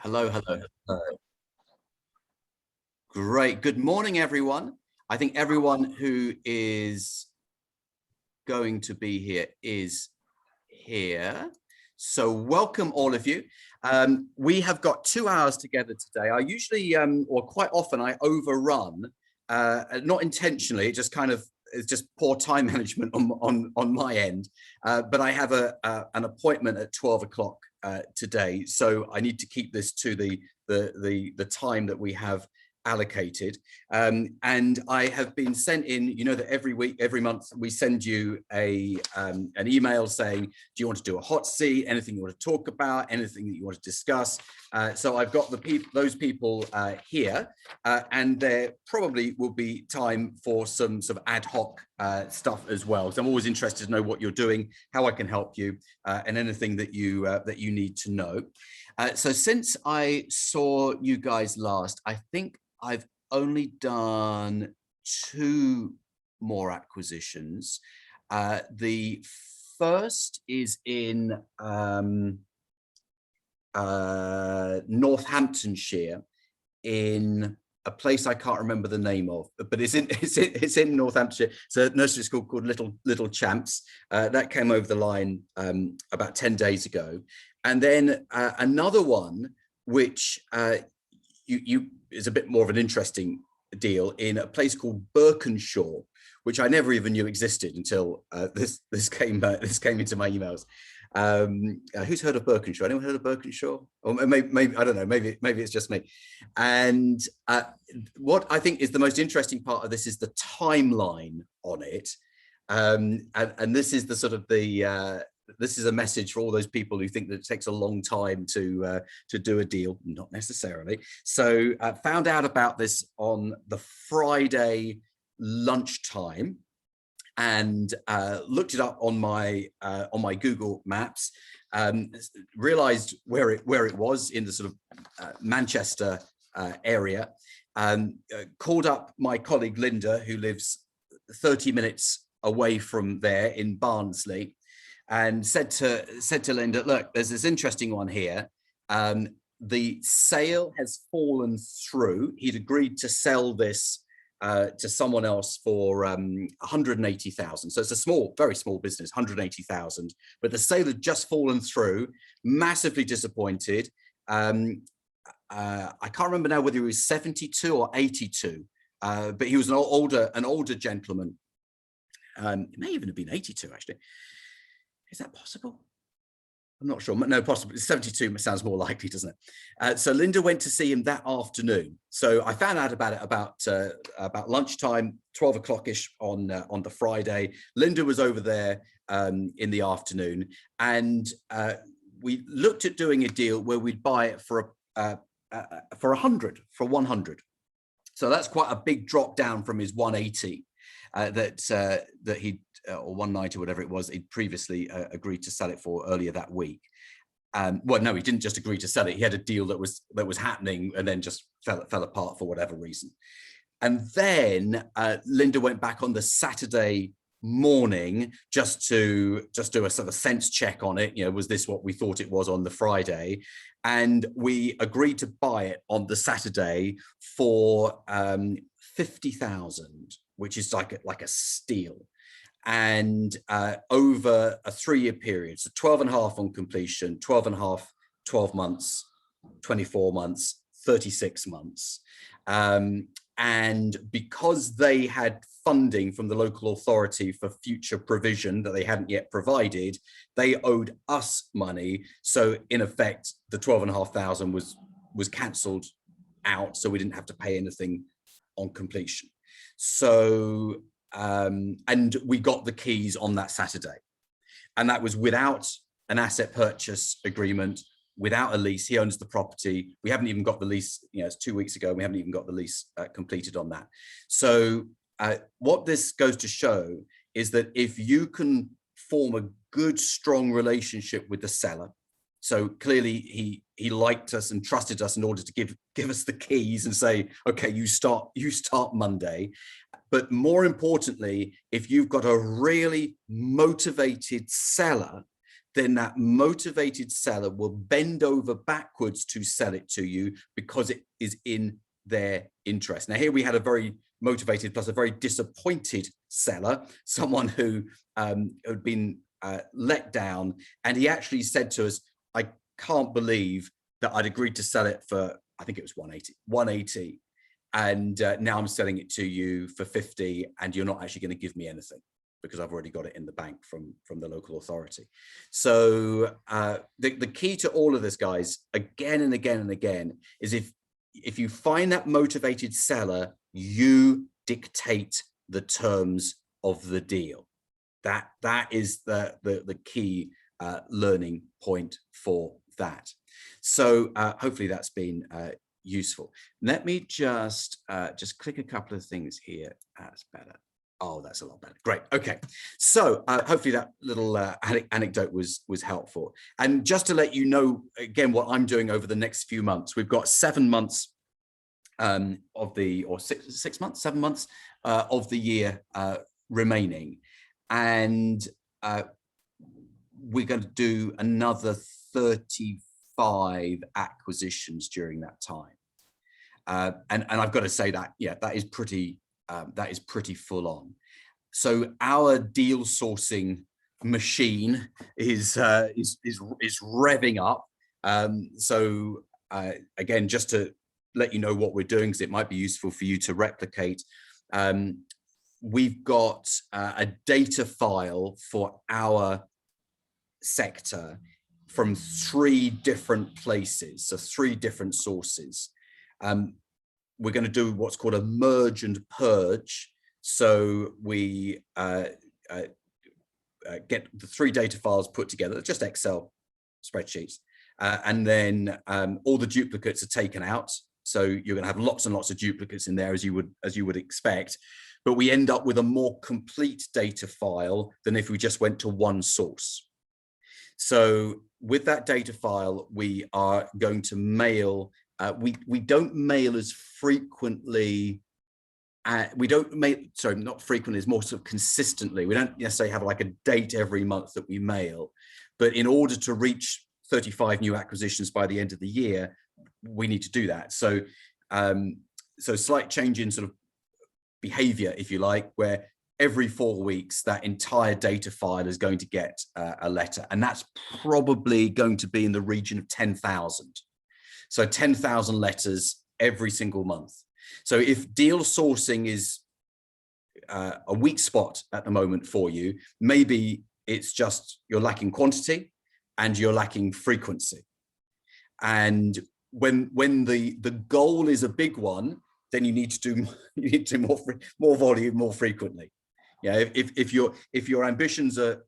Hello, hello, hello. Great. Good morning, everyone. I think everyone who is going to be here is here. So welcome all of you. We have got 2 hours together today. I usually, or quite often, I overrun, not intentionally, it just kind of, it's just poor time management on my end. But I have an appointment at 12 o'clock today, so I need to keep this to the time that we have allocated. And I have been sent in, you know, that every month we send you an email saying, do you want to do a hot seat, anything you want to talk about, anything that you want to discuss. So I've got those people here, and there probably will be time for some sort of ad hoc stuff as well. So I'm always interested to know what you're doing, how I can help you, and anything that you need to know. So since I saw you guys last, I think I've only done 2 more acquisitions. The first is in Northamptonshire, in a place I can't remember the name of, but it's in Northamptonshire. It's a nursery school called Little Champs. That came over the line about 10 days ago. And then another one, which is a bit more of an interesting deal, in a place called Birkenshaw, which I never even knew existed until this came into my emails. Who's heard of Birkenshaw? Anyone heard of Birkenshaw? Or maybe I don't know. Maybe it's just me. And what I think is the most interesting part of this is the timeline on it, and this is the sort of this is a message for all those people who think that it takes a long time to do a deal. Not necessarily. So I found out about this on the Friday lunchtime, and looked it up on my Google Maps. Realized where it was in the sort of Manchester area. Called up my colleague Linda, who lives 30 minutes away from there in Barnsley, and said to Linda, look, there's this interesting one here. The sale has fallen through. He'd agreed to sell this to someone else for 180,000. So it's a very small business, 180,000. But the sale had just fallen through. Massively disappointed. I can't remember now whether he was 72 or 82, but he was an older gentleman. It may even have been 82, actually. Is that possible? I'm not sure. No, possibly 72 sounds more likely, doesn't it? So Linda went to see him that afternoon. So I found out about it about lunchtime, 12 o'clock-ish on the Friday. Linda was over there in the afternoon, and we looked at doing a deal where we'd buy it for 100. So that's quite a big drop down from his 180 that he'd or 190, whatever it was, he'd previously agreed to sell it for earlier that week. Well, no, he didn't just agree to sell it. He had a deal that was happening and then just fell apart for whatever reason. And then Linda went back on the Saturday morning just to do a sort of sense check on it. You know, was this what we thought it was on the Friday? And we agreed to buy it on the Saturday for 50,000, which is like a steal. And over a 3-year period, so 12 and a half on completion, 12 and a half, 12 months, 24 months, 36 months. And because they had funding from the local authority for future provision that they hadn't yet provided, they owed us money. So in effect, the 12,500 was cancelled out, so we didn't have to pay anything on completion. So and we got the keys on that Saturday, and that was without an asset purchase agreement, without a lease. He owns the property. We haven't even got the lease. You know, it's 2 weeks ago. We haven't even got the lease completed on that. So what this goes to show is that if you can form a good, strong relationship with the seller, so clearly he liked us and trusted us in order to give us the keys and say, okay, you start Monday. But more importantly, if you've got a really motivated seller, then that motivated seller will bend over backwards to sell it to you because it is in their interest. Now, here we had a very motivated plus a very disappointed seller, someone who had been let down, and he actually said to us, I can't believe that I'd agreed to sell it for, I think it was 180, and now I'm selling it to you for 50, and you're not actually going to give me anything because I've already got it in the bank from the local authority. So the key to all of this, guys, again and again and again, is if you find that motivated seller, you dictate the terms of the deal. That is the key learning point for that. So hopefully that's been useful. Let me just click a couple of things here. That's better. Oh, that's a lot better. Great. Okay. So hopefully that little anecdote was helpful. And just to let you know, again, what I'm doing over the next few months, we've got 7 months of the, or 6 months, 7 months of the year remaining. And we're going to do another 35 acquisitions during that time. And I've got to say that, yeah, that is pretty full on. So our deal sourcing machine is revving up. So again, just to let you know what we're doing, because it might be useful for you to replicate. We've got a data file for our sector from 3 different places, so 3 different sources. We're going to do what's called a merge and purge. So we get the 3 data files put together, just Excel spreadsheets, and then all the duplicates are taken out. So you're going to have lots and lots of duplicates in there, as you would expect. But we end up with a more complete data file than if we just went to one source. So with that data file, we are going to mail. We don't mail as frequently. We don't mail. Sorry, not frequently. It's more sort of consistently. We don't necessarily have like a date every month that we mail, but in order to reach 35 new acquisitions by the end of the year, we need to do that. So, so slight change in sort of behavior, if you like, where every 4 weeks that entire data file is going to get a letter, and that's probably going to be in the region of 10,000. So 10,000 letters every single month. So if deal sourcing is a weak spot at the moment for you, maybe it's just you're lacking quantity and you're lacking frequency. And when the goal is a big one, then you need to do more volume more frequently. Yeah, if your ambitions are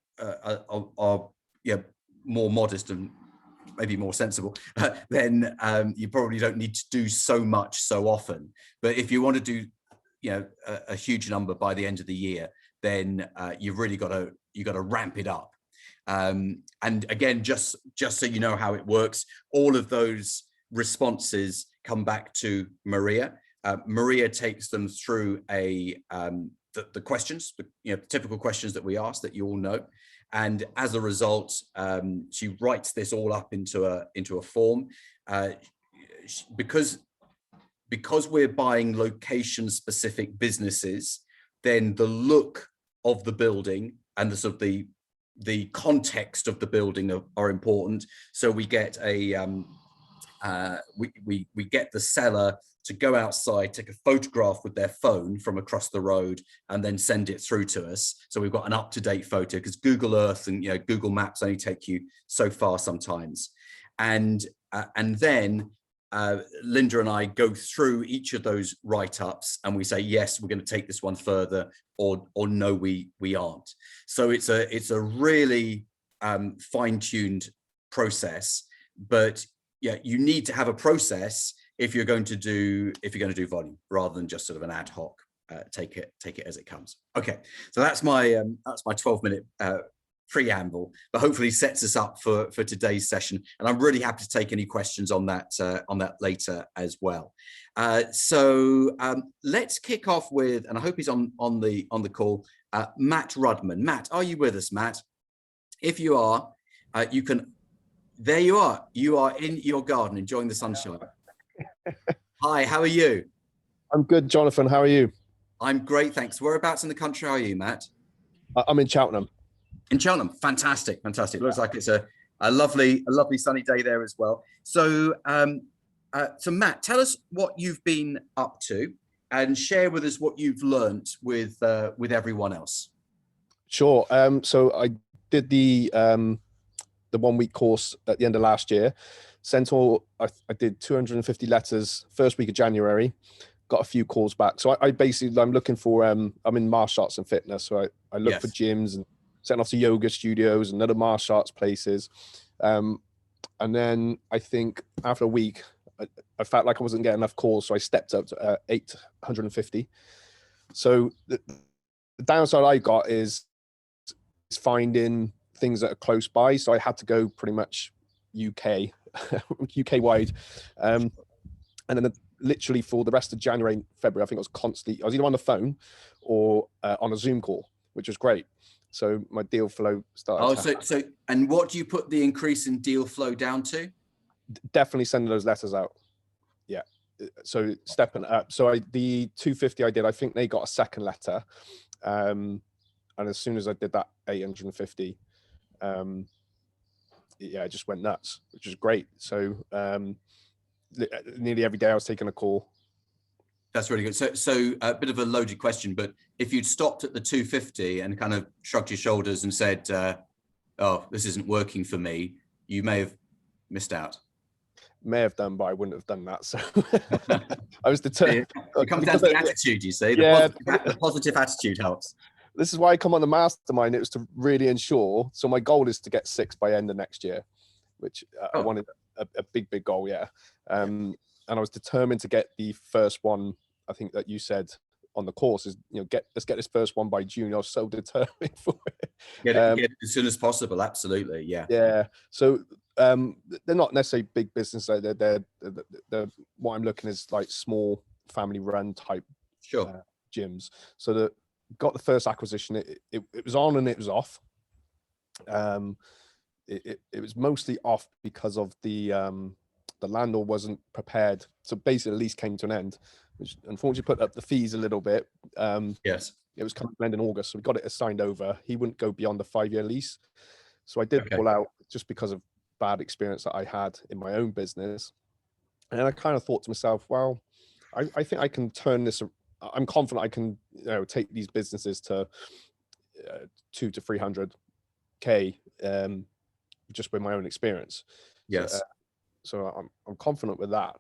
yeah, more modest and maybe more sensible, then you probably don't need to do so much so often. But if you want to do, you know, a huge number by the end of the year, then you've really got to ramp it up. And again, just so you know how it works, all of those responses come back to Maria. Maria takes them through the questions, you know, typical questions that we ask that you all know. And as a result, she writes this all up into a form. Because we're buying location-specific businesses, then the look of the building and the sort of the context of the building are important. So we get we get the seller to go outside, take a photograph with their phone from across the road, and then send it through to us. So we've got an up-to-date photo, because Google Earth and, you know, Google Maps only take you so far sometimes. And then Linda and I go through each of those write-ups, and we say, yes, we're going to take this one further, or no, we aren't. So it's a really fine-tuned process. But yeah, you need to have a process if you're going to do volume, rather than just sort of an ad hoc take it as it comes. Okay, so that's my 12-minute preamble, but hopefully sets us up for today's session. And I'm really happy to take any questions on that later as well. So let's kick off with, and I hope he's on the call, Matt Rudman. Matt, are you with us, Matt? If you are, You can, there you are. You are in your garden enjoying the sunshine. Hi, how are you? I'm good, Jonathan. How are you? I'm great, thanks. Whereabouts in the country are you, Matt? I'm in Cheltenham. In Cheltenham. Fantastic, fantastic. Looks like it's a lovely sunny day there as well. So, so Matt, tell us what you've been up to and share with us what you've learnt with everyone else. Sure. So I did the 1 week course at the end of last year. I did 250 letters first week of January. Got a few calls back. So I'm looking for I'm in martial arts and fitness. So I look for gyms and setting off to yoga studios and other martial arts places. And then I think after a week, I felt like I wasn't getting enough calls, so I stepped up to 850. So the downside I got is finding things that are close by. So I had to go pretty much UK wide, and then literally for the rest of January and February, I think I was either on the phone or on a Zoom call, which was great. So my deal flow started. So and what do you put the increase in deal flow down to? Definitely sending those letters out. Yeah. So stepping up. So the 250 I did, I think they got a second letter. And as soon as I did that 850, it just went nuts, which was great. So nearly every day I was taking a call. That's really good. So a bit of a loaded question, but if you'd stopped at the 250 and kind of shrugged your shoulders and said, oh, this isn't working for me, you may have missed out. May have done, but I wouldn't have done that. So I was determined. It comes down to the attitude, you see. The positive attitude helps. This is why I come on the mastermind. It was to really ensure. So my goal is to get 6 by end of next year, which I wanted a big goal. Yeah. And I was determined to get the first one. I think that you said on the course is, let's get this first one by June. I was so determined for it. Get it as soon as possible. Absolutely. Yeah. Yeah. So they're not necessarily big business. They're what I'm looking is like small family run type gyms. So got the first acquisition. It was on and it was off. It was mostly off because of the landlord wasn't prepared. So basically the lease came to an end, which unfortunately put up the fees a little bit. Yes. It was coming to an end in August. So we got it assigned over. He wouldn't go beyond the 5-year lease. So I did pull out just because of bad experience that I had in my own business. And I kind of thought to myself, well, I think I can turn this. I'm confident I can, take these businesses to 200 to 300K just with my own experience. Yes. So I'm confident with that.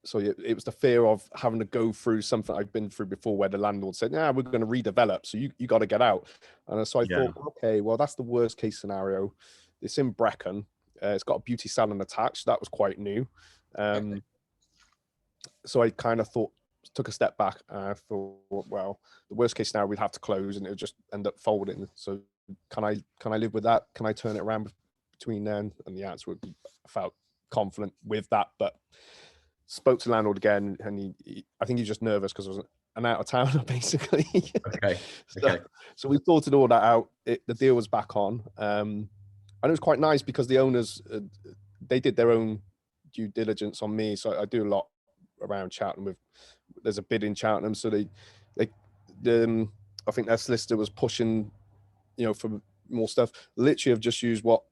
So it was the fear of having to go through something I've been through before, where the landlord said, "Yeah, we're going to redevelop, so you got to get out." And so I thought, okay, well, that's the worst case scenario. It's in Brecon. It's got a beauty salon attached. That was quite new. So I kind of took a step back, and I thought, well, the worst case scenario, we'd have to close and it would just end up folding. So can I live with that? Can I turn it around between then? And the answer would be, I felt confident with that, but spoke to the landlord again, and I think he's just nervous because I was an out of towner basically. So we sorted all that out. The deal was back on, and it was quite nice because the owners they did their own due diligence on me. So I do a lot around Cheltenham. There's a bid in Cheltenham, so I think their solicitor was pushing, for more stuff. Literally, I've just used what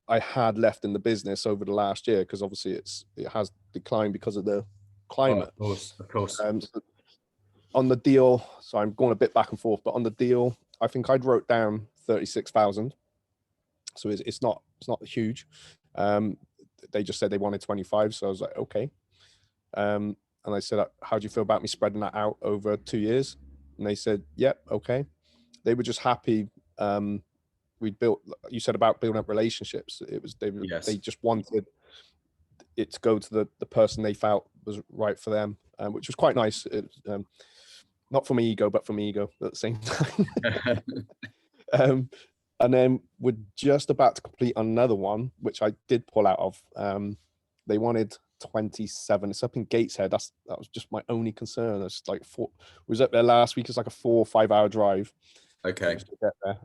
I had left in the business over the last year, because obviously it has declined because of the climate. Of course. So on the deal, so I'm going a bit back and forth, but on the deal, I think I'd wrote down 36,000. So it's not huge. They just said they wanted 25, so I was like, okay. And I said, how do you feel about me spreading that out over 2 years? And they said, yep, okay. They were just happy. We'd built, you said about building up relationships. They just wanted it to go to the person they felt was right for them, which was quite nice. Not for my ego, but for my ego at the same time. And then we're just about to complete another one, which I did pull out of. They wanted 27. It's up in Gateshead. That was just my only concern. It's like was up there last week. It's like a 4 or 5 hour drive. Okay. To get there.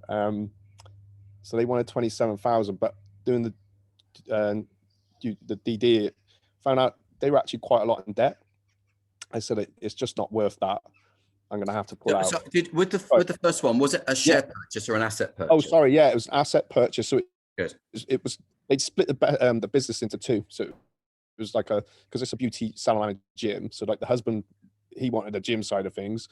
So they wanted 27,000, but doing the DD, found out they were actually quite a lot in debt. I said it's just not worth that. I'm going to have to pull out. So with the first one, was it a share purchase or an asset purchase? Oh, sorry. Yeah, it was an asset purchase. So Good. it was they'd split the business into two. So it was like because it's a beauty salon and a gym. So like the husband, he wanted the gym side of things,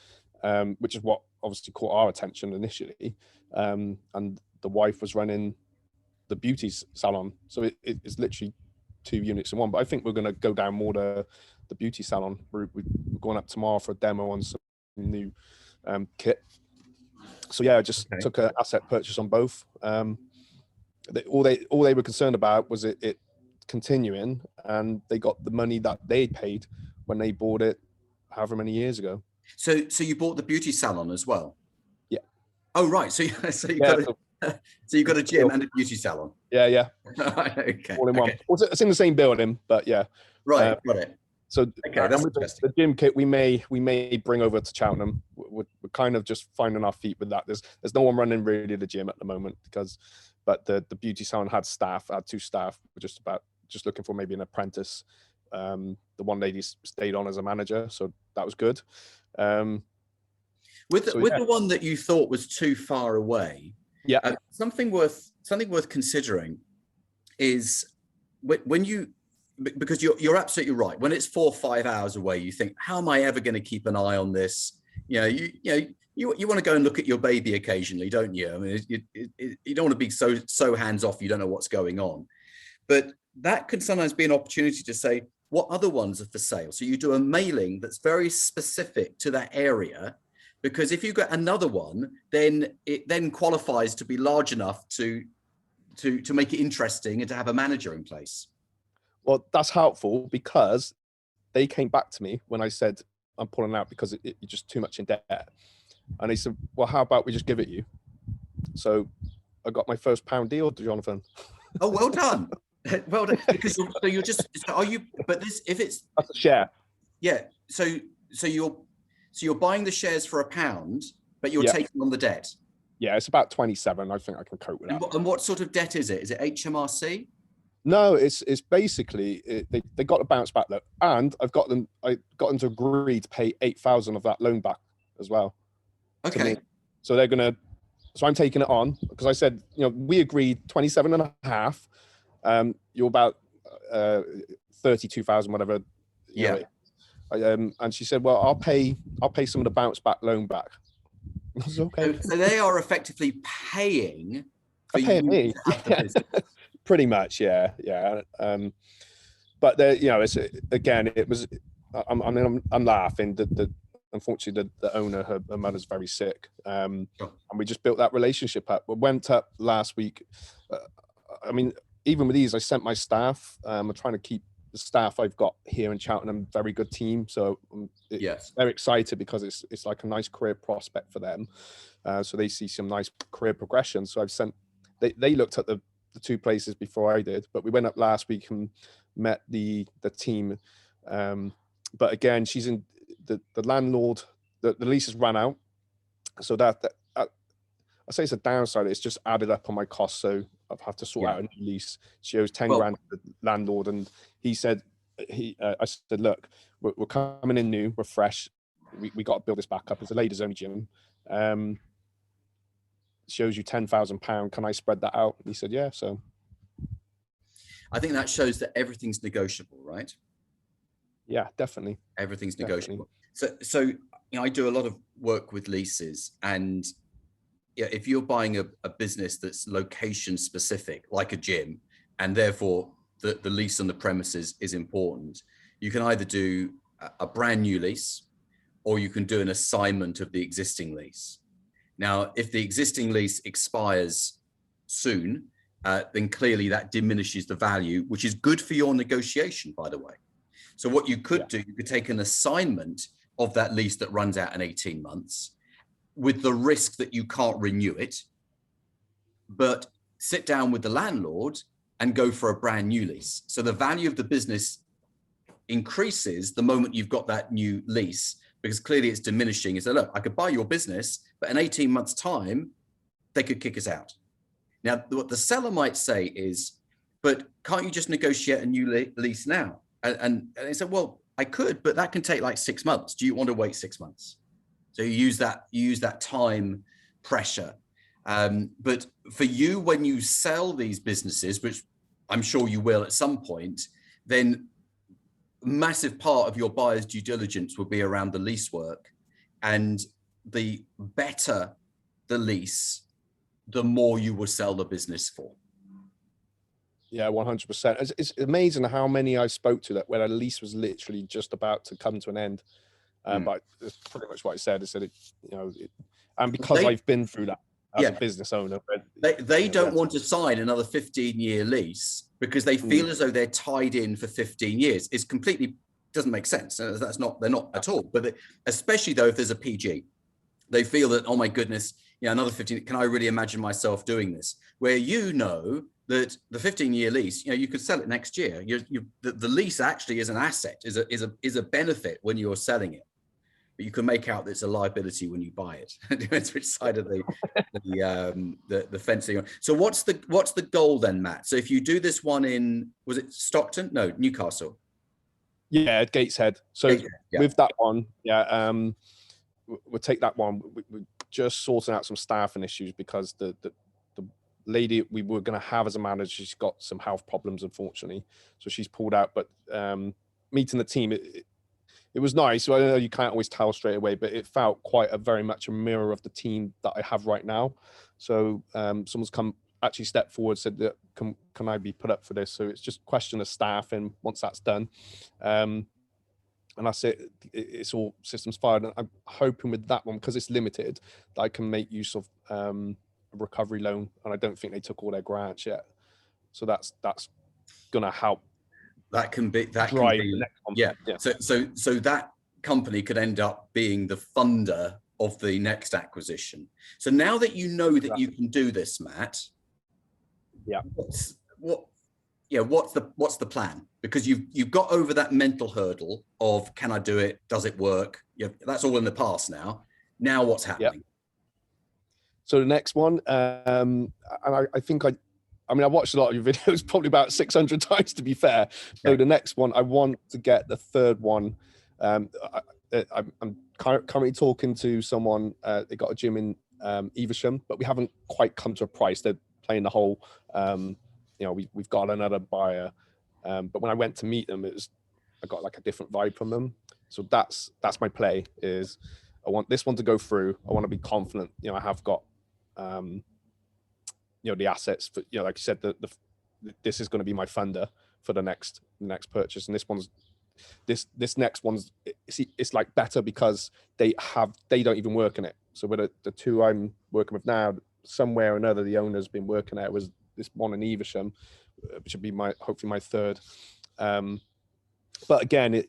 which is what obviously caught our attention initially. And the wife was running the beauty salon. So it's literally 2 units in one. But I think we're going to go down more the beauty salon route. We're going up tomorrow for a demo on some new kit. So yeah, I just took an asset purchase on both. All they were concerned about was it continuing, and they got the money that they paid when they bought it however many years ago. So you bought the beauty salon as well? Yeah. Oh right. So you got a gym and a beauty salon. Yeah. Okay. All in one. It's in the same building, but yeah. Right. Got it. So that's interesting. The gym kit we may bring over to Cheltenham. We're kind of just finding our feet with that. There's no one running really the gym at the moment but the beauty salon had 2 staff. We're just looking for maybe an apprentice. The one lady stayed on as a manager, so that was good. With the one that you thought was too far away, something worth considering is when you, because you're absolutely right. When it's 4 or 5 hours away, you think, how am I ever going to keep an eye on this? You want to go and look at your baby occasionally, don't you? I mean, you don't want to be so hands off. You don't know what's going on, but that could sometimes be an opportunity to say, what other ones are for sale? So you do a mailing that's very specific to that area, because if you get another one, then it then qualifies to be large enough to make it interesting and to have a manager in place. Well, that's helpful because they came back to me when I said I'm pulling out because you're just too much in debt. And they said, well, how about we just give it you? So I got my first pound deal, Jonathan. Oh, well done. Well done. Because that's a share. Yeah. So you're buying the shares for £1, but you're taking on the debt. Yeah, it's about 27. I think I can cope with that. And what sort of debt is it? Is it HMRC? No, it's basically they got a bounce back loan, and I got them to agree to pay 8,000 of that loan back as well. Okay. So I'm taking it on because I said, we agreed 27 and a half. You're about 32,000, whatever. Yeah. And she said, well, I'll pay some of the bounce back loan back. I was okay. So they are effectively paying for you me. To have the business. Pretty much, yeah. But it was. I'm laughing. Unfortunately, the owner, her mother's very sick, and we just built that relationship up. We went up last week. Even with these, I sent my staff. I'm trying to keep the staff I've got here in Cheltenham, very good team. So they're excited because it's like a nice career prospect for them. So they see some nice career progression. So I've sent. They looked at the 2 places before I did, but we went up last week and met the team. But again, she's in the landlord. The lease has run out, so that I say it's a downside. It's just added up on my costs, so I've had to sort out a new lease. She owes 10 grand to the landlord, and he said, I said, look, we're coming in new, we're fresh. We got to build this back up. It's a ladies only gym. She owes you £10,000. Can I spread that out? And he said, yeah. So I think that shows that everything's negotiable, right? Yeah, definitely. Everything's negotiable. So I do a lot of work with leases, and if you're buying a business that's location specific, like a gym, and therefore the lease on the premises is important, you can either do a brand new lease, or you can do an assignment of the existing lease. Now, if the existing lease expires soon, then clearly that diminishes the value, which is good for your negotiation, by the way. So what you could do, you could take an assignment of that lease that runs out in 18 months with the risk that you can't renew it, but sit down with the landlord and go for a brand new lease. So the value of the business increases the moment you've got that new lease, because clearly it's diminishing. Is that, look, I could buy your business, but in 18 months time, they could kick us out. Now, what the seller might say is, but can't you just negotiate a new lease now? And they said, well, I could, but that can take like 6 months. Do you want to wait 6 months? So you use that time pressure. But for you, when you sell these businesses, which I'm sure you will at some point, then massive part of your buyer's due diligence will be around the lease work. And the better the lease, the more you will sell the business for. Yeah, 100%. It's amazing how many I spoke to that where a lease was literally just about to come to an end. But it's pretty much what I said. I said, and because I've been through that as a business owner. They don't want to sign another 15-year lease because they feel as though they're tied in for 15 years. It's completely doesn't make sense. They're not at all. But especially though, if there's a PG, they feel that, oh my goodness, another 15, can I really imagine myself doing this? Where that the 15-year lease, you could sell it next year. The lease actually is an asset, is a benefit when you're selling it, but you can make out that it's a liability when you buy it. Depends which side of the fence you're on. So what's the goal then, Matt? So if you do this one in, was it Stockton? No, Newcastle. Yeah, Gateshead. So with that one, we'll take that one. We're just sorting out some staffing issues because the lady we were going to have as a manager, she's got some health problems, unfortunately. So she's pulled out, but meeting the team, it was nice. So I know you can't always tell straight away, but it felt quite very much a mirror of the team that I have right now. So someone's actually stepped forward, said that can I be put up for this? So it's just a question of staff, and once that's done, and that's it. It's all systems fired. And I'm hoping with that one, because it's limited, that I can make use of a recovery loan. And I don't think they took all their grants yet. So that's gonna help. That can be the next one. Yeah. So that company could end up being the funder of the next acquisition. So now that you know that you can do this, Matt, what's the plan? Because you've got over that mental hurdle of, can I do it? Does it work? That's all in the past now. Now what's happening? So the next one, and I think I watched a lot of your videos, probably about 600 times to be fair. So the next one, I want to get the third one. I'm currently talking to someone. They got a gym in Evesham, but we haven't quite come to a price. They're playing the whole, we've got another buyer. But when I went to meet them, I got like a different vibe from them. So that's my play. Is I want this one to go through. I want to be confident. I have got. The assets for, like you said, this is going to be my funder for the next purchase. And this next one's it's like better because they don't even work in it. So with the two I'm working with now, somewhere or another, the owner's been working at it. Was this one in Evesham, which would be hopefully my third. But again,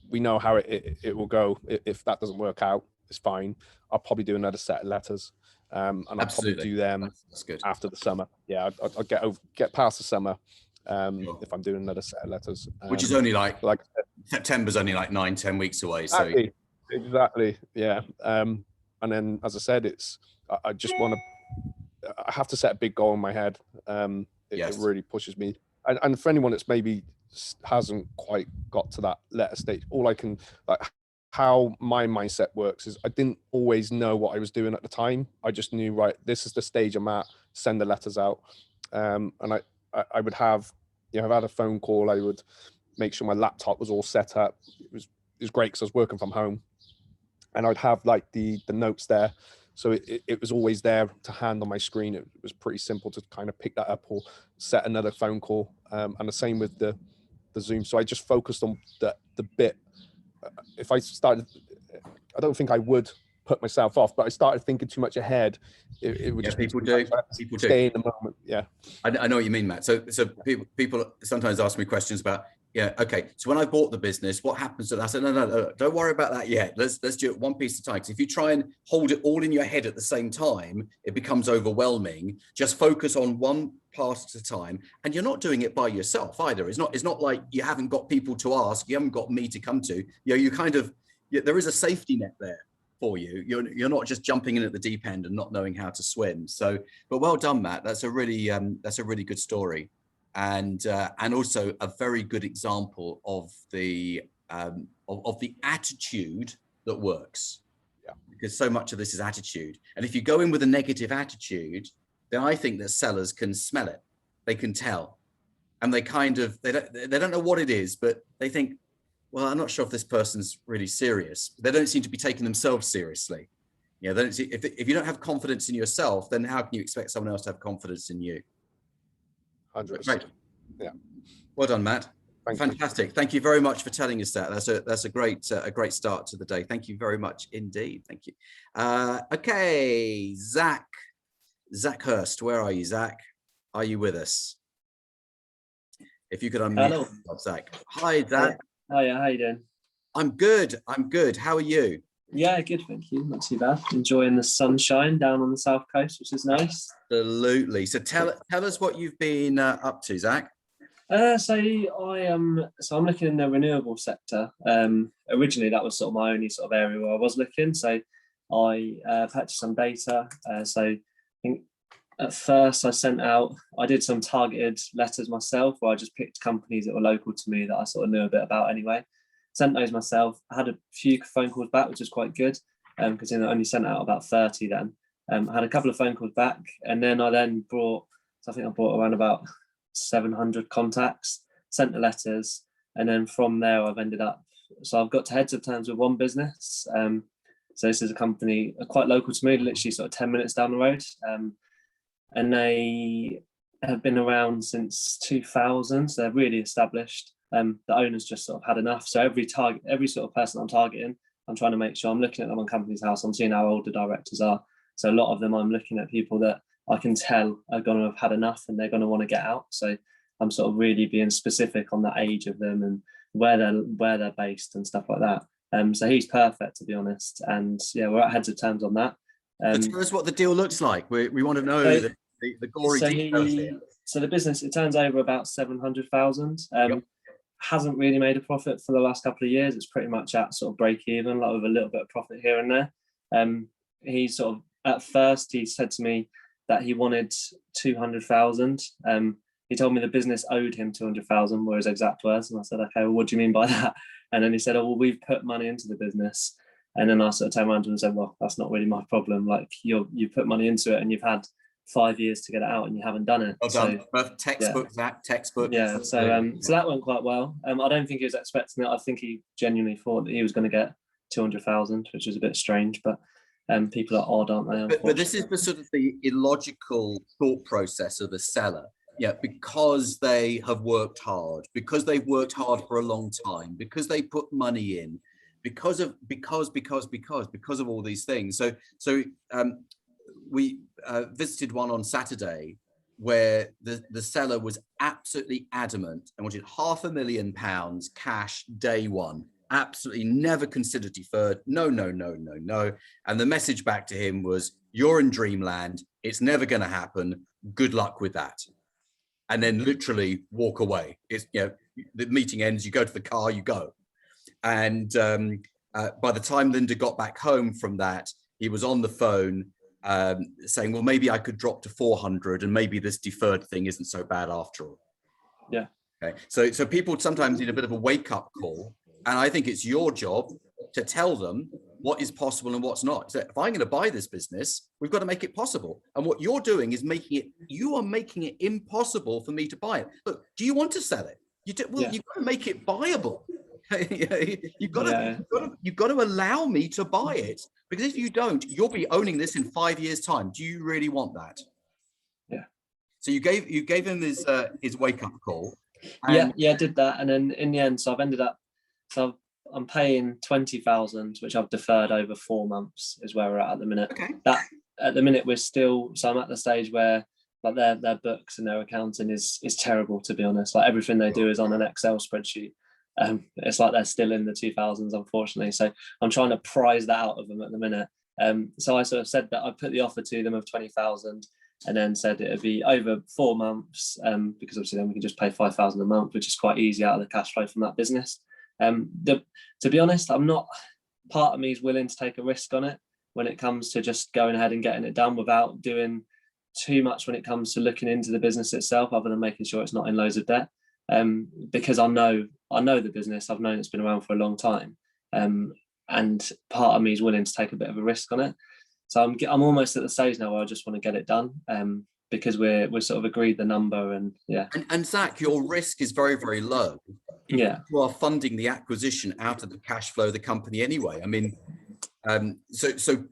we know how it will go. If that doesn't work out, it's fine. I'll probably do another set of letters. And I'll probably do them after the summer. Yeah, I'll get past the summer if I'm doing another set of letters. Which is only like September's only like 9-10 weeks away. Exactly. Yeah. And then, as I said, I just want to. I have to set a big goal in my head. It really pushes me. And for anyone that's maybe hasn't quite got to that letter stage, all I can how my mindset works is I didn't always know what I was doing at the time. I just knew, right, this is the stage I'm at, send the letters out. And I would have, I've had a phone call. I would make sure my laptop was all set up. It was great because I was working from home, and I'd have like the notes there. So it was always there to hand on my screen. It was pretty simple to kind of pick that up or set another phone call. And the same with the Zoom. So I just focused on the bit. If I started, I don't think I would put myself off, but I started thinking too much ahead. It would just people do. Stay in the moment. Yeah, I know what you mean, Matt. So people sometimes ask me questions about, okay, so when I bought the business, what happens to that? I said, no, don't worry about that yet. Let's do it one piece at a time. Because if you try and hold it all in your head at the same time, it becomes overwhelming. Just focus on one part at a time, and you're not doing it by yourself either. It's not like you haven't got people to ask. You haven't got me to come to. You kind of, there is a safety net there. for you. You're not just jumping in at the deep end and not knowing how to swim. So, but well done, Matt. That's a really good story, and also a very good example of the attitude that works. Yeah. Because so much of this is attitude, and if you go in with a negative attitude, then I think that sellers can smell it. They can tell, and they don't know what it is, but they think, well, I'm not sure if this person's really serious. They don't seem to be taking themselves seriously. They don't see, if you don't have confidence in yourself, then how can you expect someone else to have confidence in you? 100%. Great. Yeah. Well done, Matt. Fantastic. Thank you very much for telling us that. That's a great start to the day. Thank you very much indeed. Thank you. Okay, Zach Hurst, where are you, Zach? Are you with us? If you could unmute yourself, Zach. Hi, Zach. Hiya, how you doing? I'm good. How are you? Yeah, good, thank you. Not too bad. Enjoying the sunshine down on the south coast, which is nice. Absolutely. So tell us what you've been up to, Zach. So I'm looking in the renewable sector. Originally, that was sort of my only sort of area where I was looking. So I purchased some data. So I think at first I did some targeted letters myself, where I just picked companies that were local to me that I sort of knew a bit about anyway. Sent those myself. I had a few phone calls back, which was quite good, because I only sent out about 30 then. I had a couple of phone calls back, and then I brought around about 700 contacts, sent the letters, and then from there I've ended up, so I've got to heads of terms with one business. So this is a company quite local to me, literally sort of 10 minutes down the road. And they have been around since 2000, so they're really established. The owners just sort of had enough. So every sort of person I'm targeting, I'm trying to make sure I'm looking at them on Companies House. I'm seeing how old the directors are. So a lot of them, I'm looking at people that I can tell are going to have had enough and they're going to want to get out. So I'm sort of really being specific on the age of them and where they're based and stuff like that. So he's perfect, to be honest. And yeah, we're at heads of terms on that. Tell us what the deal looks like. We want to know the gory details here. So the business, it turns over about 700,000. Yep. Hasn't really made a profit for the last couple of years. It's pretty much at sort of break even, like with a little bit of profit here and there. He sort of, at first, he said to me that he wanted 200,000. He told me the business owed him 200,000 were his exact words. And I said, okay, well, what do you mean by that? And then he said, oh, well, we've put money into the business. And then I sort of turned around to him and said, well, that's not really my problem. Like you put money into it and you've had 5 years to get it out and you haven't done it. Well done. Textbook, yeah. Zach, textbook. Yeah, so that went quite well. I don't think he was expecting it. I think he genuinely thought that he was going to get 200,000, which was a bit strange, but people are odd, aren't they? But this is the sort of the illogical thought process of the seller. Yeah, because they have worked hard, because they've worked hard for a long time, because they put money in, because of all these things. So we visited one on Saturday where the seller was absolutely adamant and wanted £500,000 cash day one. Absolutely never considered deferred. No. And the message back to him was, you're in dreamland. It's never going to happen. Good luck with that. And then literally walk away. It's, the meeting ends, you go to the car, you go. And by the time Linda got back home from that, he was on the phone saying, well, maybe I could drop to 400 and maybe this deferred thing isn't so bad after all. Yeah. Okay. So people sometimes need a bit of a wake up call. And I think it's your job to tell them what is possible and what's not. So if I'm going to buy this business, we've got to make it possible. And what you're doing is you are making it impossible for me to buy it. Look, do you want to sell it? You've got to make it viable. You've got to allow me to buy it, because if you don't, you'll be owning this in 5 years' time. Do you really want that? Yeah. So you gave him his wake up call. Yeah, I did that, and then in the end, so I've ended up. So I'm paying 20,000, which I've deferred over 4 months, is where we're at the minute. Okay. That at the minute so I'm at the stage where like their books and their accounting is terrible, to be honest. Like everything they do is on an Excel spreadsheet. It's like they're still in the 2000s, unfortunately. So I'm trying to prize that out of them at the minute. So I sort of said that I put the offer to them of 20,000, and then said it would be over 4 months, because obviously then we can just pay 5,000 a month, which is quite easy out of the cash flow from that business. To be honest, I'm not part of me is willing to take a risk on it when it comes to just going ahead and getting it done without doing too much when it comes to looking into the business itself, other than making sure it's not in loads of debt. Because I know the business, I've known it's been around for a long time, and part of me is willing to take a bit of a risk on it. So I'm almost at the stage now where I just want to get it done, because we're sort of agreed the number, and yeah. And Zach, your risk is very, very low. Yeah, You are funding the acquisition out of the cash flow of the company anyway. I mean, so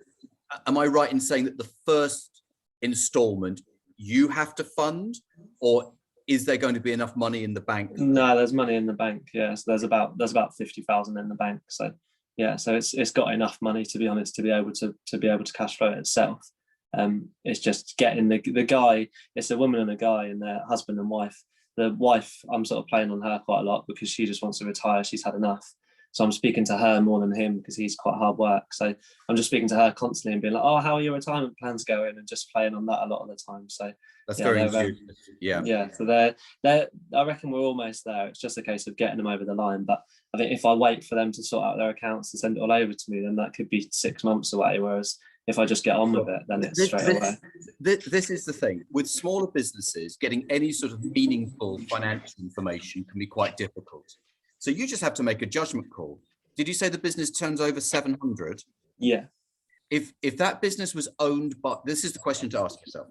am I right in saying that the first installment you have to fund, or is there going to be enough money in the bank? No, there's money in the bank. Yeah, so there's about 50,000 in the bank. So yeah, so it's got enough money, to be honest, to be able to cash flow it itself. It's just getting the guy. It's a woman and a guy, and their husband and wife. The wife, I'm sort of playing on her quite a lot because she just wants to retire. She's had enough. So I'm speaking to her more than him because he's quite hard work. So I'm just speaking to her constantly and being like, "Oh, how are your retirement plans going?" And just playing on that a lot of the time. So That's yeah, very they're, intuitive. Yeah. yeah. So they're. I reckon we're almost there. It's just a case of getting them over the line. But I think if I wait for them to sort out their accounts and send it all over to me, then that could be 6 months away. Whereas if I just get on with it, then it's straight away. This is the thing with smaller businesses, getting any sort of meaningful financial information can be quite difficult. So you just have to make a judgment call. Did you say the business turns over 700? Yeah. If that business was owned by, this is the question to ask yourself.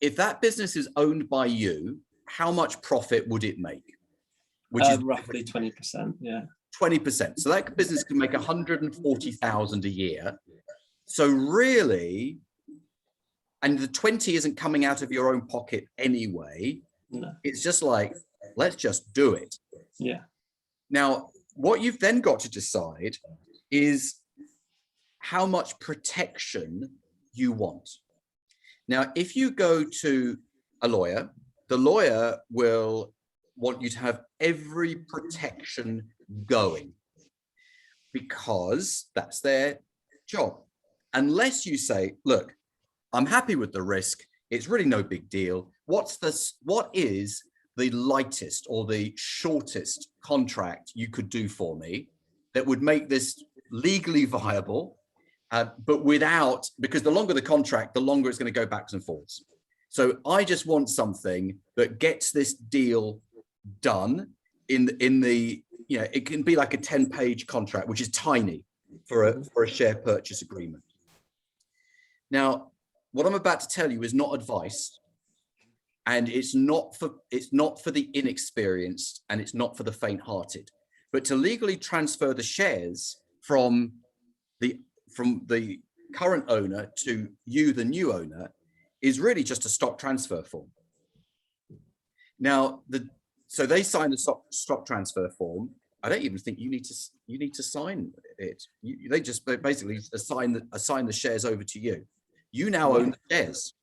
If that business is owned by you, how much profit would it make? Which is roughly 20%. Yeah. 20%. So that business can make 140,000 a year. So really, and the 20 isn't coming out of your own pocket anyway. No. It's just like, let's just do it. Yeah. Now, what you've then got to decide is how much protection you want. Now, if you go to a lawyer, the lawyer will want you to have every protection going because that's their job. Unless you say, look, I'm happy with the risk. It's really no big deal. What is the lightest or the shortest contract you could do for me that would make this legally viable, but without, because the longer the contract, the longer it's going to go backwards and forwards. So I just want something that gets this deal done in the, you know, it can be like a 10-page contract, which is tiny for a share purchase agreement. Now, what I'm about to tell you is not advice, and it's not for the inexperienced, and it's not for the faint-hearted. But to legally transfer the shares from the current owner to you, the new owner, is really just a stock transfer form. Now, so they sign the stock transfer form. I don't even think you need to sign it. They just basically assign the shares over to you. You now own the shares.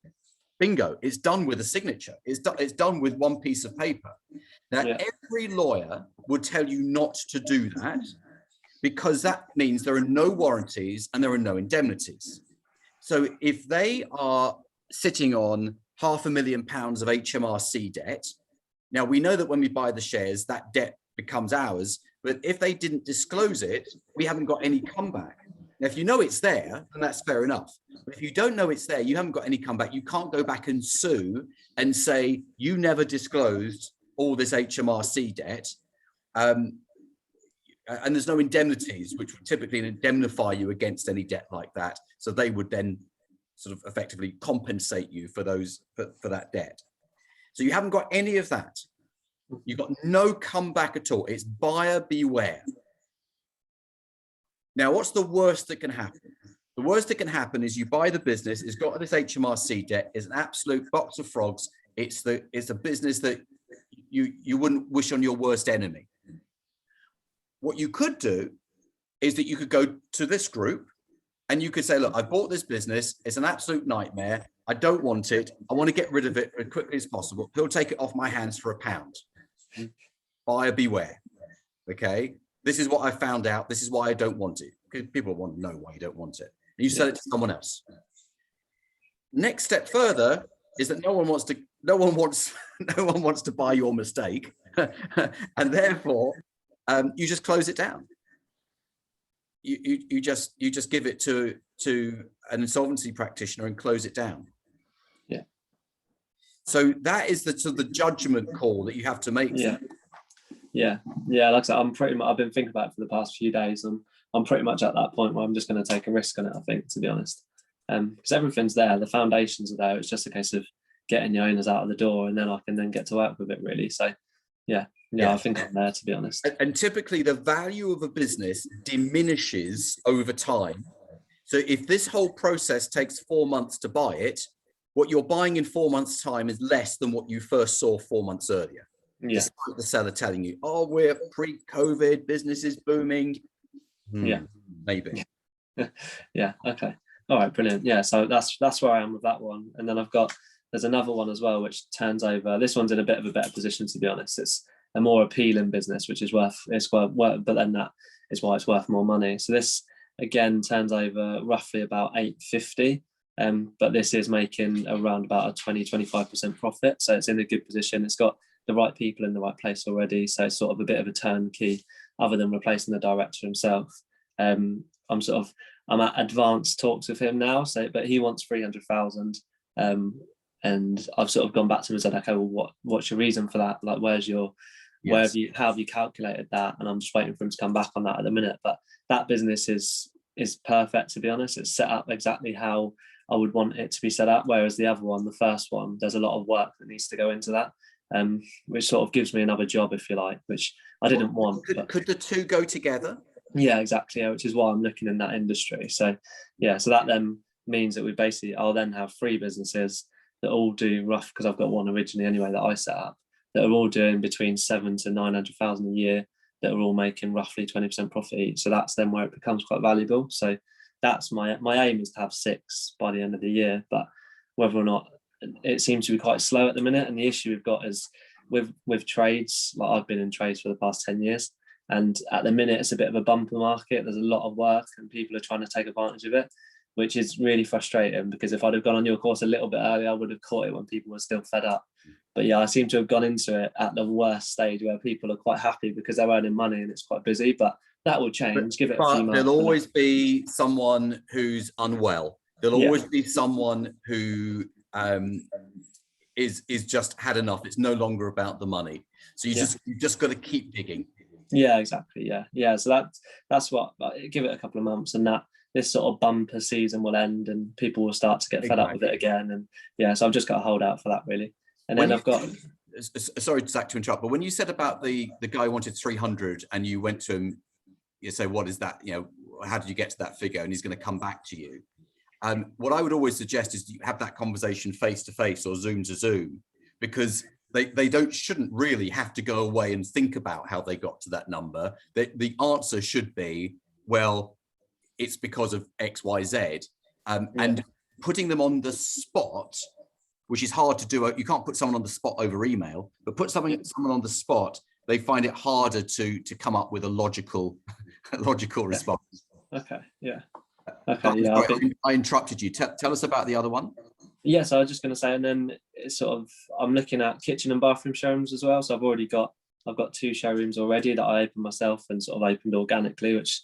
Bingo! It's done with a signature. It's done with one piece of paper. Now, every lawyer would tell you not to do that because that means there are no warranties and there are no indemnities. So if they are sitting on £500,000 of HMRC debt, now we know that when we buy the shares, that debt becomes ours. But if they didn't disclose it, we haven't got any comeback. Now, if you know it's there, then that's fair enough. But if you don't know it's there, you haven't got any comeback. You can't go back and sue and say, you never disclosed all this HMRC debt. And there's no indemnities, which would typically indemnify you against any debt like that. So they would then sort of effectively compensate you for that debt. So you haven't got any of that. You've got no comeback at all. It's buyer beware. Now, what's the worst that can happen? The worst that can happen is you buy the business, it's got this HMRC debt, it's an absolute box of frogs. It's a business that you wouldn't wish on your worst enemy. What you could do is that you could go to this group and you could say, look, I bought this business, it's an absolute nightmare. I don't want it. I want to get rid of it as quickly as possible. He'll take it off my hands for £1. Buyer beware. Okay. This is what I found out. This is why I don't want it. Because people want to know why you don't want it. And you sell it to someone else. Next step further is that no one wants to buy your mistake. And therefore, you just close it down. you just give it to an insolvency practitioner and close it down. Yeah. So that is the sort of the judgment call that you have to make. Yeah. Yeah. Like I said, I've been thinking about it for the past few days, and I'm pretty much at that point where I'm just going to take a risk on it, I think, to be honest. Because everything's there, the foundations are there. It's just a case of getting the owners out of the door, and then I can then get to work with it, really. So yeah, I think I'm there, to be honest. And typically the value of a business diminishes over time. So if this whole process takes 4 months to buy it, what you're buying in 4 months' time is less than what you first saw 4 months earlier. Yeah. Despite the seller telling you, oh, we're pre-COVID, business is booming. Yeah. Maybe. Yeah. Okay. All right. Brilliant. Yeah. So that's where I am with that one. And then there's another one as well, which turns over. This one's in a bit of a better position, to be honest. It's a more appealing business, which is worth, but then that is why it's worth more money. So this again turns over roughly about 850. But this is making around about a 20-25% profit. So it's in a good position. It's got the right people in the right place already. So it's sort of a bit of a turnkey, other than replacing the director himself. I'm at advanced talks with him now. So, but he wants 300,000. And I've sort of gone back to him and said, okay, well, what's your reason for that? Like, how have you calculated that? And I'm just waiting for him to come back on that at the minute. But that business is perfect, to be honest. It's set up exactly how I would want it to be set up. Whereas the other one, the first one, there's a lot of work that needs to go into that, which sort of gives me another job, if you like, which I didn't want. Could the two go together? Yeah, exactly. Yeah, which is why I'm looking in that industry. So yeah, so that then means that I'll then have 3 businesses that all do rough, because I've got one originally anyway that I set up, that are all doing between 700,000 to 900,000 a year, that are all making roughly 20% profit each. So that's then where it becomes quite valuable. So that's my aim, is to have 6 by the end of the year. But whether or not, it seems to be quite slow at the minute. And the issue we've got is with trades. Like, I've been in trades for the past 10 years. And at the minute, it's a bit of a bumper market. There's a lot of work and people are trying to take advantage of it, which is really frustrating, because if I'd have gone on your course a little bit earlier, I would have caught it when people were still fed up. But yeah, I seem to have gone into it at the worst stage, where people are quite happy because they're earning money and it's quite busy. But that will change. Give it a few months. There'll always be someone who's unwell. There'll always be someone who is just had enough. It's no longer about the money. So you just got to keep digging. Yeah, exactly. Yeah. So that's what. Give it a couple of months, and that this sort of bumper season will end, and people will start to get fed up with it again. And yeah, so I've just got to hold out for that, really. And then I've got. Sorry, Zach, to interrupt, but when you said about the guy wanted 300, and you went to him, you say, what is that? You know, how did you get to that figure? And he's going to come back to you. What I would always suggest is you have that conversation face to face or Zoom to Zoom, because they shouldn't really have to go away and think about how they got to that number. The answer should be, well, it's because of X, Y, Z. And putting them on the spot, which is hard to do. You can't put someone on the spot over email, but someone on the spot, they find it harder to come up with a logical response. Okay. Yeah. Okay. Yeah. Sorry, I interrupted you. Tell us about the other one. Yes, I was just going to say, and then it's sort of, I'm looking at kitchen and bathroom showrooms as well. So I've got 2 showrooms already that I opened myself and sort of opened organically, which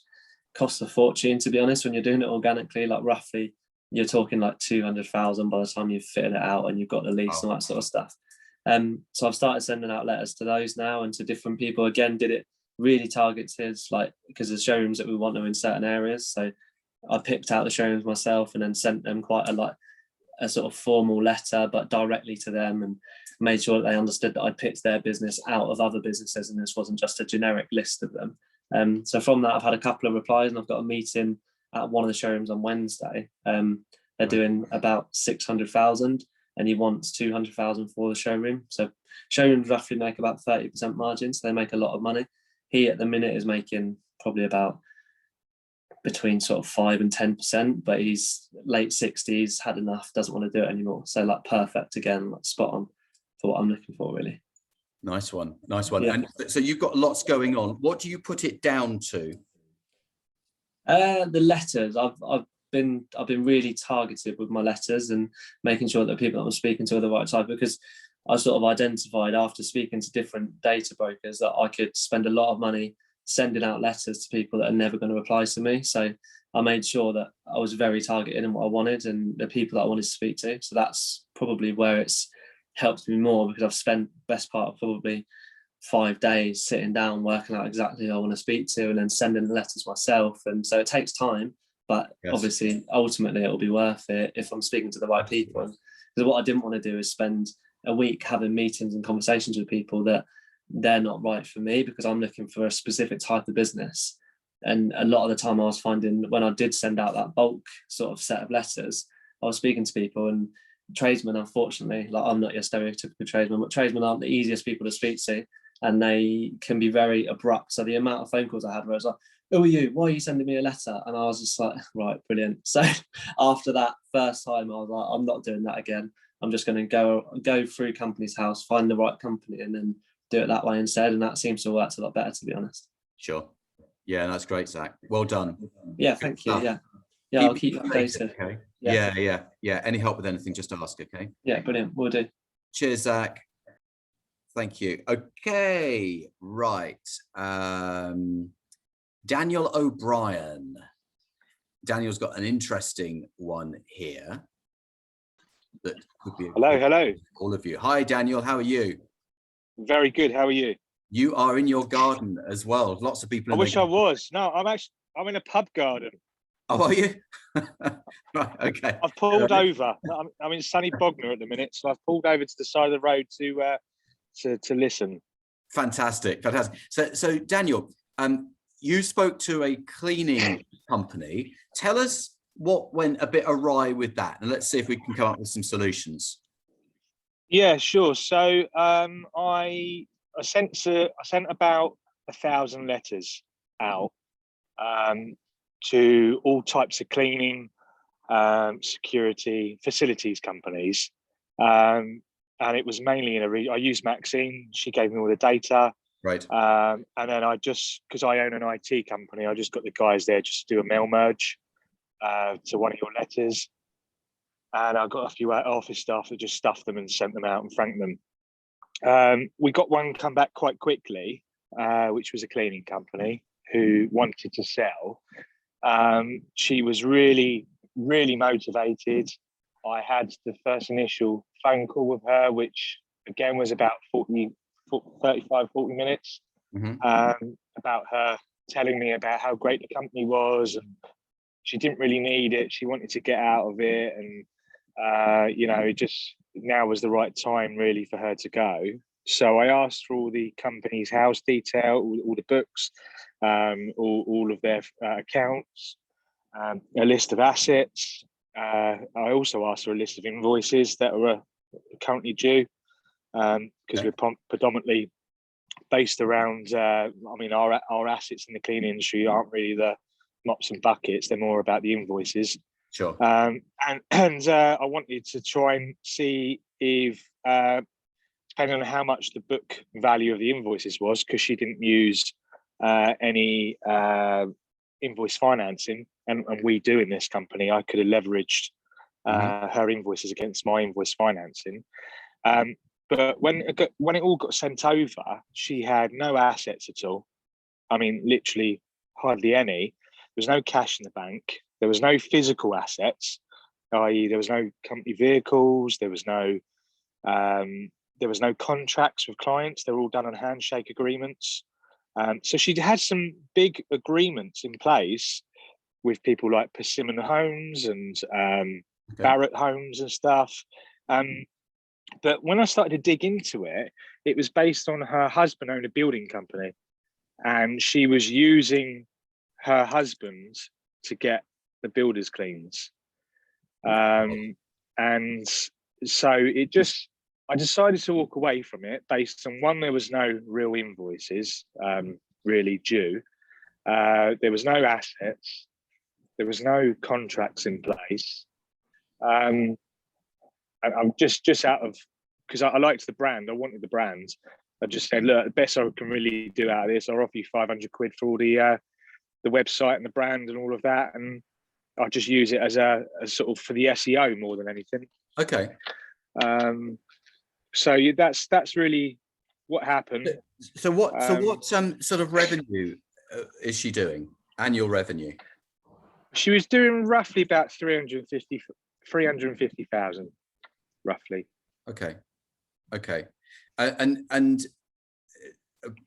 costs a fortune, to be honest. When you're doing it organically, like roughly, you're talking like 200,000 by the time you've fitted it out and you've got the lease and all that sort of stuff. So I've started sending out letters to those now and to different people. Again, did it really targeted, like, because the showrooms that we want are in certain areas. So I picked out the showrooms myself and then sent them quite a sort of formal letter, but directly to them, and made sure that they understood that I picked their business out of other businesses and this wasn't just a generic list of them. So from that, I've had a couple of replies, and I've got a meeting at one of the showrooms on Wednesday. They're doing about 600,000 and he wants 200,000 for the showroom. So showrooms roughly make about 30% margin, so they make a lot of money. He at the minute is making probably about between sort of 5 and 10%, but he's late 60s, had enough, doesn't want to do it anymore. So like perfect again, like spot on for what I'm looking for, really. Nice one. Yeah. And so you've got lots going on. What do you put it down to? The letters. I've been really targeted with my letters and making sure that people that I'm speaking to are the right type, because I sort of identified after speaking to different data brokers that I could spend a lot of money sending out letters to people that are never going to reply to me. So I made sure that I was very targeted in what I wanted and the people that I wanted to speak to. So that's probably where it's helped me more, because I've spent best part of probably 5 days sitting down, working out exactly who I want to speak to, and then sending the letters myself. And so it takes time, but Yes. obviously, ultimately, it'll be worth it if I'm speaking to the right people. Because what I didn't want to do is spend a week having meetings and conversations with people that they're not right for me, because I'm looking for a specific type of business. And a lot of the time I was finding, when I did send out that bulk sort of set of letters, I was speaking to people, and tradesmen, unfortunately, like, I'm not your stereotypical tradesman, but tradesmen aren't the easiest people to speak to, and they can be very abrupt. So the amount of phone calls I had where it's like, who are you? Why are you sending me a letter? And I was just like, right, brilliant. So after that first time, I was like, I'm not doing that again. I'm just going to go through company's house, find the right company, and then do it that way instead. And that seems to have worked a lot better, to be honest. Sure. Yeah, that's great, Zach. Well done. Yeah, thank you. Yeah, I'll keep you updated. Okay. Yeah. Yeah. Any help with anything, just ask, okay? Yeah, brilliant. We'll do. Cheers, Zach. Thank you. Okay, right. Daniel O'Brien. Daniel's got an interesting one here that could be Hello. all of you. Hi, Daniel. How are you? Very good. How are you? You are in your garden as well. Lots of people. I wish I was. No, I'm in a pub garden. Oh, are you? Right. Okay. I've pulled over. I'm in sunny Bognor at the minute, so I've pulled over to the side of the road to listen. Fantastic. So Daniel, you spoke to a cleaning company. Tell us what went a bit awry with that, and let's see if we can come up with some solutions. Yeah, sure. So I sent about 1,000 letters out to all types of cleaning, security, facilities companies, and it was mainly I used Maxine. She gave me all the data. Right. And then because I own an IT company, I just got the guys there just to do a mail merge to one of your letters. And I got a few office staff that just stuffed them and sent them out and franked them. We got one come back quite quickly, which was a cleaning company who wanted to sell. She was really, really motivated. I had the first initial phone call with her, which again was about 35, 40 minutes, about her telling me about how great the company was, and she didn't really need it. She wanted to get out of it, and it just now was the right time really for her to go. So I asked for all the company's house detail, all the books, all of their accounts, a list of assets. I also asked for a list of invoices that are currently due, because we're predominantly based around, our assets in the cleaning industry aren't really the mops and buckets, they're more about the invoices. Sure. And I wanted to try and see if, depending on how much the book value of the invoices was, because she didn't use any invoice financing, and we do in this company, I could have leveraged her invoices against my invoice financing. But when it all got sent over, she had no assets at all. I mean, literally hardly any. There was no cash in the bank. There was no physical assets, i.e. there was no company vehicles. There was no contracts with clients. They were all done on handshake agreements. So she'd had some big agreements in place with people like Persimmon Homes and Barrett Homes and stuff. But when I started to dig into it, it was based on her husband owned a building company, and she was using her husband to get the builder's cleans. And so I decided to walk away from it based on, one, there was no real invoices really due. There was no assets. There was no contracts in place. I'm just out of, because I liked the brand, I wanted the brand. I just said, look, the best I can really do out of this, I'll offer you 500 quid for all the website and the brand and all of that, and I'll just use it as a sort of for the SEO more than anything. Okay. So that's really what happened. So what sort of revenue is she doing? Annual revenue? She was doing roughly about 350,000, roughly. Okay. And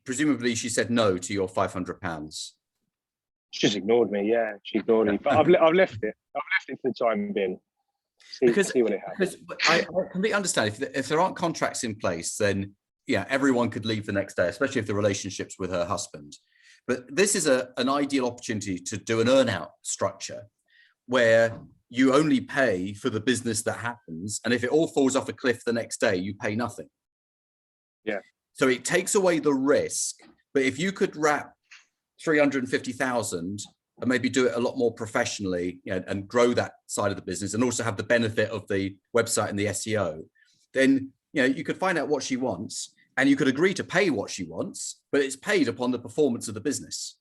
presumably she said no to your £500. She just ignored me. Yeah, she ignored me. But I've left it. I've left it for the time being. See what it happens. Because I completely understand if there aren't contracts in place, then yeah, everyone could leave the next day, especially if the relationship's with her husband. But this is an ideal opportunity to do an earn-out structure where you only pay for the business that happens, and if it all falls off a cliff the next day, you pay nothing. Yeah. So it takes away the risk. But if you could wrap 350,000 and maybe do it a lot more professionally, you know, and grow that side of the business, and also have the benefit of the website and the SEO, then you know you could find out what she wants, and you could agree to pay what she wants, but it's paid upon the performance of the business.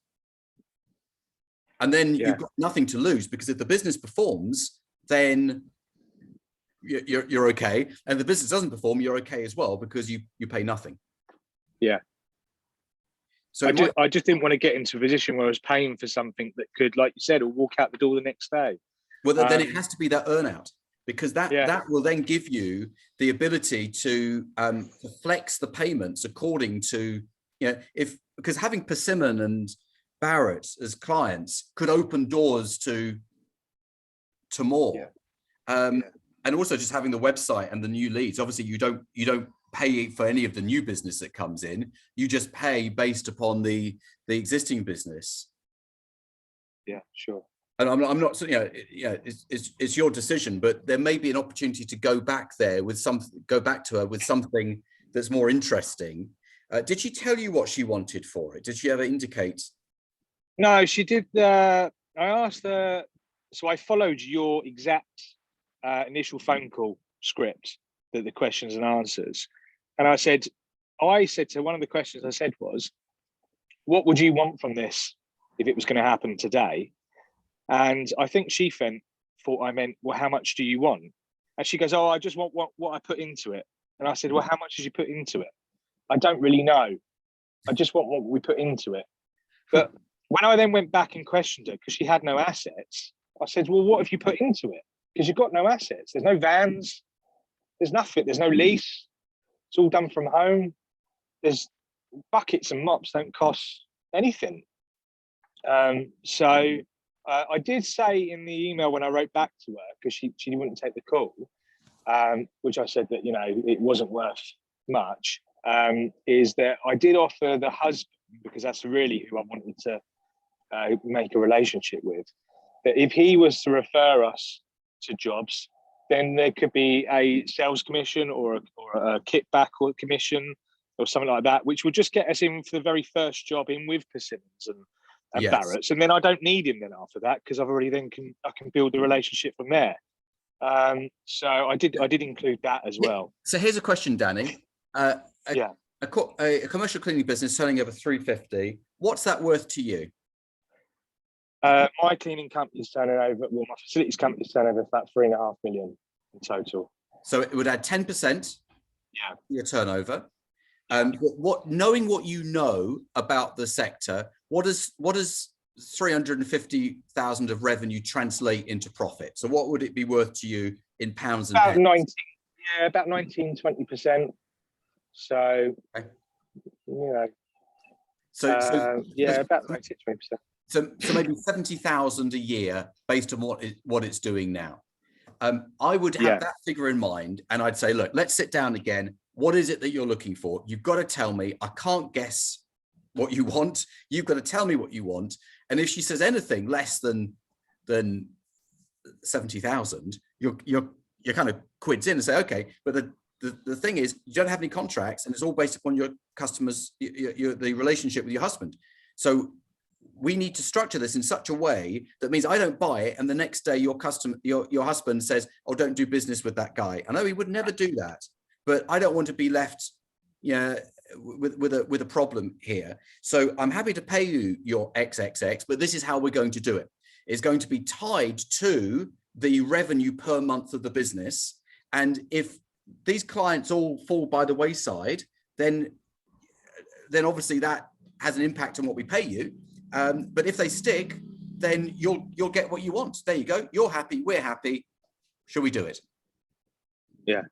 And then you've got nothing to lose, because if the business performs, then you're okay, and if the business doesn't perform, you're okay as well, because you pay nothing. Yeah. So I just didn't want to get into a position where I was paying for something that could, like you said, or walk out the door the next day. Well, then it has to be that earn-out, because that will then give you the ability to flex the payments according to, you know, because having Persimmon and Barratt as clients could open doors to more. And also just having the website and the new leads. Obviously, you don't pay for any of the new business that comes in. You just pay based upon the existing business. Yeah, sure. And I'm not, you know, it's your decision, but there may be an opportunity to go back to her with something that's more interesting. Did she tell you what she wanted for it? Did she ever indicate? No, she did. I asked her, so I followed your exact initial phone call script, the questions and answers. And I said to one of the questions I said was, what would you want from this if it was going to happen today? And I think she thought I meant, well, how much do you want? And she goes, oh, I just want what I put into it. And I said, well, how much did you put into it? I don't really know. I just want what we put into it. But when I then went back and questioned her, because she had no assets, I said, well, what have you put into it? Because you've got no assets. There's no vans. There's nothing. There's no lease. It's all done from home. There's buckets and mops don't cost anything. So I did say in the email when I wrote back to her, because she wouldn't take the call, which I said that, you know, it wasn't worth much, is that I did offer the husband, because that's really who I wanted to make a relationship with, that if he was to refer us to jobs, then there could be a sales commission or a kickback or commission or something like that, which would just get us in for the very first job in with Persimmons and Barratt's, and then I don't need him then after that, because I've already I can build the relationship from there. So I did include that as well. So here's a question, Danny. A commercial cleaning business selling over 350. What's that worth to you? My cleaning company's turning over, well, my facilities company's turning over about 3.5 million in total. So it would add 10% to your turnover. Knowing what you know about the sector, what does 350,000 of revenue translate into profit? So what would it be worth to you in pounds and about 19-20%. So you know, about 19-20%. So maybe 70,000 a year based on what it's doing now. I would have that figure in mind, and I'd say, look, let's sit down again. What is it that you're looking for? You've got to tell me. I can't guess what you want. You've got to tell me what you want. And if she says anything less than 70,000, you're kind of quids in and say, okay. But the thing is, you don't have any contracts, and it's all based upon your customers, the relationship with your husband. So we need to structure this in such a way that means I don't buy it, and the next day your husband says, oh, don't do business with that guy. I know he would never do that, but I don't want to be left with a problem here. So I'm happy to pay you your XXX, but this is how we're going to do it. It's going to be tied to the revenue per month of the business. And if these clients all fall by the wayside, then obviously that has an impact on what we pay you. But if they stick, then you'll get what you want. There you go. You're happy. We're happy. Shall we do it? Yeah,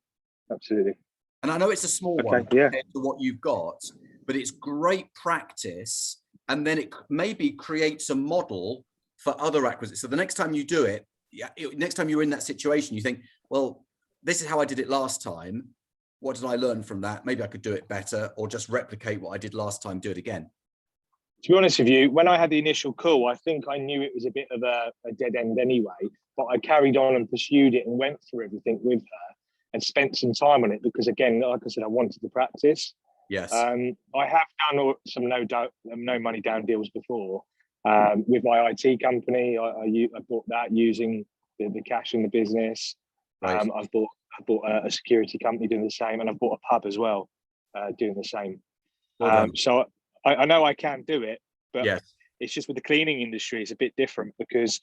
absolutely. And I know it's a small Okay, one yeah. compared to what you've got, but it's great practice. And then it maybe creates a model for other acquisitions. So the next time you do it, next time you're in that situation, you think, well, this is how I did it last time. What did I learn from that? Maybe I could do it better, or just replicate what I did last time, do it again. To be honest with you, when I had the initial call, I think I knew it was a bit of a dead end anyway, but I carried on and pursued it and went through everything with her and spent some time on it because, again, like I said, I wanted to practice. Yes. I have done some no money down deals before with my IT company. I bought that using the cash in the business. Right. I bought a security company doing the same, and I bought a pub as well doing the same. Well done. So I know I can do it, but Yes. it's just with the cleaning industry, it's a bit different because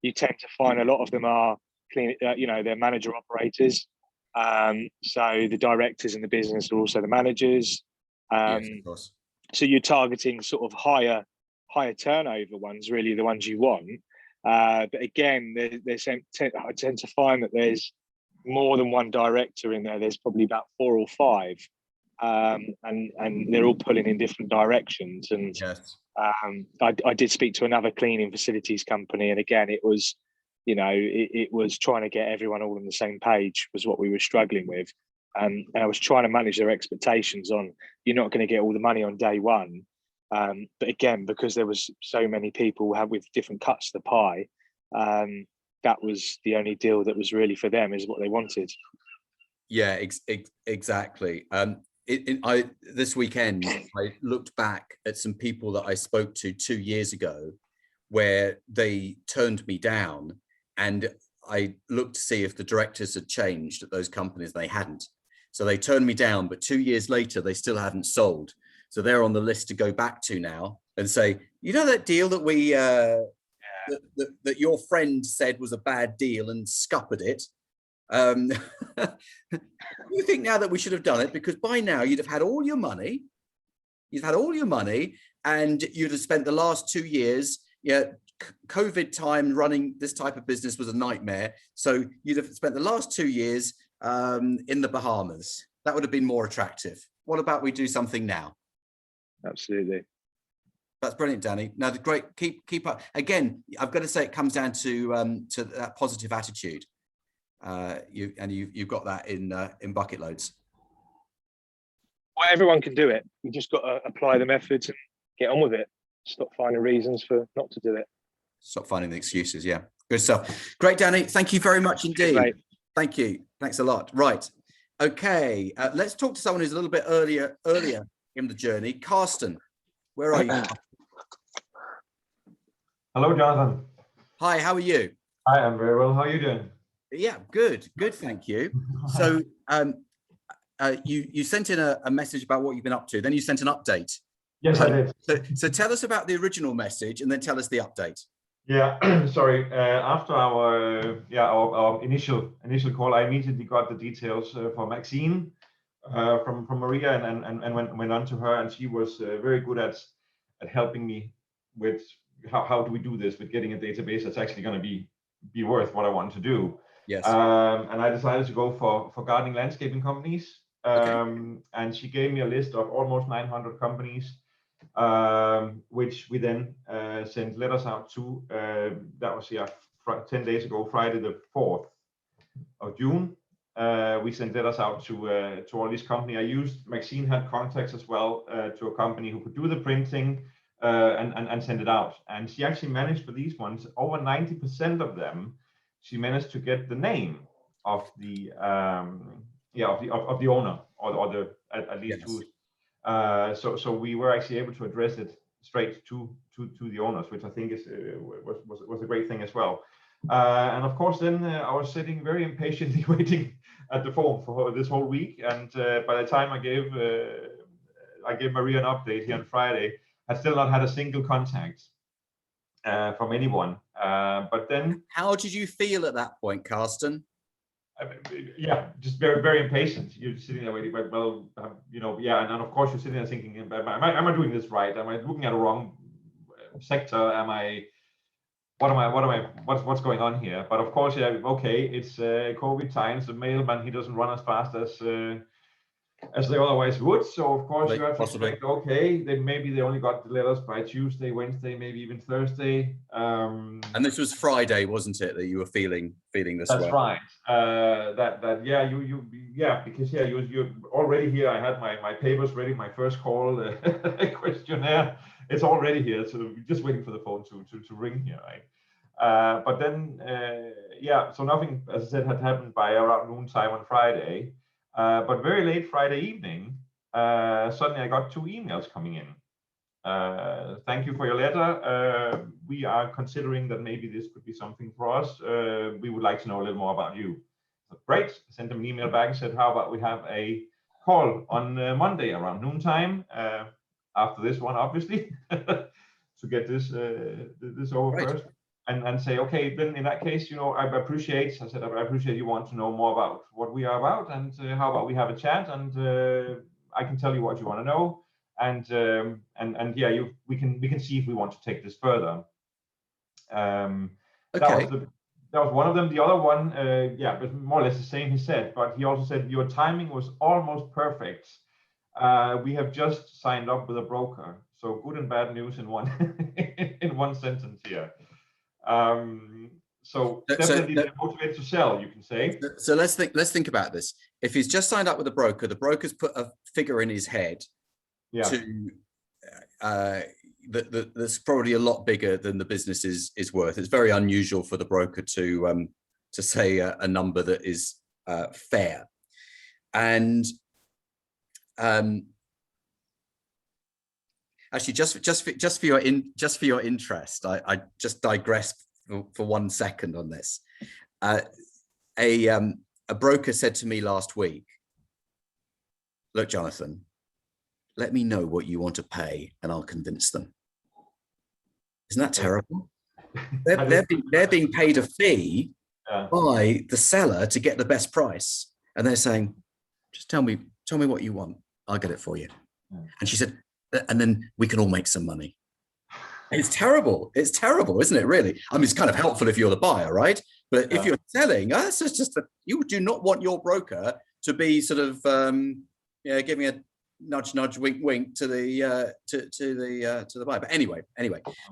you tend to find a lot of them are they're manager operators. So the directors in the business are also the managers. Yes, of course. So you're targeting sort of higher turnover ones, really the ones you want. But again, I tend to find that there's more than one director in there. There's probably about 4 or 5. And they're all pulling in different directions. And Yes. I did speak to another cleaning facilities company, and again, it was, it was trying to get everyone all on the same page was what we were struggling with. And I was trying to manage their expectations on, you're not going to get all the money on day one. But again, because there was so many people with different cuts of the pie, that was the only deal that was really for them, is what they wanted. Yeah, exactly. This weekend, I looked back at some people that I spoke to 2 years ago where they turned me down, and I looked to see if the directors had changed at those companies. They hadn't. So they turned me down, but 2 years later, they still hadn't sold. So they're on the list to go back to now and say, you know, that deal that we, that your friend said was a bad deal and scuppered it. You think now that we should have done it, because by now you'd have had all your money, and you'd have spent the last 2 years, COVID time running this type of business was a nightmare. So you'd have spent the last 2 years in the Bahamas. That would have been more attractive. What about we do something now? Absolutely. That's brilliant, Danny. Now, great. Keep up. Again, I've got to say, it comes down to that positive attitude. You've got that in bucket loads. Well, everyone can do it. You just got to apply the methods and get on with it. Stop finding reasons for not to do it. Stop finding the excuses. Yeah, good stuff. Great, Danny. Thank you very much indeed. Right. Thank you. Thanks a lot. Right. Okay. Let's talk to someone who's a little bit earlier in the journey. Carsten, where are you? Hello, Jonathan. Hi. How are you? Hi, I'm very well. How are you doing? Yeah, good. Good. Thank you. So, you sent in a message about what you've been up to. Then you sent an update. Yes, I did. So tell us about the original message, and then tell us the update. Yeah, sorry. After our initial call, I immediately got the details for Maxine from Maria, and went on to her, and she was very good at helping me with how do we do this with getting a database that's actually going to be worth what I want to do. Yes. And I decided to go for gardening landscaping companies. Okay. And she gave me a list of almost 900 companies, which we then sent letters out to. That was 10 days ago, Friday the 4th of June. We sent letters out to all these companies. I used, Maxine had contacts as well to a company who could do the printing and send it out. And she actually managed for these ones, over 90% of them, she managed to get the name of the of the owner or the at least Yes. two. So we were actually able to address it straight to the owners, which I think is was a great thing as well. And of course, then I was sitting very impatiently waiting at the phone for this whole week. And by the time I gave Maria an update here on Friday, I still not had a single contact from anyone. But then, how did you feel at that point, Carsten? Yeah, just very, very impatient. You're sitting there waiting, but and of course you're sitting there thinking, am I doing this right? Am I looking at a wrong sector am I? What's going on here? But of course, yeah, okay, it's COVID times. The mailman, he doesn't run as fast as they otherwise would. So of course you have to expect, okay, maybe they only got the letters by Tuesday, Wednesday, maybe even Thursday. And this was Friday, wasn't it, that you were feeling this That's way? right. Because you already here. I had my papers ready, my first call questionnaire. It's already here, so we're just waiting for the phone to ring here, right? But then, so nothing, as I said, had happened by around noontime on Friday. But very late Friday evening, suddenly I got 2 emails coming in. Thank you for your letter. We are considering that maybe this could be something for us. We would like to know a little more about you. So, great. I sent them an email back and said, how about we have a call on Monday around noontime, after this one, obviously, to get this over first. And say, okay, then in that case, I appreciate you want to know more about what we are about, and how about we have a chat, and I can tell you what you want to know, and we can see if we want to take this further. Okay. That was one of them. The other one, it was more or less the same he said, but he also said your timing was almost perfect. We have just signed up with a broker, so good and bad news in one in one sentence here. So definitely they're motivated to sell, you can say. So let's think about this. If he's just signed up with a broker, the broker's put a figure in his head to that's probably a lot bigger than the business is worth. It's very unusual for the broker to say a number that is fair. And actually, just for your interest, I just digress for 1 second on this. A broker said to me last week, "Look, Jonathan, let me know what you want to pay, and I'll convince them." Isn't that terrible? They're being paid a fee by the seller to get the best price, and they're saying, "Just tell me what you want. I'll get it for you." And she said, "And then we can all make some money." It's terrible. It's terrible, isn't it, really? I mean, it's kind of helpful if you're the buyer, right? But if you're selling, that's just that you do not want your broker to be sort of giving a nudge, wink, wink to the buyer. But anyway,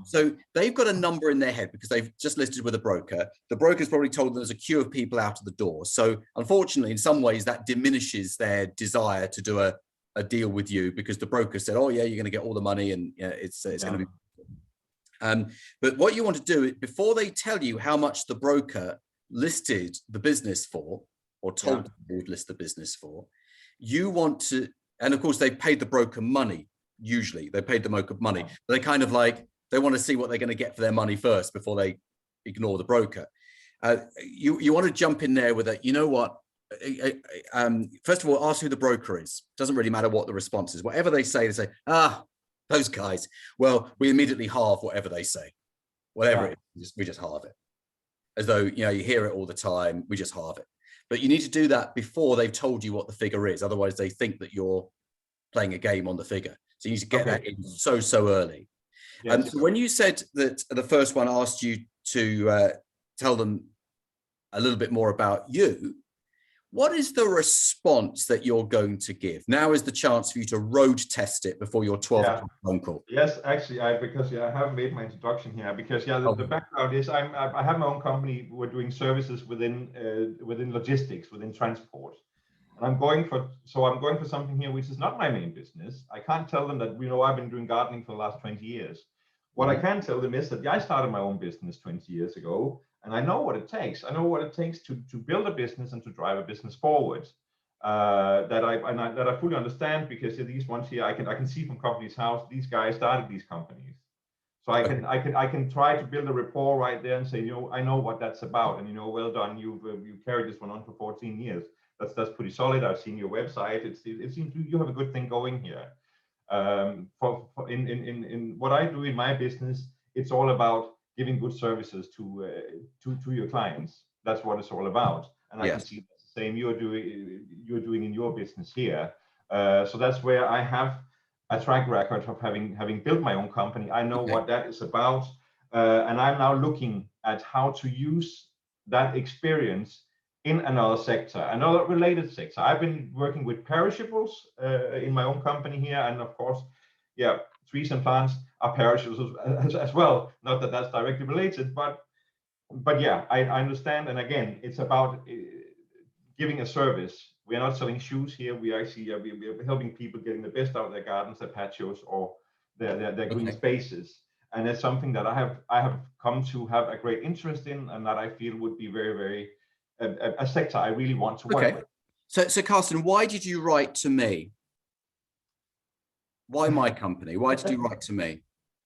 so they've got a number in their head because they've just listed with a broker. The broker's probably told them there's a queue of people out of the door. So unfortunately, in some ways, that diminishes their desire to do a deal with you, because the broker said, "Oh yeah, you're going to get all the money, and it's going to be." But what you want to do before they tell you how much the broker listed the business for, or told them they would list the business for, you want to, and of course they've paid the broker money. Usually they paid the broker money. But they kind of they want to see what they're going to get for their money first before they ignore the broker. You want to jump in there with a, you know what? First of all, ask who the broker is. Doesn't really matter what the response is. Whatever they say, those guys. Well, we immediately halve whatever they say. Whatever it is, we just halve it. As though, you hear it all the time, we just halve it. But you need to do that before they've told you what the figure is. Otherwise, they think that you're playing a game on the figure. So you need to get that in so early. So when you said that the first one asked you to tell them a little bit more about you, what is the response that you're going to give? Now is the chance for you to road test it before your 12 o'clock phone call. Yes, actually, I haven't made my introduction here, because the background is I have my own company. We're doing services within logistics, within transport, and I'm going for something here which is not my main business. I can't tell them that I've been doing gardening for the last 20 years. What I can tell them is that I started my own business 20 years ago. And I know what it takes. I know what it takes to build a business and to drive a business forward. That I fully understand, because these ones here I can see from Companies House. These guys started these companies, so I can try to build a rapport right there and say, I know what that's about, and well done. You've carried this one on for 14 years. That's pretty solid. I've seen your website. It seems you have a good thing going here. In what I do in my business, it's all about giving good services to your clients. That's what it's all about. And I can see that's the same you're doing in your business here. So that's where I have a track record of having built my own company. I know Okay. what that is about, and I'm now looking at how to use that experience in another sector, another related sector. I've been working with perishables in my own company here, and of course, yeah, trees and plants are perishables as well. Not that that's directly related, but yeah, I understand. And again, it's about giving a service. We are not selling shoes here. We actually we're helping people getting the best out of their gardens, their patios, or their green Okay. spaces. And it's something that I have come to have a great interest in, and that I feel would be very, very a sector I really want to work Okay. with. So Carsten, why did you write to me? Why my company? Why did you write to me?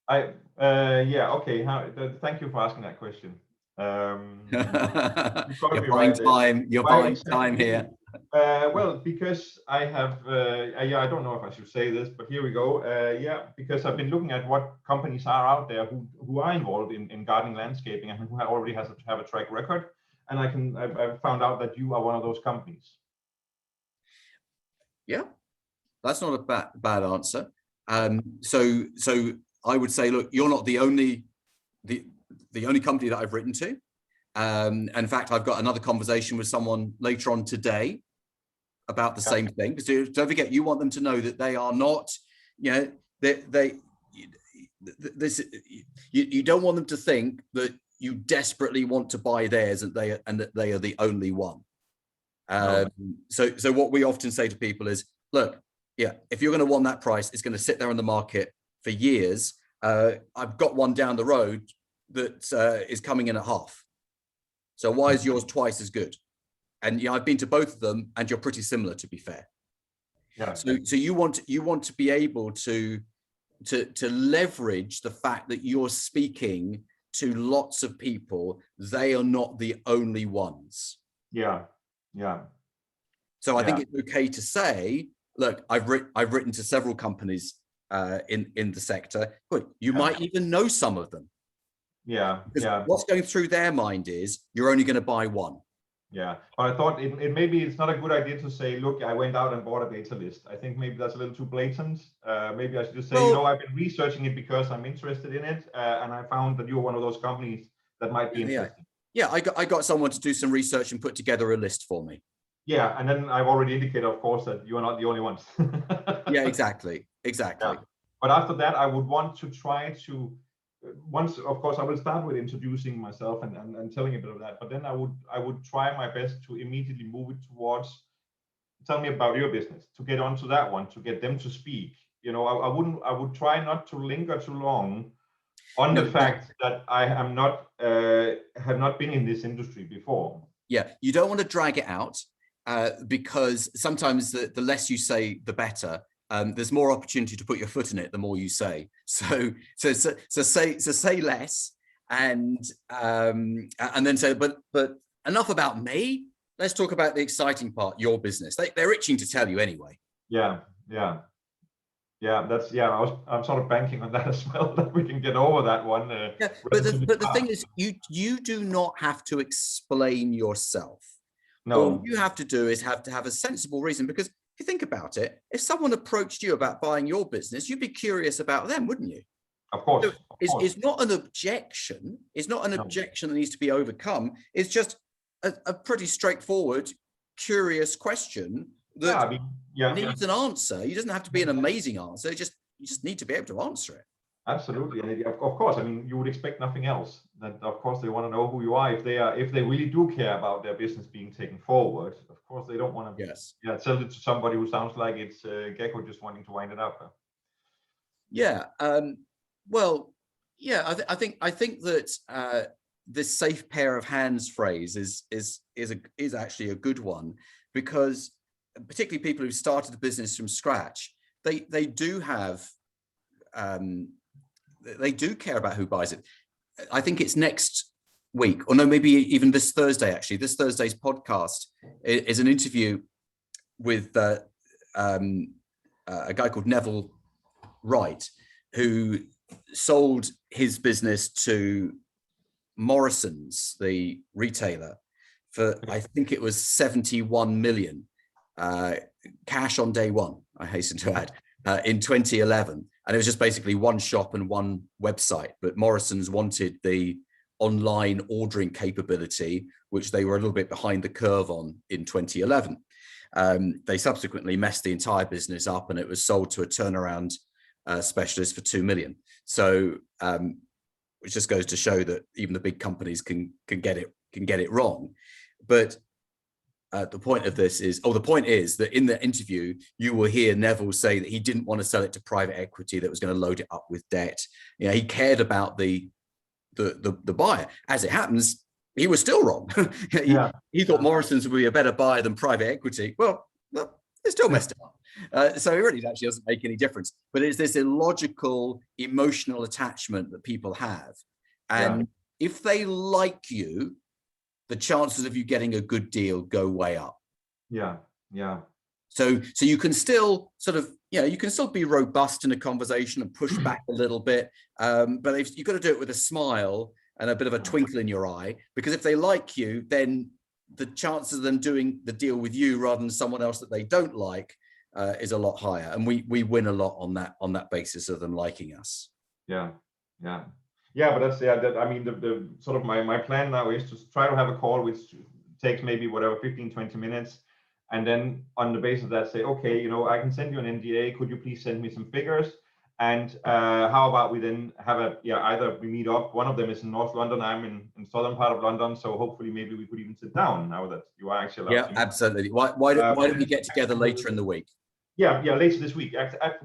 Yeah, okay. Thank you for asking that question. You're buying time. You're Why buying exactly? time here. Well, because I have, yeah, I don't know if I should say this, but here we go. Yeah, because I've been looking at what companies are out there who are involved in gardening landscaping and who already have a track record. And I've found out that you are one of those companies. Yeah, that's not a bad answer. So I would say, look, you're not the only company that I've written to. In fact, I've got another conversation with someone later on today about the same thing. Because don't forget, you want them to know that they are not, you don't want them to think that you desperately want to buy theirs and that they are the only one. So what we often say to people is, look, yeah, if you're going to want that price, it's going to sit there on the market for years. I've got one down the road that is coming in at half. So why is yours twice as good? And yeah, I've been to both of them, and you're pretty similar, to be fair. Yeah. So you want to be able to leverage the fact that you're speaking to lots of people. They are not the only ones. Yeah. Yeah. So I think it's okay to say, look, I've written to several companies in the sector. Good. You might even know some of them. Yeah. Because what's going through their mind is you're only going to buy one. Yeah, but I thought maybe it's not a good idea to say, look, I went out and bought a data list. I think maybe that's a little too blatant. Maybe I should just say, I've been researching it because I'm interested in it, and I found that you're one of those companies that might be interested. Yeah, I got someone to do some research and put together a list for me. Yeah, and then I've already indicated, of course, that you are not the only ones. Yeah, exactly. Yeah. But after that, I would want to try to. Once, of course, I will start with introducing myself and telling a bit of that, but then I would try my best to immediately move it towards, tell me about your business, to get onto that one, to get them to speak. I would try not to linger too long on the fact that I am not have not been in this industry before. Yeah, you don't want to drag it out because sometimes the less you say, the better. There's more opportunity to put your foot in it the more you say. So say less, and then say, but enough about me. Let's talk about the exciting part, your business. They're itching to tell you anyway. Yeah. I'm sort of banking on that as well, that we can get over that one. But the thing is, you do not have to explain yourself. No. All you have to do is have to have a sensible reason, because if you think about it, if someone approached you about buying your business, you'd be curious about them, wouldn't you? Of course. So it's not an objection. It's not an objection that needs to be overcome. It's just a pretty straightforward, curious question that needs an answer. It doesn't have to be an amazing answer. You just need to be able to answer it. Absolutely, and of course, I mean, you would expect nothing else. That of course they want to know who you are. If they really do care about their business being taken forward, of course they don't want to sell it to somebody who sounds like it's Gecko just wanting to wind it up. Yeah. I think that this safe pair of hands phrase is actually a good one, because particularly people who started the business from scratch, they do have. They do care about who buys it. I think it's next week, or no, maybe even this Thursday, actually. This Thursday's podcast is an interview with a guy called Neville Wright, who sold his business to Morrison's, the retailer, for, I think it was 71 million, cash on day one, I hasten to add. in 2011, and it was just basically one shop and one website. But Morrison's wanted the online ordering capability, which they were a little bit behind the curve on in 2011. They subsequently messed the entire business up, and it was sold to a turnaround specialist for 2 million. So, which just goes to show that even the big companies can get it wrong. But the point of this is, the point is that in the interview, you will hear Neville say that he didn't want to sell it to private equity that was going to load it up with debt. You know, he cared about the buyer. As it happens, he was still wrong. He thought Morrison's would be a better buyer than private equity. Well, they still messed it up. So it really actually doesn't make any difference. But it's this illogical emotional attachment that people have. And if they like you, the chances of you getting a good deal go way up. Yeah. So you can still sort of, you can still be robust in a conversation and push back a little bit, but you've got to do it with a smile and a bit of a twinkle in your eye, because if they like you, then the chances of them doing the deal with you rather than someone else that they don't like is a lot higher. And we win a lot on that basis of them liking us. But that's I mean, the sort of my plan now is to try to have a call which takes maybe 15-20 minutes, and then on the basis of that say, okay, I can send you an NDA, could you please send me some figures, and how about we then have either we meet up, one of them is in North London, I'm in southern part of London, so hopefully maybe we could even sit down now that you are actually allowed to. Absolutely. Why don't we get together later in the week? Later this week,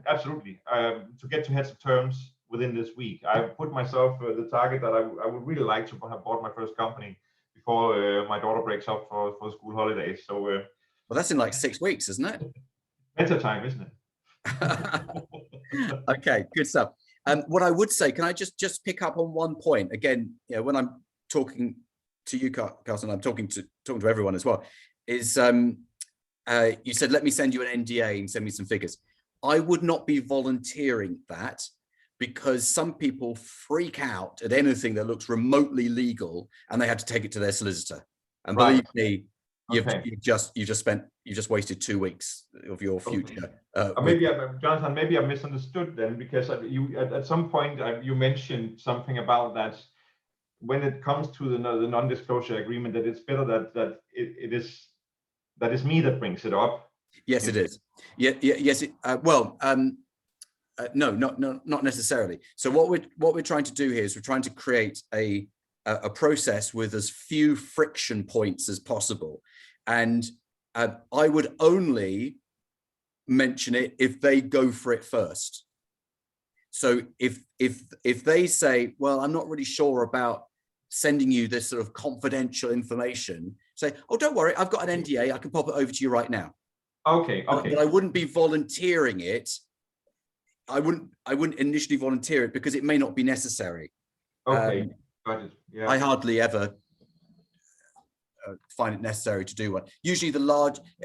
absolutely, to get to heads of terms within this week. I put myself the target that I would really like to have bought my first company before my daughter breaks up for school holidays. So, well, that's in like 6 weeks, isn't it? Better time, isn't it? Okay, good stuff. What I would say, can I just pick up on one point again? When I'm talking to you, Carsten, I'm talking to everyone as well. Is you said let me send you an NDA and send me some figures. I would not be volunteering that, because some people freak out at anything that looks remotely legal and they have to take it to their solicitor. And believe me, you've just wasted 2 weeks of your future. Maybe Jonathan, maybe I misunderstood then, because you at some point you mentioned something about that when it comes to the non-disclosure agreement, that it's better that it is me that brings it up. Yes, it is. Yes. No, not necessarily. So what we're trying to do here is we're trying to create a process with as few friction points as possible, and I would only mention it if they go for it first. So if they say, well, I'm not really sure about sending you this sort of confidential information, say, oh, don't worry, I've got an NDA, I can pop it over to you right now. Okay. But I wouldn't be volunteering it. I wouldn't initially volunteer it because it may not be necessary. Okay, got it. Yeah. I hardly ever find it necessary to do one. Usually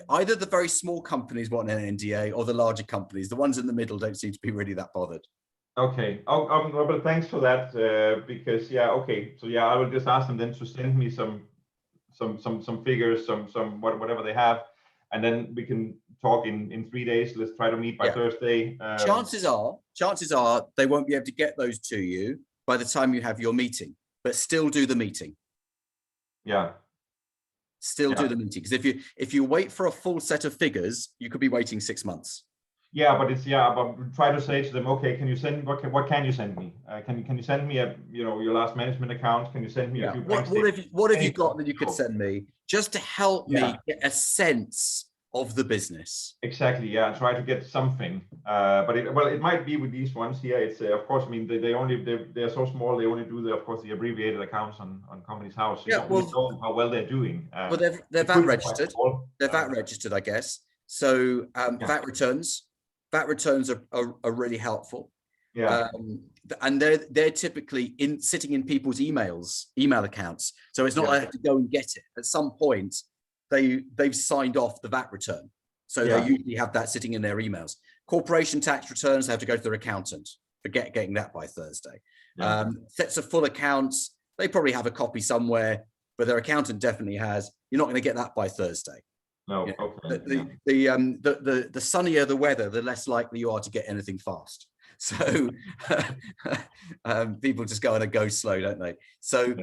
either the very small companies want an NDA or the larger companies. The ones in the middle don't seem to be really that bothered. Okay. Robert, thanks for that. Because okay. So I will just ask them then to send me some figures, some whatever they have, and then we can talk in 3 days. Let's try to meet by Thursday. Chances are they won't be able to get those to you by the time you have your meeting, but still do the meeting. Do the meeting, because if you wait for a full set of figures, you could be waiting 6 months. But try to say to them, okay, can you send what can you send me? Can you send me your last management account? Can you send me a few what have you got that you could send me just to help me get a sense of the business? Exactly. Try to get something. But it might be with these ones here. It's of course, I mean, they're so small. They only do the abbreviated accounts on Companies House. You don't really know how well they're doing. Well, they're VAT registered. They're VAT registered, I guess. So VAT returns are really helpful. And they're typically sitting in people's email accounts. So it's not like I have to go and get it. At some point, they've signed off the VAT return. So they usually have that sitting in their emails. Corporation tax returns, they have to go to their accountant. Forget getting that by Thursday. Sets of full accounts, they probably have a copy somewhere, but their accountant definitely has. You're not going to get that by Thursday. No. Yeah. Okay. The sunnier the weather, the less likely you are to get anything fast. So people just go on a go slow, don't they? So,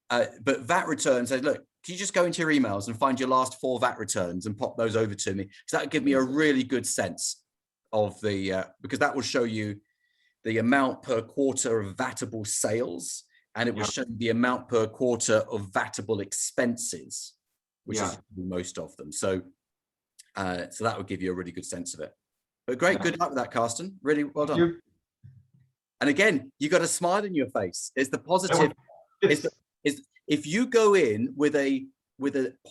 but VAT returns, say, look, can you just go into your emails and find your last 4 VAT returns and pop those over to me? So that would give me a really good sense of the, because that will show you the amount per quarter of VATable sales, and it will show you the amount per quarter of VATable expenses, which is most of them. So, so that would give you a really good sense of it. But great, good luck with that, Carsten. Really well done. You. And again, you got a smile in your face. It's the positive. It's, If you go in with a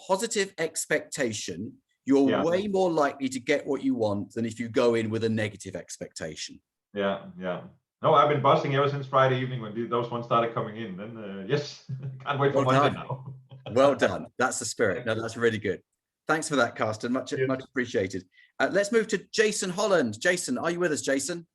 positive expectation, you're way more likely to get what you want than if you go in with a negative expectation. Yeah. No, I've been busting ever since Friday evening when those ones started coming in. Then yes, can't wait for Monday now. Well done. That's the spirit. No, that's really good. Thanks for that, Carsten. Much appreciated. Let's move to Jason Holland. Jason, are you with us, Jason?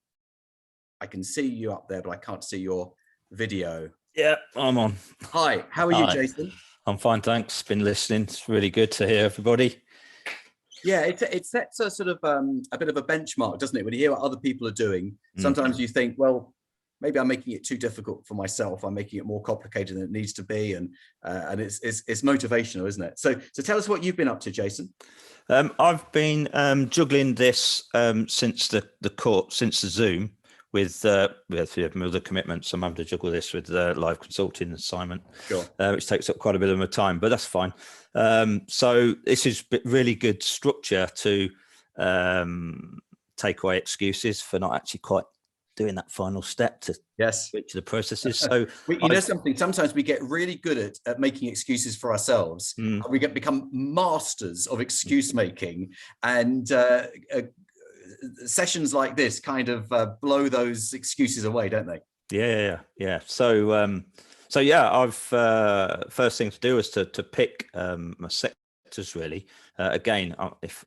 I can see you up there, but I can't see your video. Yeah, I'm on. Hi, how are you, Jason? I'm fine, thanks. Been listening. It's really good to hear everybody. Yeah, it sets a sort of a bit of a benchmark, doesn't it? When you hear what other people are doing, sometimes you think, well, maybe I'm making it too difficult for myself. I'm making it more complicated than it needs to be, and it's motivational, isn't it? So tell us what you've been up to, Jason. I've been juggling this since the Zoom with other commitments. I'm having to juggle this with the live consulting assignment, which takes up quite a bit of my time, but that's fine. So this is really good structure to take away excuses for not actually quite doing that final step to switch the processes. So you know something, sometimes we get really good at making excuses for ourselves. We become masters of excuse making, and sessions like this kind of blow those excuses away, don't they? Yeah. So yeah, I've first thing to do is to pick my sectors really. Again, if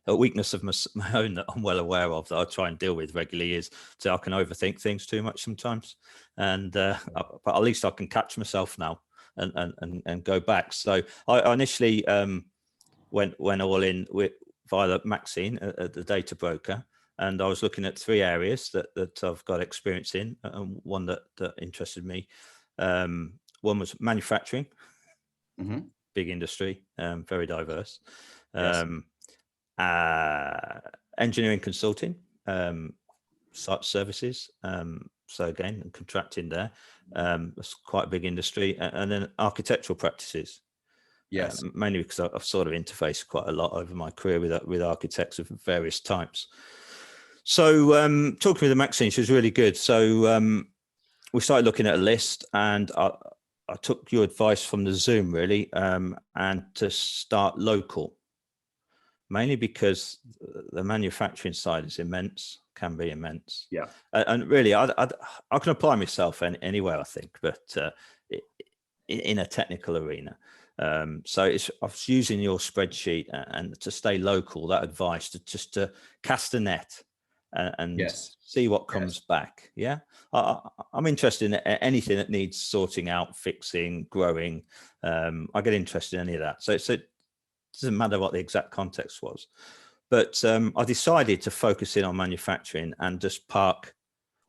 a weakness of my own that I'm well aware of that I try and deal with regularly is that I can overthink things too much sometimes, and but at least I can catch myself now and go back. So I initially went all in via Maxine, the data broker, and I was looking at 3 areas that I've got experience in, and one that interested me. One was manufacturing, big industry, very diverse. Engineering consulting, site services. So again, contracting there. That's quite a big industry, and then architectural practices. Yes, mainly because I've sort of interfaced quite a lot over my career with architects of various types. So talking with the Maxine, she was really good. So we started looking at a list, and I took your advice from the Zoom really, and to start local, mainly because the manufacturing side is immense, can be immense. Yeah, and really, I can apply myself anywhere, I think, but in a technical arena. So I was using your spreadsheet and to stay local, that advice to cast a net and see what comes back. Yeah, I'm interested in anything that needs sorting out, fixing, growing. I get interested in any of that. So it doesn't matter what the exact context was, but I decided to focus in on manufacturing and just park.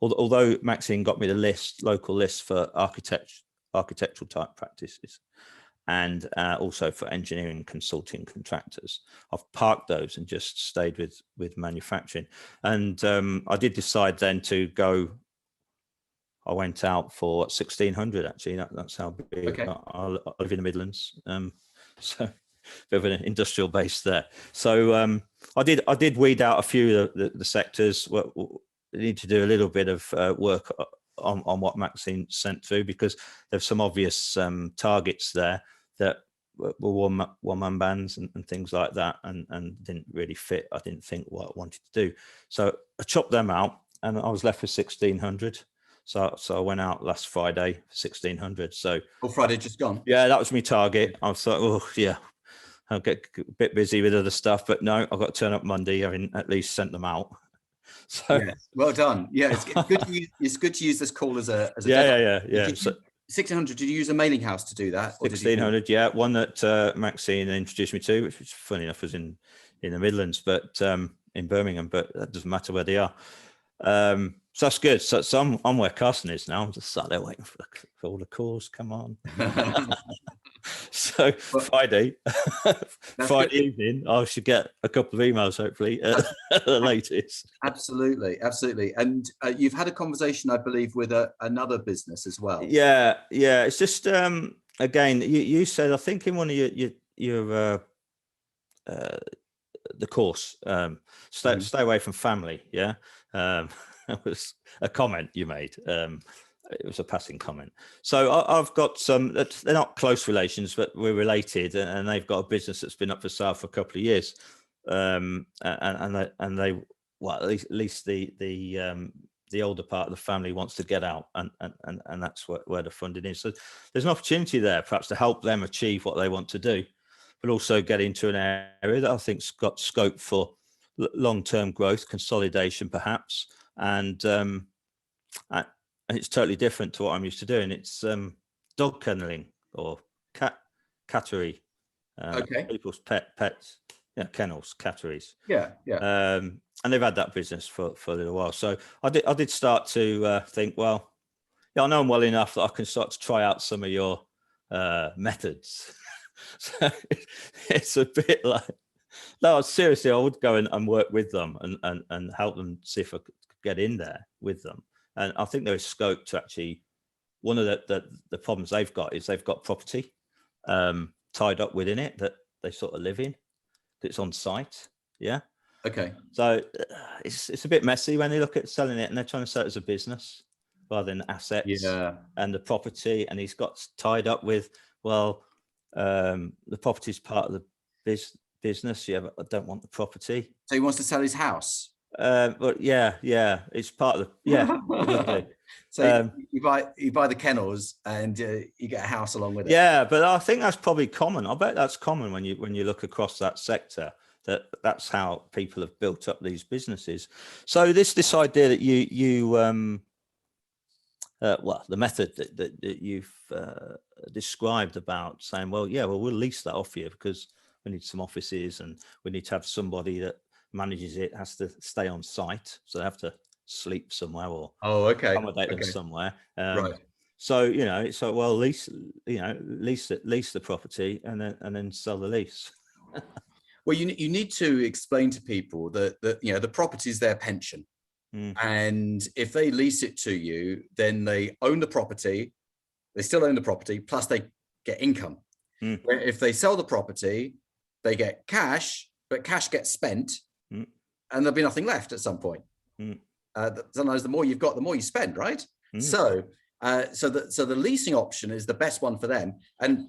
Although Maxine got me the local list for architectural type practices, and also for engineering consulting contractors, I've parked those and just stayed with manufacturing. And I did decide then to go. I went out for 1,600 actually. That's how big. Okay. I live in the Midlands, so a bit of an industrial base there. So I did weed out a few of the sectors. We need to do a little bit of work on what Maxine sent through, because there's some obvious targets there that were one-man bands and things like that, and didn't really fit, I didn't think, what I wanted to do. So I chopped them out, and I was left with 1,600. So I went out last Friday for 1,600. So Friday just gone. Yeah, that was my target. I thought, oh yeah, I'll get a bit busy with other stuff, but no, I've got to turn up Monday, having at least sent them out. So well done. Yeah, it's good to use this call as a yeah. 1600. Did you use a mailing house to do that? Or did you- 1600, yeah. One that Maxine introduced me to, which funny enough was in the Midlands, but in Birmingham, but that doesn't matter where they are. So that's good. So I'm where Carson is now. I'm just sat there waiting for all the calls. Come on. So Well, Friday good. evening, I should get a couple of emails, hopefully, at the latest. Absolutely. And you've had a conversation, I believe, with another business as well. Yeah. It's just again, you said, I think in one of your the course, stay away from family. Yeah, that was a comment you made. It was a passing comment. So I've got some. They're not close relations, but we're related, and they've got a business that's been up for sale for a couple of years. And they well, at least the older part of the family wants to get out, and that's where the funding is. So there's an opportunity there, perhaps, to help them achieve what they want to do, but also get into an area that I think's got scope for long-term growth, consolidation, perhaps, and it's totally different to what I'm used to doing. It's dog kenneling or cattery, Okay. people's pets, kennels, catteries. Yeah. And they've had that business for a little while. So I did start to think, well, I know them well enough that I can start to try out some of your methods. So it's a bit like, no, seriously, I would go and work with them and help them see if I could get in there with them. And I think there is scope to actually, one of the problems they've got is they've got property tied up within it that they sort of live in, that's on site. Yeah. Okay. So it's a bit messy when they look at selling it, and they're trying to sell it as a business rather than assets. Yeah. And the property, and he's got tied up with, well, the property is part of the business. Yeah, but I don't want the property. So he wants to sell his house. But yeah, it's part of the So you buy the kennels and you get a house along with it. Yeah, but I think that's probably common. I bet that's common when you look across that sector. That's how people have built up these businesses. So this idea that you well, the method that you've described about saying, well, we'll lease that off you because we need some offices and we need to have somebody that manages it, has to stay on site, so they have to sleep somewhere or accommodate them somewhere. Right. So it's like, well, lease the property and then sell the lease. Well, you need to explain to people that the property is their pension. And if they lease it to you, then they own the property, they still own the property, plus they get income. Where if they sell the property, they get cash, but cash gets spent and there'll be nothing left at some point. Sometimes the more you've got, the more you spend, right? So the leasing option is the best one for them, and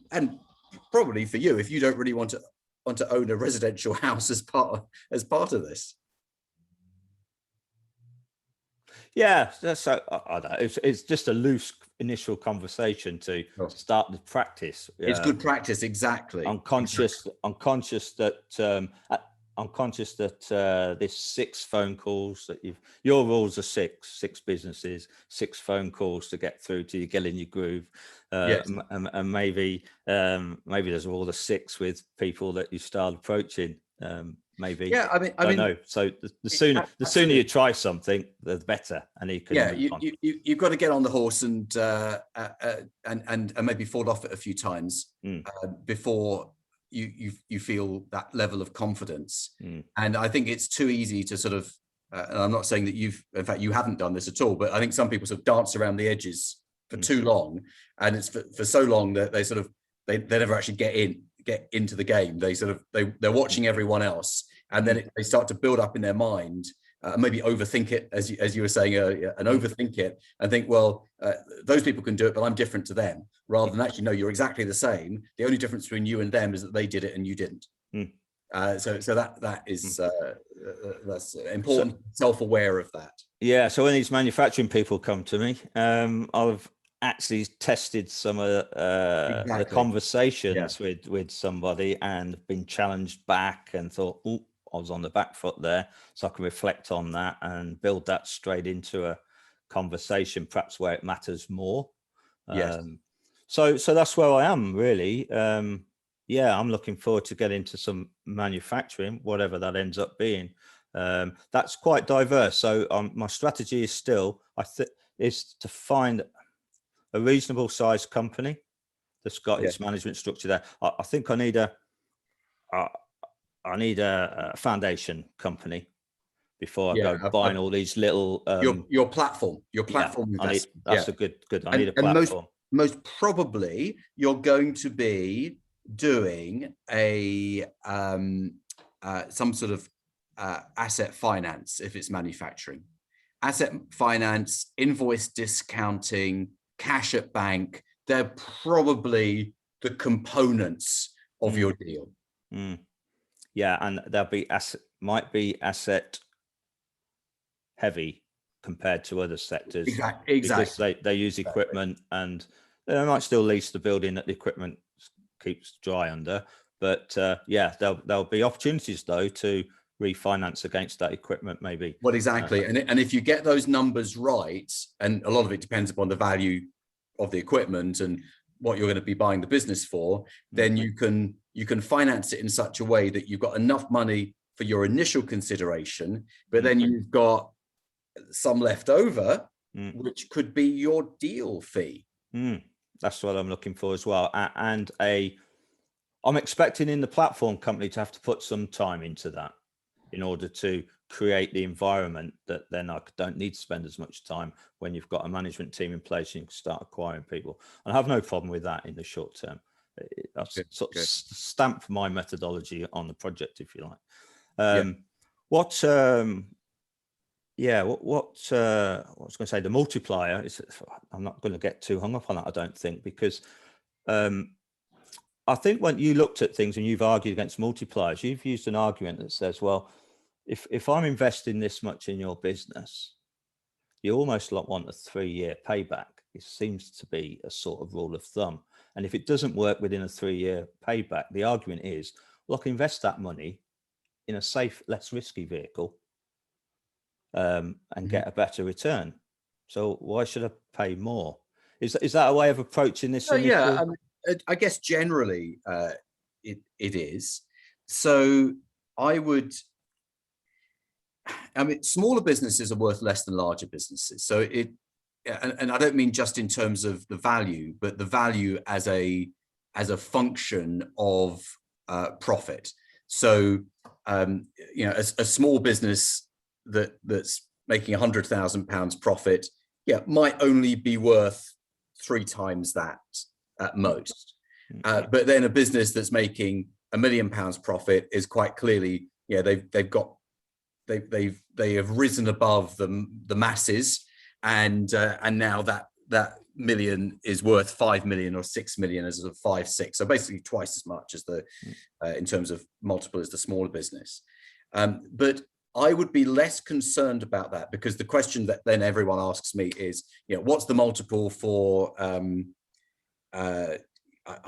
probably for you if you don't really want to own a residential house as part of this. Yeah, so I don't know. It's just a loose initial conversation to start the practice. It's good practice, exactly. I'm conscious that this 6 phone calls that your rules are six businesses, 6 phone calls to get through to you get in your groove. Yes. And maybe there's all the 6 with people that you start approaching. Maybe. Yeah, I mean, know. So the sooner you try something, the better, and you can. Yeah, you've got to get on the horse and maybe fall off it a few times before you feel that level of confidence. And I think it's too easy to sort of. And I'm not saying that in fact, you haven't done this at all. But I think some people sort of dance around the edges for too long, and it's for so long that they never actually get into the game. They're watching everyone else, and then they start to build up in their mind, maybe overthink it, as you were saying earlier, and overthink it and think, well, those people can do it, but I'm different to them, rather than actually, no, you're exactly the same. The only difference between you and them is that they did it and you didn't. So that is that's important. Self-aware of that. Yeah. So when these manufacturing people come to me, I've actually tested some of the conversations with somebody and been challenged back and thought, oh, I was on the back foot there, so I can reflect on that and build that straight into a conversation, perhaps where it matters more. Yes. So that's where I am really. Yeah, I'm looking forward to getting into some manufacturing, whatever that ends up being. That's quite diverse. So my strategy is still, is to find a reasonable sized company that's got its management structure there. I think I need a foundation company before I go buying all these little your platform investment. That's a good. I need a and platform. Most probably you're going to be doing a some sort of asset finance if it's manufacturing. Asset finance, invoice discounting, cash at bank, they're probably the components of your deal. Yeah, and might be asset heavy compared to other sectors. Exactly. Because they use equipment, and they might still lease the building that the equipment keeps dry under. But yeah, there'll be opportunities though to refinance against that equipment maybe. Well, exactly. And if you get those numbers right, and a lot of it depends upon the value of the equipment and what you're going to be buying the business for, then you can finance it in such a way that you've got enough money for your initial consideration, but then you've got some left over, which could be your deal fee. That's what I'm looking for as well. And I'm expecting in the platform company to have to put some time into that in order to create the environment that then I don't need to spend as much time when you've got a management team in place and you can start acquiring people. And I have no problem with that in the short term. That's sort of stamp my methodology on the project, if you like. What I was going to say, the multiplier is, I'm not going to get too hung up on that, I don't think, because I think when you looked at things and you've argued against multipliers, you've used an argument that says, well, if I'm investing this much in your business, you almost want a 3-year payback. It seems to be a sort of rule of thumb. And if it doesn't work within a 3-year payback, the argument is, well, I can invest that money in a safe, less risky vehicle and get a better return. So why should I pay more? Is that a way of approaching this? Yeah, I guess generally it is. So smaller businesses are worth less than larger businesses. So and I don't mean just in terms of the value, but the value as a function of profit. So a small business that's making £100,000 profit, might only be worth 3 times that at most. But then a business that's making £1 million profit is quite clearly, they have risen above the masses, and now that million is worth 5 million or 6 million as of 5, 6. So basically twice as much as in terms of multiple as the smaller business. But I would be less concerned about that, because the question that then everyone asks me is, what's the multiple for, I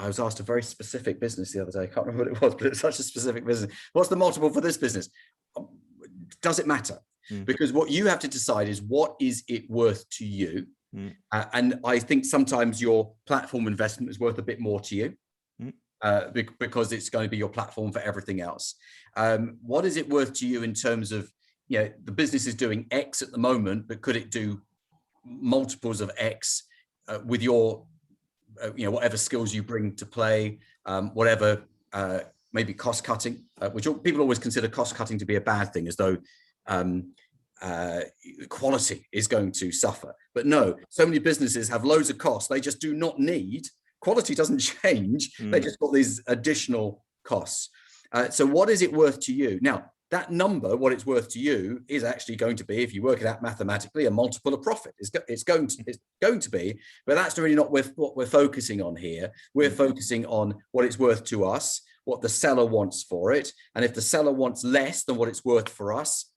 was asked a very specific business the other day. I can't remember what it was, but it's such a specific business. What's the multiple for this business? Does it matter? Because what you have to decide is, what is it worth to you? And I think sometimes your platform investment is worth a bit more to you because it's going to be your platform for everything else. What is it worth to you in terms of, the business is doing X at the moment, but could it do multiples of X with your, whatever skills you bring to play, whatever, maybe cost cutting, which people always consider cost cutting to be a bad thing, as though quality is going to suffer. But no, so many businesses have loads of costs. They just do not need, quality doesn't change. They just got these additional costs. So what is it worth to you? Now, that number, what it's worth to you, is actually going to be, if you work it out mathematically, a multiple of profit. It's going to be, but that's really not what we're focusing on here. We're focusing on what it's worth to us, what the seller wants for it. And if the seller wants less than what it's worth for us,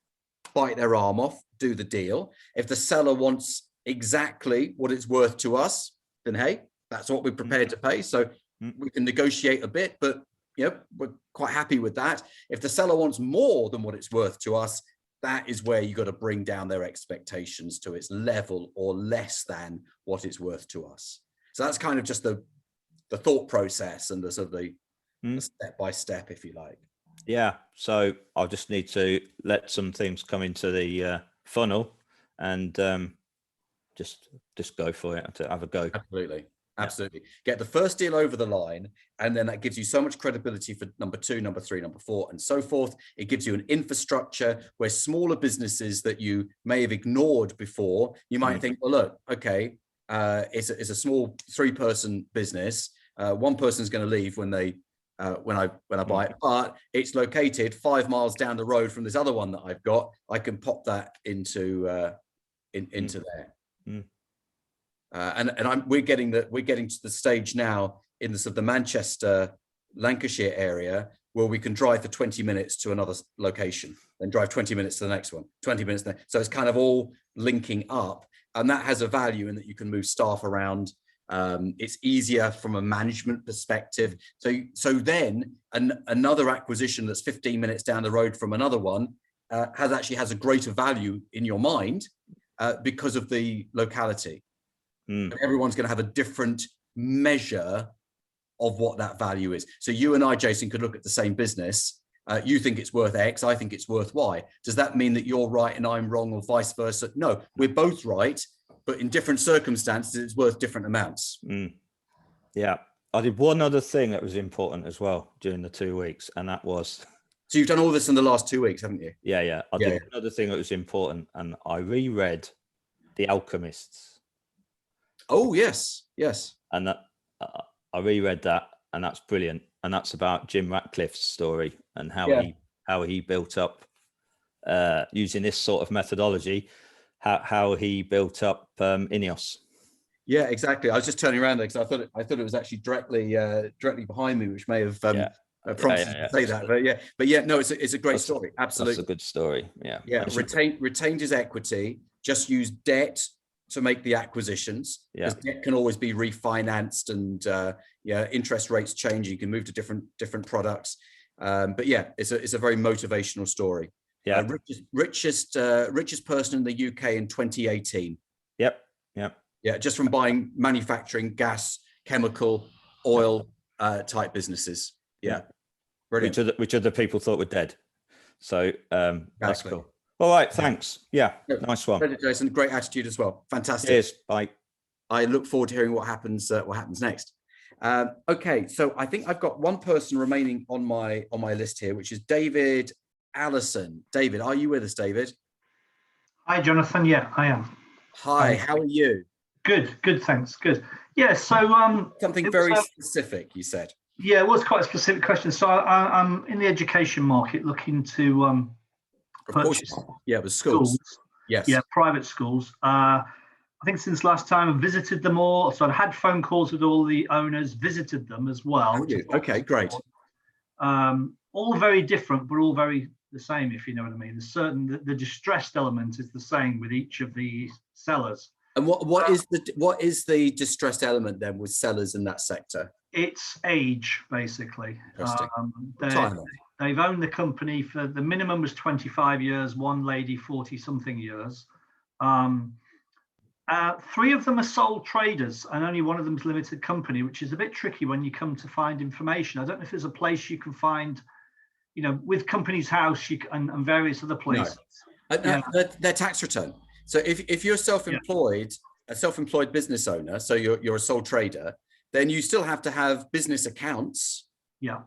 bite their arm off, do the deal. If the seller wants exactly what it's worth to us, then hey, that's what we're prepared to pay. So we can negotiate a bit, but we're quite happy with that. If the seller wants more than what it's worth to us, that is where you got to bring down their expectations to its level or less than what it's worth to us. So that's kind of just the the thought process and the sort of the Mm. step by step, if you like. Yeah, so I'll just need to let some things come into the funnel and just go for it, to have a go. Absolutely. Absolutely. Get the first deal over the line, and then that gives you so much credibility for number 2, number 3, number 4, and so forth. It gives you an infrastructure where smaller businesses that you may have ignored before, you might think, well, look, okay, it's a small 3-person business. One person's going to leave when I buy it, but it's located 5 miles down the road from this other one that I've got. I can pop that into there. Mm. We're getting to the stage now in the sort of the Manchester, Lancashire area where we can drive for 20 minutes to another location, then drive 20 minutes to the next one, 20 minutes there. So it's kind of all linking up, and that has a value in that you can move staff around. It's easier from a management perspective. So then another acquisition that's 15 minutes down the road from another one has a greater value in your mind because of the locality. Everyone's going to have a different measure of what that value is. So you and I, Jason, could look at the same business. You think it's worth X, I think it's worth Y. Does that mean that you're right and I'm wrong, or vice versa? No, we're both right, but in different circumstances, it's worth different amounts. Yeah, I did one other thing that was important as well during the 2 weeks, and that was... So you've done all this in the last 2 weeks, haven't you? Yeah. I did another thing that was important, and I reread The Alchemists. Oh, yes. And that I reread that, and that's brilliant. And that's about Jim Ratcliffe's story and how he built up using this sort of methodology, how he built up Ineos. Yeah, exactly. I was just turning around there because I thought it was actually directly behind me, which may have prompted to say that. But no, it's a great story. Absolutely, that's a good story. Yeah. Retained his equity, just used debt to make the acquisitions, because debt can always be refinanced, and interest rates change. You can move to different products. But it's a very motivational story. Yeah, richest person in the UK in 2018. Yep. Yeah, just from buying manufacturing, gas, chemical, oil type businesses. Yeah, brilliant. Which other people thought were dead. So that's cool. All right, thanks. Yeah, nice one. Jason, great attitude as well. Fantastic. Cheers. Bye. I look forward to hearing what happens next. Okay, so I think I've got one person remaining on my list here, which is David Allison. David, are you with us, David? Hi, Jonathan. Yeah, I am. Hi, how are you? Good, thanks. Good. Yeah, so something very specific, you said. Yeah, it was quite a specific question. So I'm in the education market looking to purchase. Yeah, it was schools. Yes. Yeah, private schools. I think since last time I've visited them all. So I've had phone calls with all the owners, visited them as well. Okay, great. All very different, but all very the same, if you know what I mean. The distressed element is the same with each of the sellers. And what is the distressed element then with sellers in that sector? It's age, basically. Time. They've owned the company for the minimum was 25 years, one lady 40 something years. 3 of them are sole traders and only one of them is limited company, which is a bit tricky when you come to find information. I don't know if there's a place you can find, with Companies House and various other places. No. Their tax return. So if you're self-employed, a self-employed business owner, so you're a sole trader, then you still have to have business accounts. Yeah.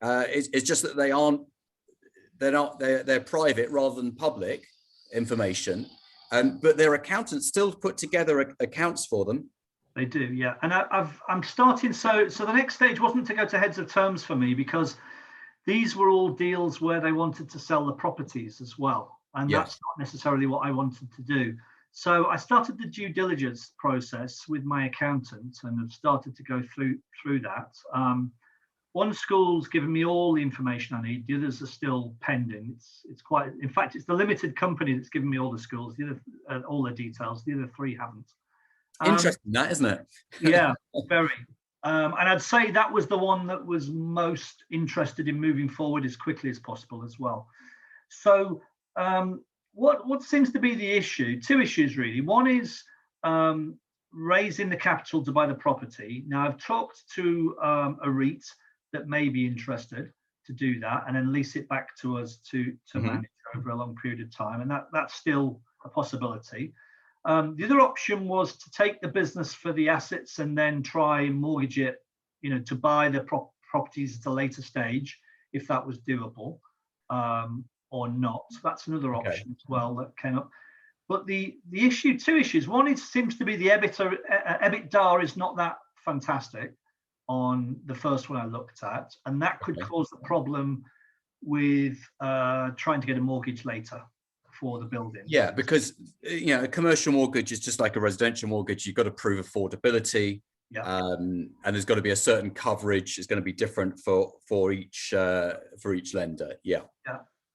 It's just that they're private rather than public information, but their accountants still put together accounts for them. They do, yeah. And I'm starting. So the next stage wasn't to go to heads of terms for me, because these were all deals where they wanted to sell the properties as well, and that's not necessarily what I wanted to do. So I started the due diligence process with my accountant and have started to go through that. One school's given me all the information I need. The others are still pending. It's quite. In fact, it's the limited company that's given me all the schools. The other, all the details. The other 3 haven't. Interesting, that, isn't it? Yeah, very. And I'd say that was the one that was most interested in moving forward as quickly as possible as well. So what seems to be the issue? 2 issues really. One is raising the capital to buy the property. Now, I've talked to a REIT that may be interested to do that and then lease it back to us to manage over a long period of time. And that's still a possibility. The other option was to take the business for the assets and then try and mortgage it, to buy the properties at a later stage, if that was doable or not. So that's another option as well that came up. But the issue, two issues. One, it seems to be the EBITDA is not that fantastic on the first one I looked at, and that could cause a problem with trying to get a mortgage later for the building. Yeah, because a commercial mortgage is just like a residential mortgage. You've got to prove affordability, and there's got to be a certain coverage. It's going to be different for each lender. Yeah.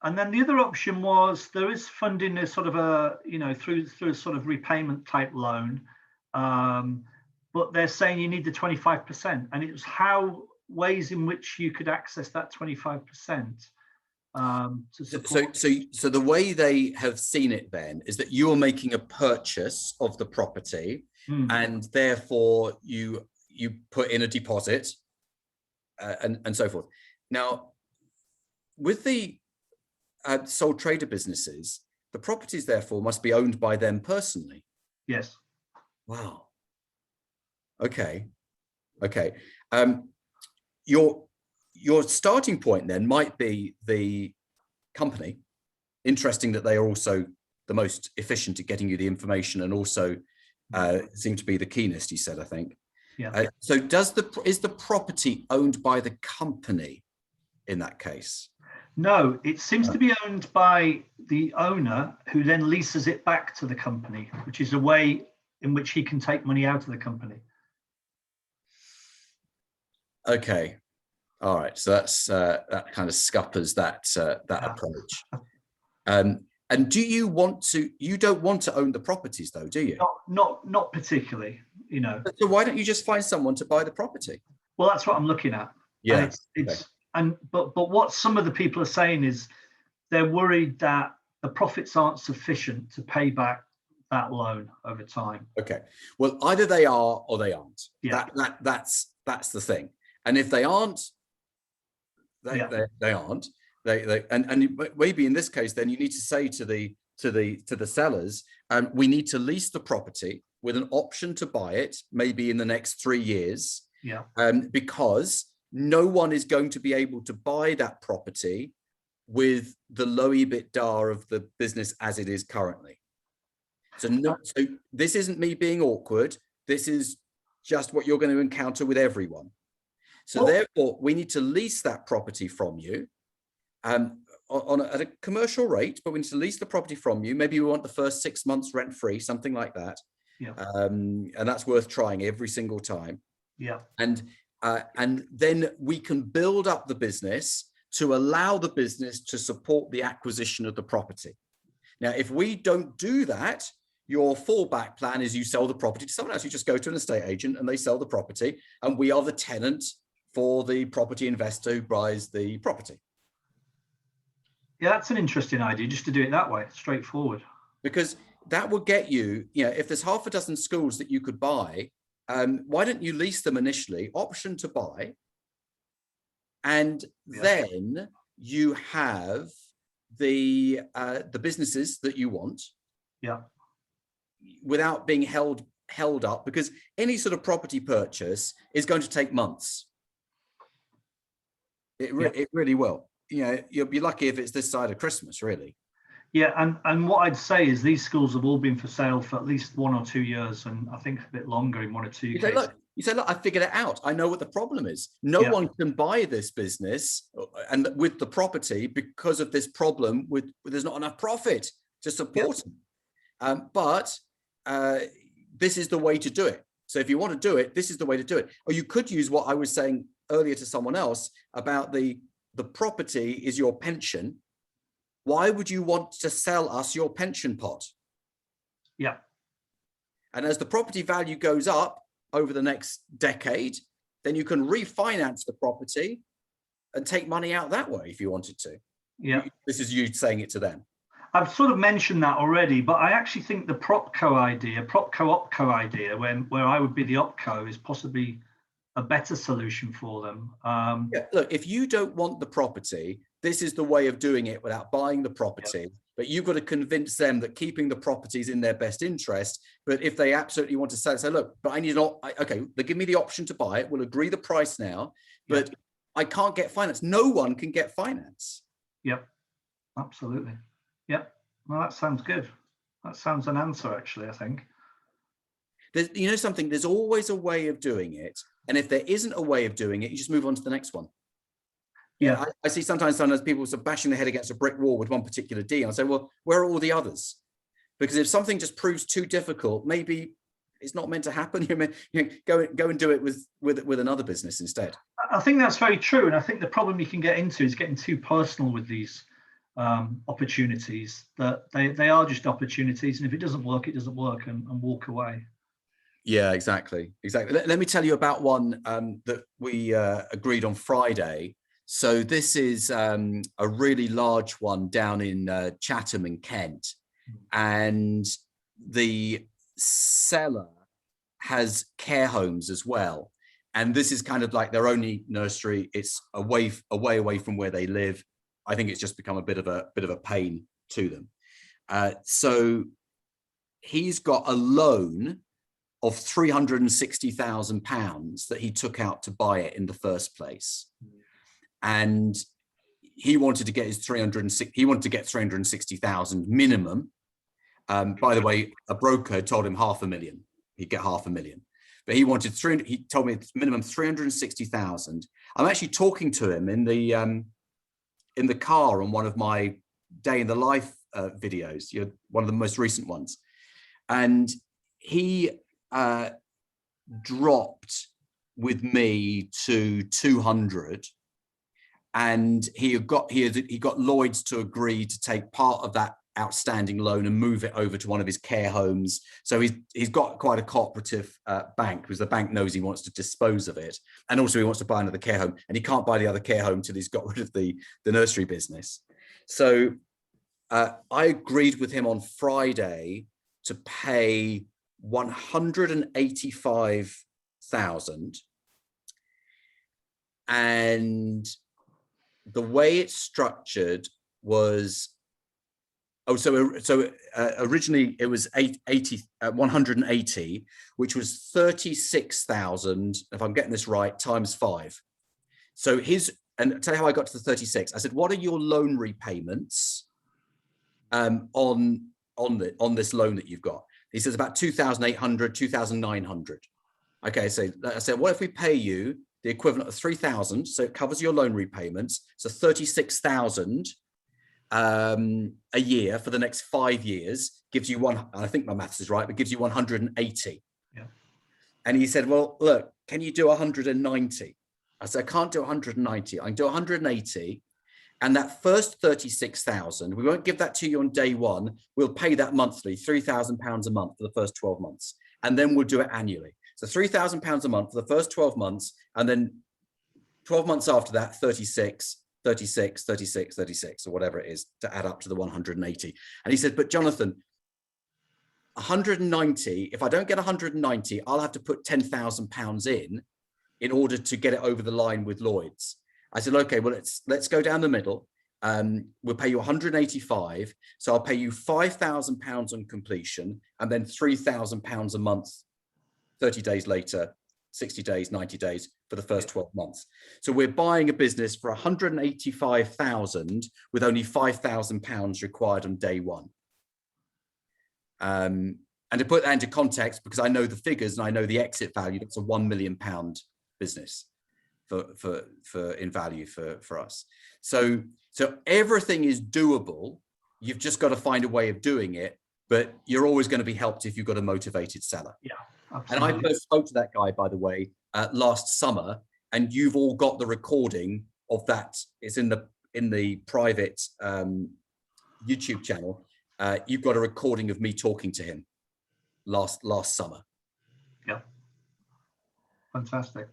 And then the other option was there is funding a sort of a through a sort of repayment type loan, but they're saying you need the 25%, and it was ways in which you could access that 25%. To support. So the way they have seen it then is that you are making a purchase of the property, and therefore you put in a deposit and so forth. Now, with the sole trader businesses, the properties therefore must be owned by them personally. Yes. Wow. Okay. Your starting point then might be the company. Interesting that they are also the most efficient at getting you the information, and also seem to be the keenest, he said, I think. Yeah. So is the property owned by the company in that case? No, it seems to be owned by the owner, who then leases it back to the company, which is a way in which he can take money out of the company. Okay. All right. So that's that kind of scuppers that approach. And do you don't want to own the properties though, do you? Not particularly, So why don't you just find someone to buy the property? Well, that's what I'm looking at. Yeah. But what some of the people are saying is they're worried that the profits aren't sufficient to pay back that loan over time. Okay. Well, either they are or they aren't. Yeah. That's the thing. And if they aren't, they aren't. And maybe in this case, then you need to say to the sellers, we need to lease the property with an option to buy it, maybe in the next 3 years. Yeah. Because no one is going to be able to buy that property with the low EBITDA of the business as it is currently. So this isn't me being awkward. This is just what you're going to encounter with everyone. So therefore, we need to lease that property from you at a commercial rate, but we need to lease the property from you. Maybe we want the first 6 months rent free, something like that. Yeah. And that's worth trying every single time. Yeah. And then we can build up the business to allow the business to support the acquisition of the property. Now, if we don't do that, your fallback plan is you sell the property to someone else. You just go to an estate agent and they sell the property, and we are the tenant for the property investor who buys the property. Yeah, that's an interesting idea, just to do it that way, straightforward. Because that will get you, if there's half a dozen schools that you could buy, why don't you lease them initially, option to buy, and then you have the businesses that you want, without being held up, because any sort of property purchase is going to take months. It really will. You'll be lucky if it's this side of Christmas, really. Yeah, and what I'd say is these schools have all been for sale for at least 1 or 2 years, and I think a bit longer in 1 or 2 cases. You say, look, I figured it out. I know what the problem is. No one can buy this business and with the property because of this problem. There's not enough profit to support them. But this is the way to do it. So if you want to do it, this is the way to do it. Or you could use what I was saying earlier to someone else about the property is your pension. Why would you want to sell us your pension pot? Yeah. And as the property value goes up over the next decade, then you can refinance the property and take money out that way if you wanted to. Yeah. This is you saying it to them. I've sort of mentioned that already, but I actually think the PropCo idea, PropCo-OpCo idea, where I would be the OpCo, is possibly a better solution for them. Yeah, look, if you don't want the property, this is the way of doing it without buying the property. But you've got to convince them that keeping the property is in their best interest. But if they absolutely want to sell it, say, look, but I need okay, they give me the option to buy it. We'll agree the price now, but I can't get finance. No one can get finance. Yep, absolutely. Yep. Well, that sounds good. That sounds an answer, actually, I think. There's, you know something, there's always a way of doing it. And if there isn't a way of doing it, you just move on to the next one. Yeah. I see sometimes people sort of bashing their head against a brick wall with one particular deal. I say, well, where are all the others? Because if something just proves too difficult, maybe it's not meant to happen. Go and do it with another business instead. I think that's very true. And I think the problem you can get into is getting too personal with these opportunities, that they are just opportunities. And if it doesn't work, it doesn't work, and walk away. Yeah, exactly. Let me tell you about one that we agreed on Friday. So this is a really large one down in Chatham in Kent, and the seller has care homes as well. And this is kind of like their only nursery. It's away from where they live. I think it's just become a bit of a pain to them. So he's got a loan of £360,000 that he took out to buy it in the first place. And he wanted to get his 360,000 minimum. By the way, a broker told him $500,000. He'd get $500,000, but he wanted he told me it's minimum 360,000. I'm actually talking to him in the car on one of my day in the life videos, one of the most recent ones. And he dropped with me to 200. And he got Lloyds to agree to take part of that outstanding loan and move it over to one of his care homes. So he's got quite a cooperative bank, because the bank knows he wants to dispose of it, and also he wants to buy another care home, and he can't buy the other care home till he's got rid of the nursery business. So I agreed with him on Friday to pay 185,000, and the way it's structured was, originally it was 180, which was 36,000, if I'm getting this right, times 5. So and I'll tell you how I got to the 36. I said, what are your loan repayments on this loan that you've got? He says about 2,800, 2,900. Okay, so I said, what if we pay you the equivalent of 3,000, so it covers your loan repayments, so 36,000 a year for the next 5 years, gives you one, I think my maths is right, but gives you 180. Yeah. And he said, well, look, can you do 190? I said, I can't do 190. I can do 180. And that first 36,000, we won't give that to you on day one. We'll pay that monthly, £3,000 a month for the first 12 months. And then we'll do it annually. So £3,000 a month for the first 12 months. And then 12 months after that, 36, 36, 36, 36, or whatever it is, to add up to the 180. And he said, but Jonathan, 190, if I don't get 190, I'll have to put £10,000 in order to get it over the line with Lloyds. I said, okay, well, let's go down the middle. We'll pay you 185. So I'll pay you £5,000 on completion, and then £3,000 a month, 30 days later, 60 days, 90 days for the first 12 months. So we're buying a business for 185,000 with only £5,000 required on day one. And to put that into context, because I know the figures and I know the exit value, that's a £1 million business for in value for us. So everything is doable. You've just got to find a way of doing it, but you're always going to be helped if you've got a motivated seller. Yeah, absolutely. And I first spoke to that guy, by the way, last summer, and you've all got the recording of that. It's in the private YouTube channel. You've got a recording of me talking to him last summer. Yeah, fantastic.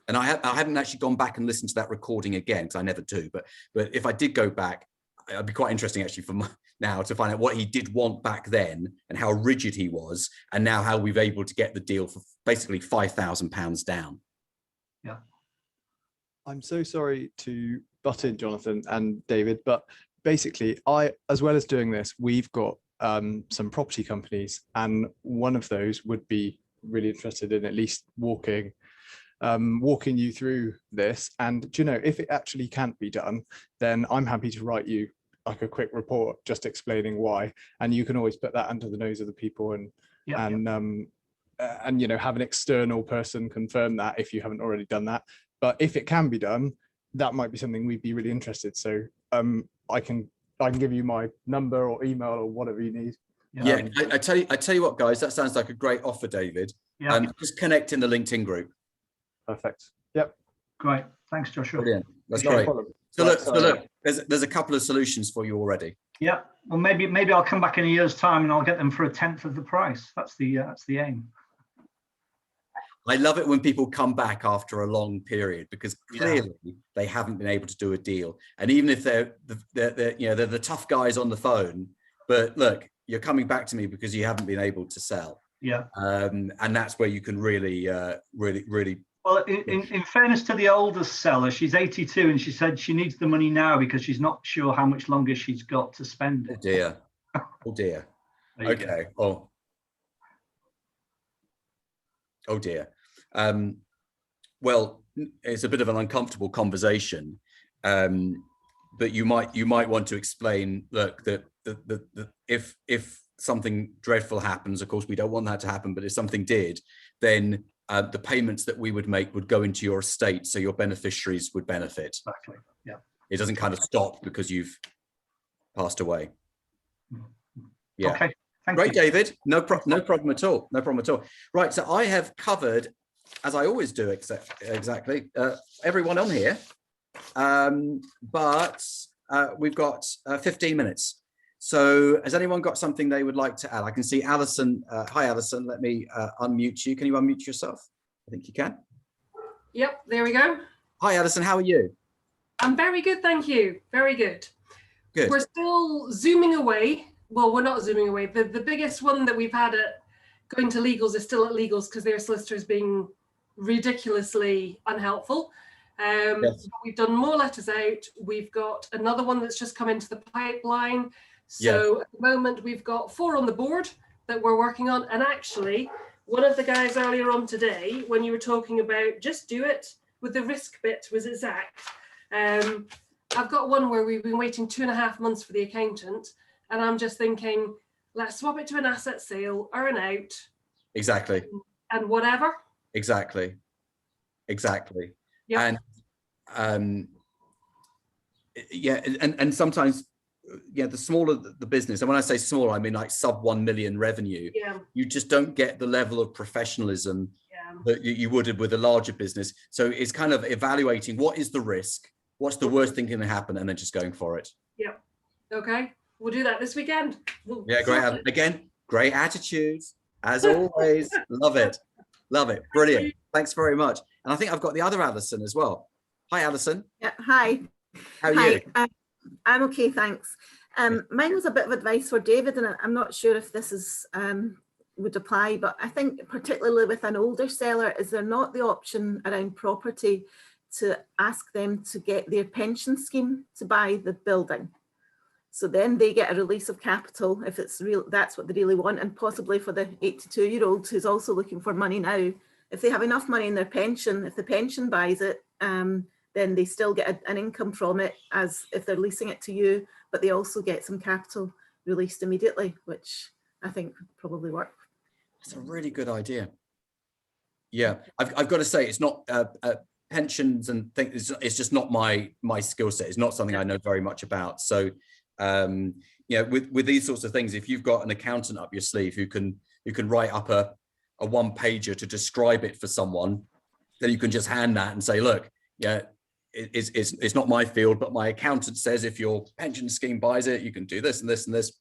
And I haven't actually gone back and listened to that recording again, because I never do. But if I did go back, it'd be quite interesting actually for now to find out what he did want back then and how rigid he was, and now how we've able to get the deal for basically £5,000 down. Yeah. I'm so sorry to butt in, Jonathan and David, but basically, as well as doing this, we've got some property companies, and one of those would be really interested in at least walking you through this. And do you know, if it actually can't be done, then I'm happy to write you like a quick report just explaining why, and you can always put that under the nose of the people and you know, have an external person confirm that if you haven't already done that. But if it can be done, that might be something we'd be really interested. So I can give you my number or email or whatever you need. Yeah, I tell you what, guys, that sounds like a great offer, David. Yeah. Just connect in the LinkedIn group. Perfect. Yep. Great. Thanks, Joshua. Brilliant. That's No great. problem. So Right, look, there's a couple of solutions for you already. Yeah. Well, maybe I'll come back in a year's time and I'll get them for 1/10 of the price. That's the aim. I love it when people come back after a long period, because clearly they haven't been able to do a deal. And even if they're the tough guys on the phone, but look, you're coming back to me because you haven't been able to sell. Yeah. And that's where you can really. Well, in fairness to the oldest seller, she's 82 and she said she needs the money now because she's not sure how much longer she's got to spend Oh it. dear. Oh dear. There you go. Okay. Oh dear. Well, it's a bit of an uncomfortable conversation, but you might want to explain, look, that if something dreadful happens, of course we don't want that to happen, but if something did, then the payments that we would make would go into your estate, so your beneficiaries would benefit. Exactly. Yeah. It doesn't kind of stop because you've passed away. Yeah. Okay. Thank Great, you. David. No problem at all. No problem at all. Right. So I have covered, as I always do, exactly everyone on here, but we've got 15 minutes. So has anyone got something they would like to add? I can see Alison. Hi, Alison. Let me unmute you. Can you unmute yourself? I think you can. Yep, there we go. Hi, Alison. How are you? I'm very good, thank you. Very good. Good. We're still zooming away. Well, we're not zooming away. The biggest one that we've had at going to legals is still at legals because their solicitors being ridiculously unhelpful. Yes. But we've done more letters out. We've got another one that's just come into the pipeline. So at the moment we've got 4 on the board that we're working on. And actually, one of the guys earlier on today, when you were talking about just do it with the risk bit, was it Zach? I've got one where we've been waiting 2.5 months for the accountant, and I'm just thinking, let's swap it to an asset sale, earn out. Exactly. And whatever. Exactly. Yep. And and sometimes, the smaller the business, and when I say small, I mean like sub 1 million revenue, you just don't get the level of professionalism that you would with a larger business. So it's kind of evaluating what is the risk, what's the worst thing can happen, and then just going for it. Yeah. Okay. We'll do that this weekend. Great. Again, great attitudes as always. Love it. Brilliant. Thanks very much. And I think I've got the other Alison as well. Hi, Alison. Yeah, hi. How are you? I'm okay, thanks. Mine was a bit of advice for David, and I'm not sure if this is would apply, but I think particularly with an older seller, is there not the option around property to ask them to get their pension scheme to buy the building? So then they get a release of capital if it's real, that's what they really want. And possibly for the 82-year-old who's also looking for money now, if they have enough money in their pension, if the pension buys it, then they still get an income from it as if they're leasing it to you, but they also get some capital released immediately, which I think would probably work. That's a really good idea. Yeah, I've got to say, it's not pensions and things. It's just not my skill set. It's not something I know very much about. So, with these sorts of things, if you've got an accountant up your sleeve who can write up a one-pager to describe it for someone, then you can just hand that and say, look, it's not my field, but my accountant says if your pension scheme buys it, you can do this and this and this,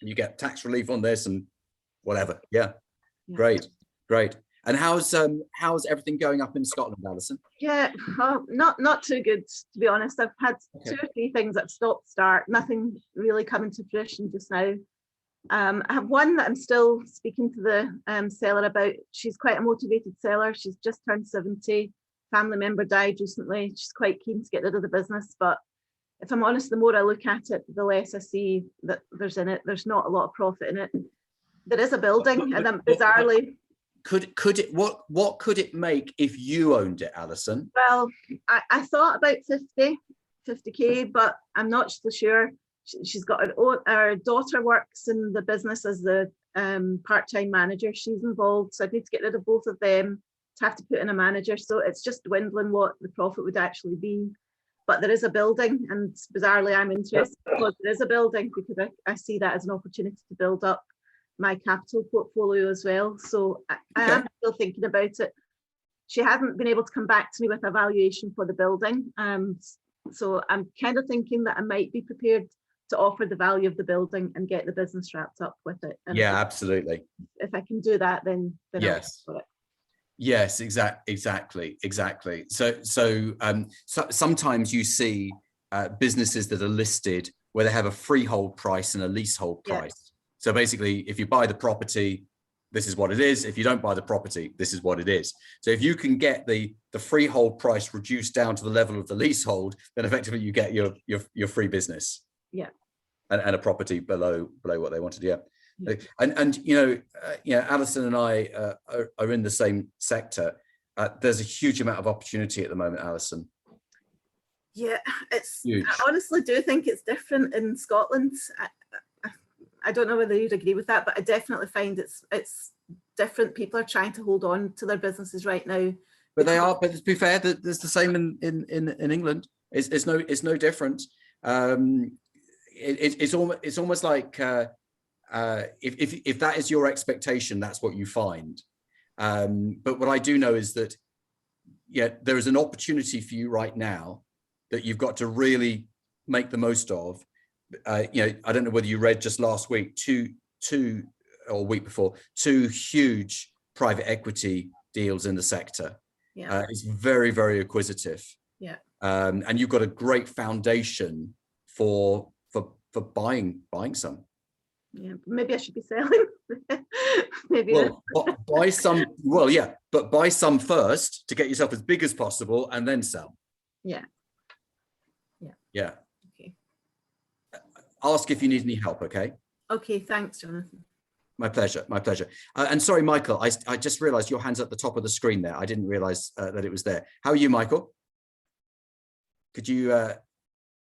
and you get tax relief on this and whatever. Yeah. Great. And how's everything going up in Scotland, Alison? Yeah, not too good, to be honest. I've had Okay. 2 or 3 things that start, nothing really coming to fruition just now. I have one that I'm still speaking to the seller about. She's quite a motivated seller. She's just turned 70. Family member died recently. She's quite keen to get rid of the business, but if I'm honest, the more I look at it, the less I see that there's in it. There's not a lot of profit in it. There is a building, and I'm bizarrely. Could it what could it make if you owned it, Alison? Well, I thought about 50k, but I'm not so sure. She's got her daughter works in the business as the part-time manager. She's involved, so I need to get rid of both of them to have to put in a manager. So it's just dwindling what the profit would actually be. But there is a building, and bizarrely, I'm interested because there is a building, because I see that as an opportunity to build up my capital portfolio as well. So I am still thinking about it. She hasn't been able to come back to me with a valuation for the building. So I'm kind of thinking that I might be prepared to offer the value of the building and get the business wrapped up with it. And Yeah, absolutely. if I can do that, then Yes. I'll go for it. Yes, exactly. So sometimes you see businesses that are listed where they have a freehold price and a leasehold price. So basically, if you buy the property, this is what it is. If you don't buy the property, this is what it is. So if you can get the freehold price reduced down to the level of the leasehold, then effectively you get your free business. Yeah. And a property below what they wanted. Yeah. And you know, Alison and I are in the same sector. There's a huge amount of opportunity at the moment, Alison. Yeah, it's Huge. I honestly do think it's different in Scotland. I don't know whether you'd agree with that, but I definitely find it's different. People are trying to hold on to their businesses right now. But they are. But to be fair, there's the same in England. It's no different. It's almost like if that is your expectation, that's what you find. But what I do know is that there is an opportunity for you right now that you've got to really make the most of. I don't know whether you read just last week, two or week before, 2 huge private equity deals in the sector. Yeah. It's very, very acquisitive. Yeah. And you've got a great foundation for buying some. Yeah, maybe I should be selling. Maybe. Well, buy some. Well, yeah, but buy some first to get yourself as big as possible, and then sell. Yeah. Yeah. Okay. Ask if you need any help. Okay. Okay. Thanks, Jonathan. My pleasure. And sorry, Michael, I just realized your hand's at the top of the screen there. I didn't realize that it was there. How are you, Michael? Could you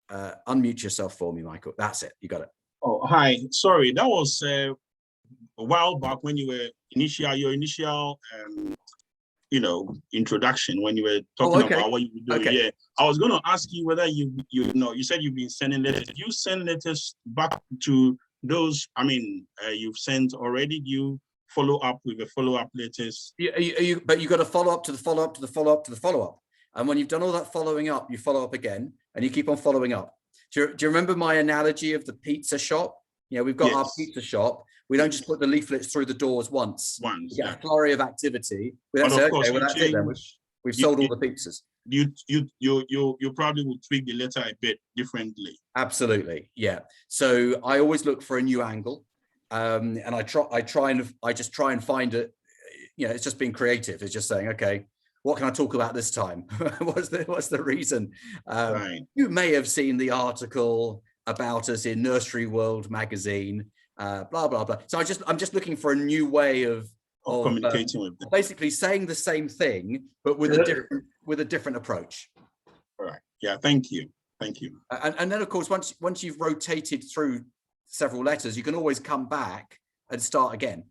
unmute yourself for me, Michael? That's it. You got it. Oh, hi. Sorry, that was a while back when you were your initial introduction, when you were talking about what you were doing. Yeah, I was going to ask you whether you said you've been sending letters. Did you send letters back to those? I mean, you've sent already. Do you follow up with the follow-up letters? But you got to follow up to the follow-up to the follow-up to the follow-up. And when you've done all that following up, you follow up again, and you keep on following up. Do you remember my analogy of the pizza shop? We've got our pizza shop. We don't just put the leaflets through the doors once. We get a flurry of activity. We don't say, okay, well, that's it then. We've sold all the pizzas. You probably would tweak the letter a bit differently. Absolutely, yeah. So I always look for a new angle, and I just try and find it. It's just being creative. It's just saying, okay, what can I talk about this time? What's the reason? Right. You may have seen the article about us in Nursery World magazine, blah blah blah. So I'm just looking for a new way of communicating with them. Basically saying the same thing, but with a different approach. All right. Yeah. Thank you. And then of course, once you've rotated through several letters, you can always come back and start again.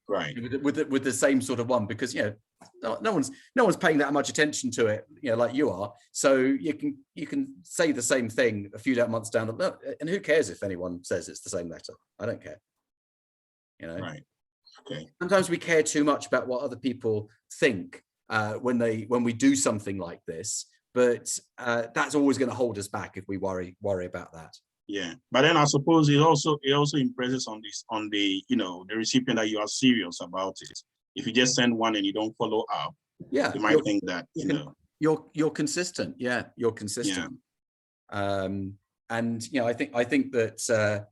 Right. With the same sort of one, because no one's paying that much attention to it, like you are. So you can say the same thing a few months down the road, and who cares if anyone says it's the same letter? I don't care. Right. Okay. Sometimes we care too much about what other people think when we do something like this, but that's always going to hold us back if we worry about that. Yeah, but then I suppose it also impresses on the recipient that you are serious about it. If you just send one and you don't follow up, yeah, they might think that, you know. You're consistent. Yeah, you're consistent. And, you know, I think that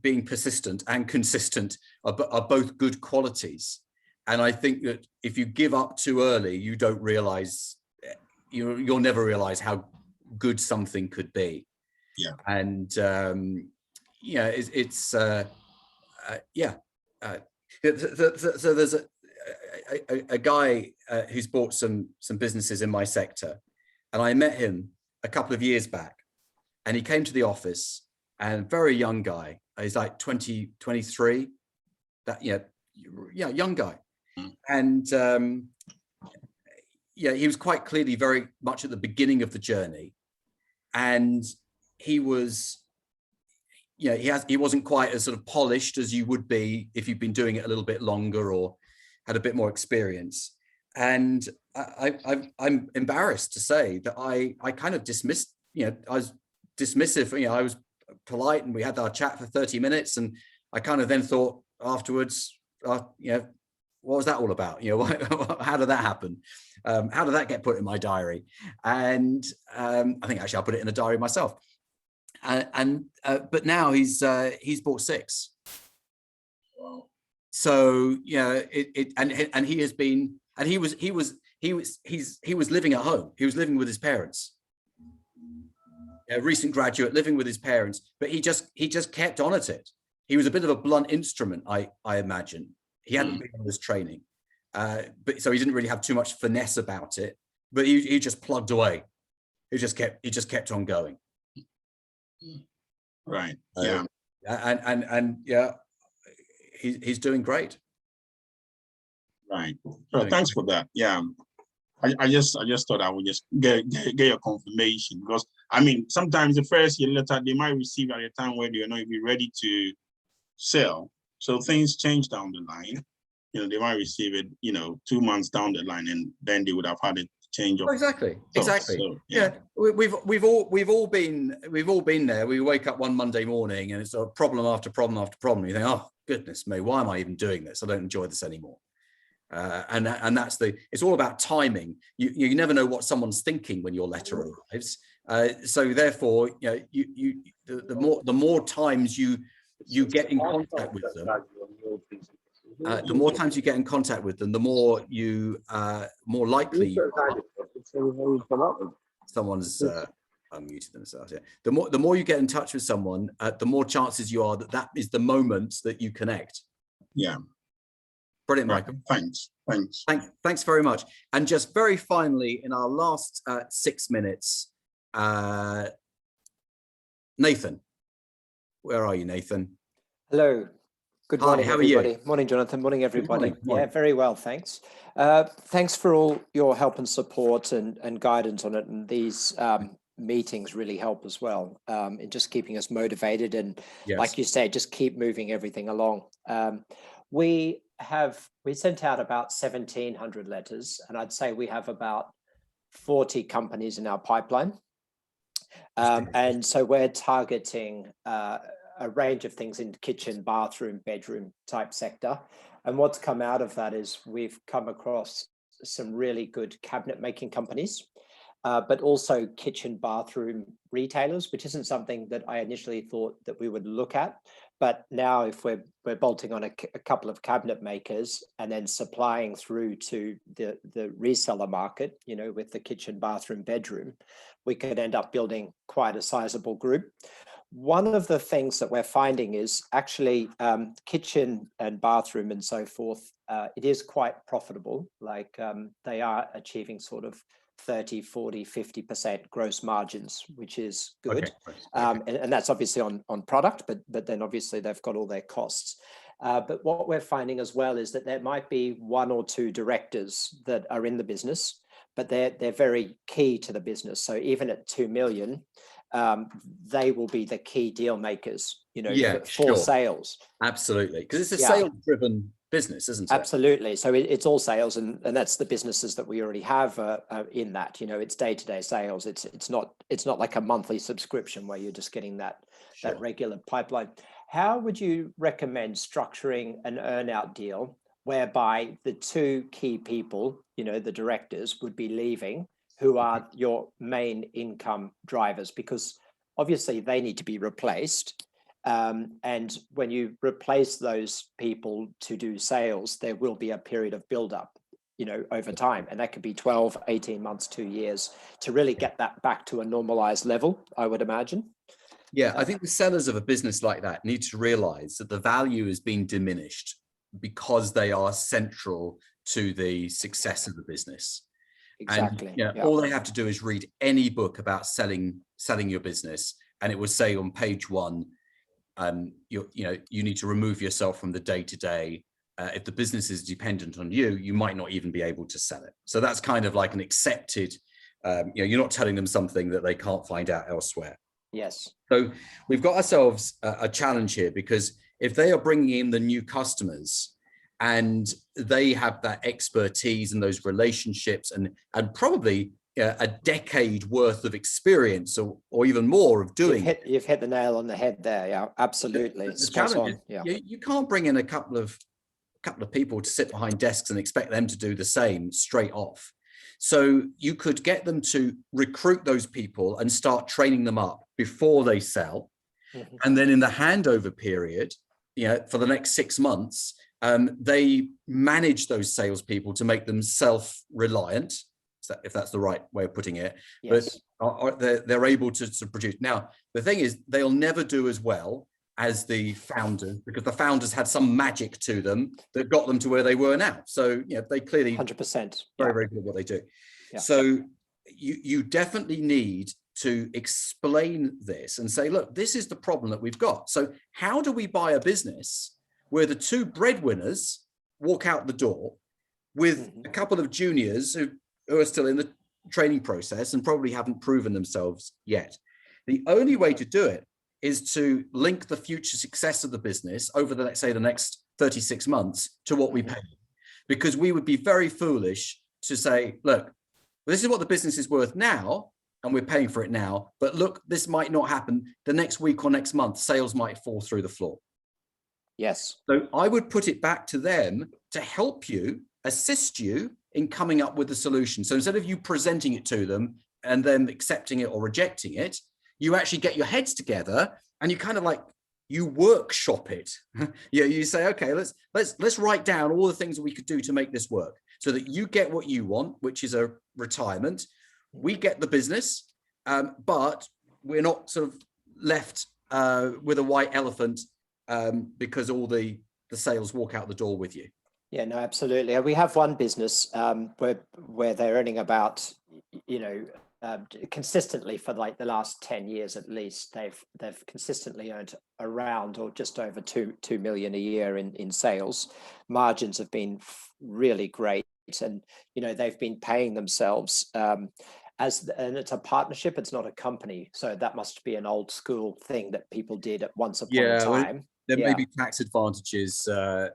being persistent and consistent are both good qualities. And I think that if you give up too early, you don't realize, you'll never realize how good something could be. Yeah. And yeah, so there's a guy who's bought some businesses in my sector, and I met him a couple of years back, and he came to the office, and very young guy. He's like 20, 23, that, yeah, young guy. And yeah, he was quite clearly very much at the beginning of the journey, and he was, you know, he wasn't quite as sort of polished as you would be if you've been doing it a little bit longer or had a bit more experience. And I'm embarrassed to say that I kind of dismissed, you know, I was dismissive, you know, I was polite, and we had our chat for 30 minutes, and I kind of then thought afterwards, you know, what was that all about? You know, how did that happen? How did that get put in my diary? And I think actually I'll put it in a diary myself. But now he's bought 6. So yeah, and he has been, and he was living at home. He was living with his parents. A recent graduate living with his parents, but he just kept on at it. He was a bit of a blunt instrument, I imagine. He hadn't been on this training, but so he didn't really have too much finesse about it. But he just plugged away. He just kept on going. Right. Yeah. And yeah, he's doing great. Right. So thanks for that. Yeah. I just thought I would just get your confirmation, because I mean, sometimes the first year letter they might receive at a time where they're not even ready to sell. So things change down the line. You know, they might receive it, you know, 2 months down the line, and then they would have had a change of exactly. So, yeah. We've all been there. We wake up one Monday morning and it's a problem after problem after problem. You think, oh goodness me, why am I even doing this? I don't enjoy this anymore. And that's it's all about timing. You never know what someone's thinking when your letter arrives. So therefore, you know, the more times you get in contact with them, the more times you get in contact with them, the more more likely you are. Someone's unmuted themselves. Yeah. The more you get in touch with someone, the more chances you are that is the moment that you connect. Yeah. Brilliant, Michael. Thanks very much. And just very finally, in our last 6 minutes, Nathan, where are you, Nathan? Hello. Good morning, Hi, how everybody. are you? Morning, Jonathan. Morning, everybody. Good morning. Yeah, very well, thanks. Thanks for all your help and support and guidance on it. And these meetings really help as well in just keeping us motivated. And Yes. like you say, just keep moving everything along. We sent out about 1,700 letters, and I'd say we have about 40 companies in our pipeline. And so we're targeting a range of things in kitchen, bathroom, bedroom type sector. And what's come out of that is we've come across some really good cabinet making companies, but also kitchen, bathroom retailers, which isn't something that I initially thought that we would look at. But now if we're bolting on a couple of cabinet makers and then supplying through to the reseller market, you know, with the kitchen, bathroom, bedroom, we could end up building quite a sizable group. One of the things that we're finding is actually kitchen and bathroom and so forth, it is quite profitable. Like they are achieving sort of 30, 40, 50% gross margins, which is good. Okay. And that's obviously on product, but then obviously they've got all their costs. But what we're finding as well is that there might be 1 or 2 directors that are in the business, but they're very key to the business. So even at 2 million, they will be the key deal makers, you know, for sales. Absolutely, because it's a sales-driven business, isn't it? Absolutely. So it's all sales, and that's the businesses that we already have in that. You know, it's day-to-day sales. It's not like a monthly subscription where you're just getting that regular pipeline. How would you recommend structuring an earn-out deal whereby the two key people, the directors, would be leaving, who are your main income drivers, because obviously they need to be replaced. And when you replace those people to do sales, there will be a period of build-up, over time. And that could be 12, 18 months, 2 years to really get that back to a normalized level, I would imagine. Yeah, I think the sellers of a business like that need to realize that the value is being diminished because they are central to the success of the business. Exactly. And all they have to do is read any book about selling your business, and it will say on page 1, you need to remove yourself from the day-to-day. If the business is dependent on you, you might not even be able to sell it. So that's kind of like an accepted, you're not telling them something that they can't find out elsewhere. Yes. So we've got ourselves a challenge here, because if they are bringing in the new customers and they have that expertise and those relationships and probably a decade worth of experience or even more of doing you've hit the nail on the head there. Yeah, absolutely. The challenge is, you can't bring in a couple of people to sit behind desks and expect them to do the same straight off. So you could get them to recruit those people and start training them up before they sell. Mm-hmm. And then in the handover period, for the next 6 months, they manage those salespeople to make them self-reliant, if that's the right way of putting it. Yes. But they're able to produce. Now, the thing is, they'll never do as well as the founders, because the founders had some magic to them that got them to where they were now. So, they clearly 100% very, very good at what they do. Yeah. So you definitely need to explain this and say, look, this is the problem that we've got. So how do we buy a business where the two breadwinners walk out the door with a couple of juniors who are still in the training process and probably haven't proven themselves yet? The only way to do it is to link the future success of the business over the next 36 months to what we pay. Because we would be very foolish to say, look, this is what the business is worth now, and we're paying for it now, but look, this might not happen the next week or next month. Sales might fall through the floor. Yes. So I would put it back to them to help you, assist you in coming up with a solution. So instead of you presenting it to them and them accepting it or rejecting it, you actually get your heads together and you kind of you workshop it. You say, okay, let's write down all the things that we could do to make this work, so that you get what you want, which is a retirement. We get the business, but we're not sort of left with a white elephant because all the sales walk out the door with you. Yeah, no, absolutely. We have one business where they're earning about, consistently for the last 10 years at least, they've consistently earned around or just over 2 million a year in sales. Margins have been really great, and they've been paying themselves and it's a partnership, it's not a company, so that must be an old school thing that people did at once upon a time. There may be tax advantages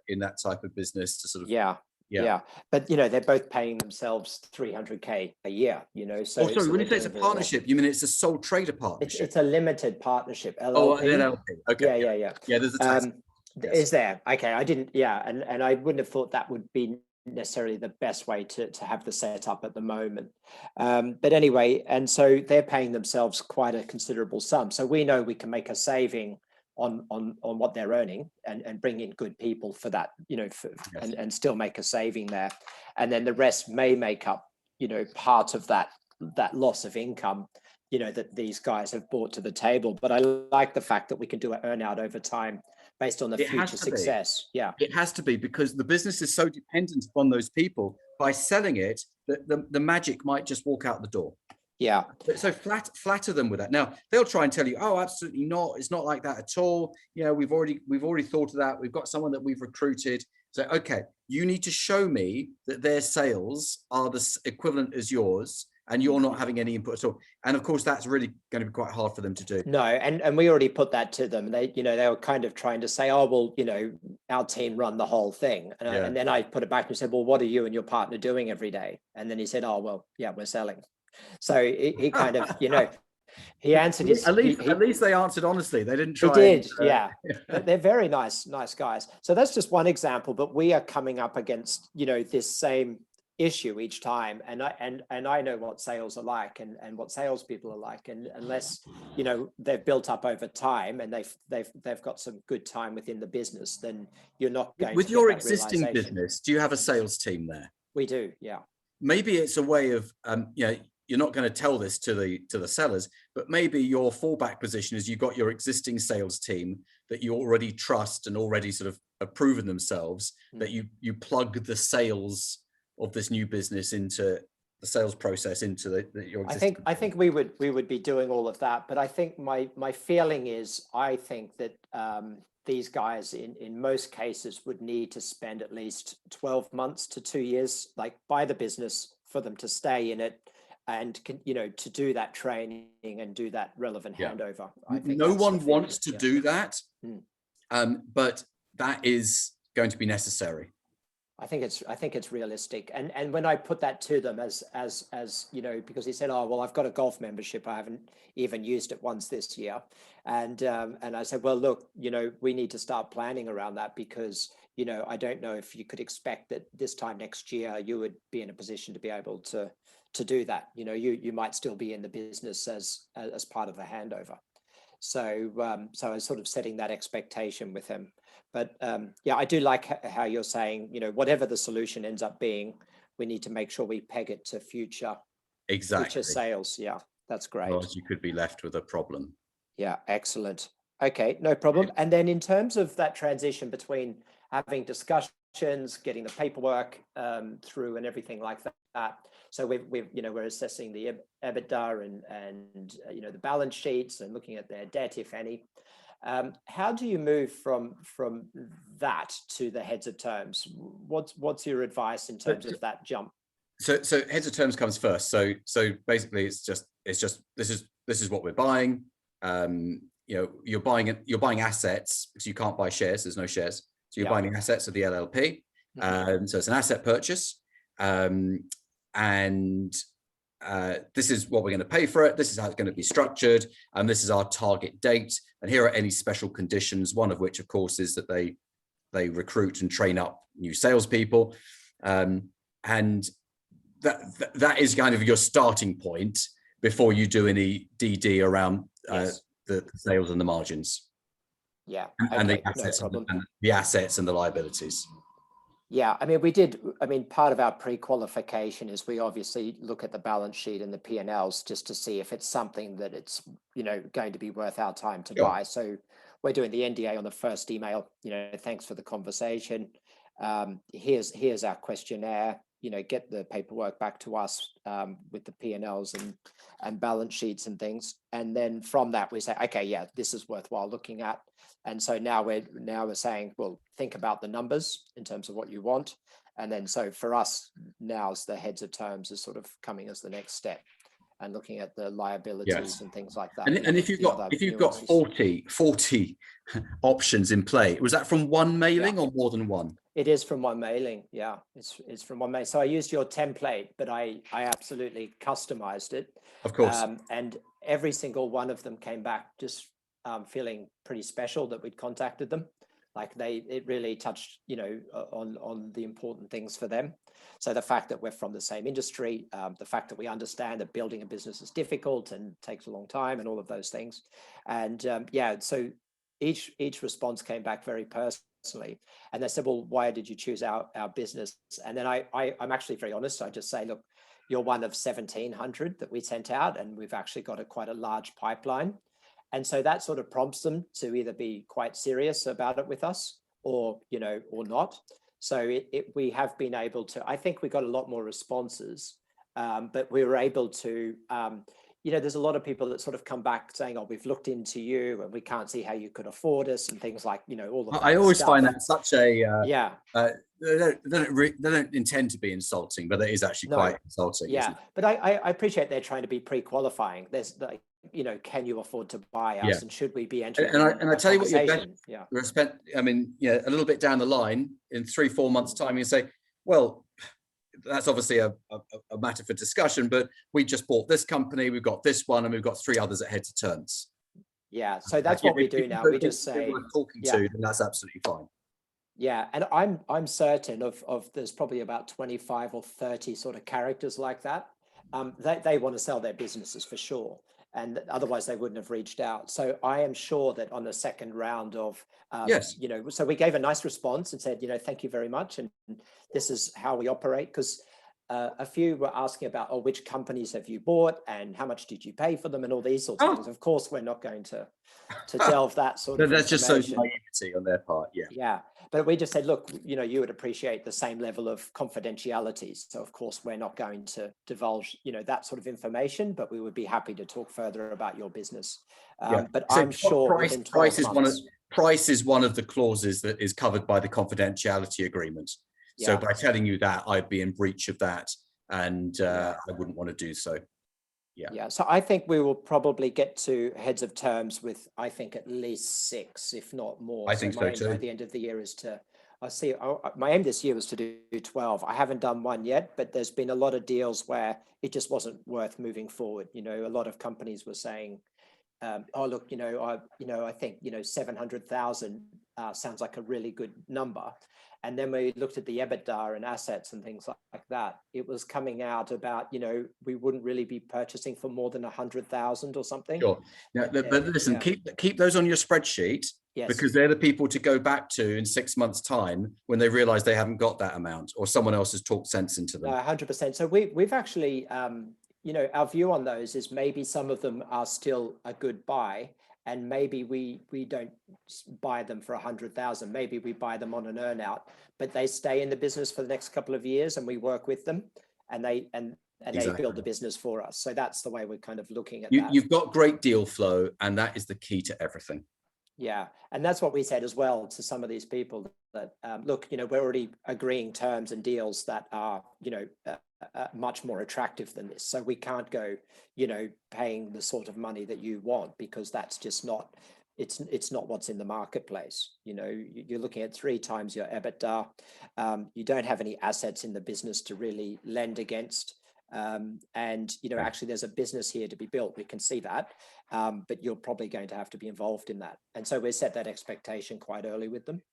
in that type of business to sort of Yeah, but they're both paying themselves 300k a year. So sorry, when you say it's a partnership, you mean it's a sole trader partnership? It's a limited partnership. LLP. Oh, an LLP. Okay. Yeah. Yeah, there's a tax. Yes. Is there? Okay, I didn't. Yeah, and I wouldn't have thought that would be necessarily the best way to have the setup at the moment. But anyway, and so they're paying themselves quite a considerable sum. So we know we can make a saving on what they're earning and bring in good people for that, and still make a saving there. And then the rest may make up, part of that loss of income, that these guys have brought to the table. But I like the fact that we can do an earn out over time based on the future success. Yeah, it has to be, because the business is so dependent upon those people. By selling it, the magic might just walk out the door. Yeah. So flatter them with that. Now they'll try and tell you, oh, absolutely not. It's not like that at all. We've already thought of that. We've got someone that we've recruited. So, okay, you need to show me that their sales are the equivalent as yours, and you're not having any input at all. And of course, that's really going to be quite hard for them to do. No, and we already put that to them. They, they were kind of trying to say, oh, well, our team run the whole thing. And then I put it back and said, well, what are you and your partner doing every day? And then he said, oh, well, yeah, we're selling. So he kind of, He answered his. At least they answered honestly. They didn't try. He did, yeah. They're very nice guys. So that's just one example. But we are coming up against, you know, this same issue each time, and I know what sales are like, and what salespeople are like, and unless, you know, they've built up over time and they've got some good time within the business, then you're not going with to your get that existing realization. business. Do you have a sales team there? We do, yeah. Maybe it's a way of you know, you're not going to tell this to the sellers, but maybe your fallback position is you've got your existing sales team that you already trust and already sort of have proven themselves, that you plug the sales of this new business into the sales process, into your existing. I think we would be doing all of that, but I think my feeling is, I think that these guys in most cases would need to spend at least 12 months to 2 years, like, by the business for them to stay in it, and you know, to do that training and do that relevant handover. I think no one wants to do that, but that is going to be necessary. I think it's realistic, and when I put that to them as you know, because he said, oh well, I've got a golf membership, I haven't even used it once this year, and I said, well look, you know, we need to start planning around that, because, you know, I don't know if you could expect that this time next year you would be in a position to be able to do that. You know, you might still be in the business as part of the handover. So so I was sort of setting that expectation with him. But yeah, I do like how you're saying, you know, whatever the solution ends up being, we need to make sure we peg it to future sales. Yeah, that's great. Otherwise you could be left with a problem. Yeah, excellent. Okay, no problem. And then in terms of that transition between having discussions, getting the paperwork through and everything like that. So we've you know, we're assessing the EBITDA and you know, the balance sheets and looking at their debt, if any. How do you move from that to the heads of terms? What's your advice in terms of that jump? So heads of terms comes first. So basically it's just this is what we're buying. You know, you're buying assets, because you can't buy shares. There's no shares. So you're buying the assets of the LLP. So it's an asset purchase. And this is what we're going to pay for it. This is how it's going to be structured. And this is our target date. And here are any special conditions, one of which, of course, is that they recruit and train up new salespeople. And that is kind of your starting point before you do any DD around the sales and the margins. Yeah. And okay, the assets, no and the assets and the liabilities. Yeah, I mean, part of our pre-qualification is we obviously look at the balance sheet and the P&Ls just to see if it's something that it's, you know, going to be worth our time to buy. So we're doing the NDA on the first email, you know, thanks for the conversation. Here's our questionnaire, you know, get the paperwork back to us with the P&Ls and balance sheets and things. And then from that, we say, okay, yeah, this is worthwhile looking at. And so now we're saying, well, think about the numbers in terms of what you want. And then so for us, now's the heads of terms is sort of coming as the next step, and looking at the liabilities and things like that. And if you've got 40 options in play, was that from one mailing or more than one? It is from one mailing. Yeah, it's from one mailing. So I used your template, but I absolutely customized it. Of course. And every single one of them came back just feeling pretty special that we'd contacted them. Like it really touched, you know, on the important things for them. So the fact that we're from the same industry, the fact that we understand that building a business is difficult and takes a long time, and all of those things. And yeah, so each response came back very personally, and they said, well, why did you choose our business? And then I'm actually very honest. I just say, look, you're one of 1,700 that we sent out, and we've actually got quite a large pipeline. And so that sort of prompts them to either be quite serious about it with us, or, you know, or not. So we have been able to, I think we got a lot more responses, but we were able to, you know, there's a lot of people that sort of come back saying, oh, we've looked into you and we can't see how you could afford us, and things like, you know, all of that. I always find that such a, they don't intend to be insulting, but it is actually quite insulting. Yeah, but I appreciate they're trying to be pre-qualifying. There's like, you know, can you afford to buy us, and should we be entering? And I tell you what, you're spent. I mean, you know, a little bit down the line, in 3-4 months' time, you say, well, that's obviously a matter for discussion, but we just bought this company, we've got this one, and we've got 3 others at heads of terms. Yeah, so that's what we do now. We just say, talking to, then that's absolutely fine. Yeah, and I'm certain of there's probably about 25 or 30 sort of characters like that. They want to sell their businesses for sure, and otherwise they wouldn't have reached out. So I am sure that on the second round of, yes, you know, so we gave a nice response and said, you know, thank you very much, and this is how we operate. Because a few were asking about, oh, which companies have you bought and how much did you pay for them and all these sorts of things. Of course, we're not going to delve that sort of. That's just so naivety on their part. Yeah. Yeah. But we just said, look, you know, you would appreciate the same level of confidentiality. So of course, we're not going to divulge, you know, that sort of information, but we would be happy to talk further about your business. But so I'm sure price is one of the clauses that is covered by the confidentiality agreement. So by telling you that, I'd be in breach of that, and I wouldn't want to do so. Yeah. So I think we will probably get to heads of terms with, I think, at least 6, if not more. I think so too. By the end of the year is to, my aim this year was to do 12. I haven't done one yet, but there's been a lot of deals where it just wasn't worth moving forward. You know, a lot of companies were saying, oh, look, I think, 700,000 sounds like a really good number. And then we looked at the EBITDA and assets and things like that. It was coming out about, we wouldn't really be purchasing for more than 100,000 or something. Sure. Yeah, but listen, keep those on your spreadsheet, because they're the people to go back to in 6 months' time when they realize they haven't got that amount or someone else has talked sense into them. 100%. So we've actually, our view on those is maybe some of them are still a good buy. And maybe we don't buy them for 100,000. Maybe we buy them on an earnout, but they stay in the business for the next couple of years, and we work with them, and they build the business for us. So that's the way we're kind of looking at that. You've got great deal flow, and that is the key to everything. Yeah, and that's what we said as well to some of these people that look, we're already agreeing terms and deals that are, much more attractive than this. So we can't go, paying the sort of money that you want, because that's just not, it's not what's in the marketplace. You're looking at 3 times your EBITDA. You don't have any assets in the business to really lend against. Actually there's a business here to be built. We can see that, but you're probably going to have to be involved in that. And so we set that expectation quite early with them.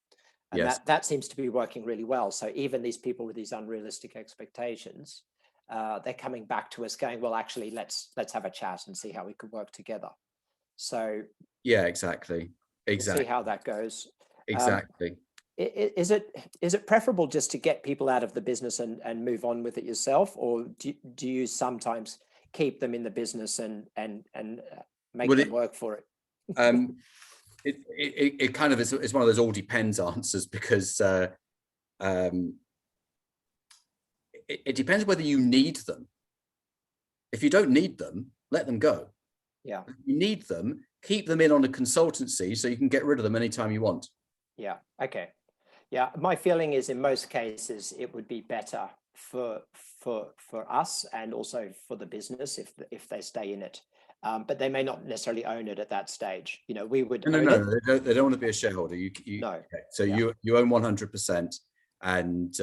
And that seems to be working really well. So even these people with these unrealistic expectations, they're coming back to us going, well, actually, let's have a chat and see how we could work together. So yeah, exactly. We'll see how that goes. Exactly. Is it preferable just to get people out of the business and move on with it yourself, or do you sometimes keep them in the business and make them work for it? It kind of is one of those all depends answers, because it depends whether you need them. If you don't need them, let them go. Yeah. If you need them, keep them in on a consultancy so you can get rid of them anytime you want. Yeah. Okay. Yeah. My feeling is in most cases it would be better for us and also for the business if they stay in it. But they may not necessarily own it at that stage. We would. No, they don't want to be a shareholder. No. Okay. So you own 100%, and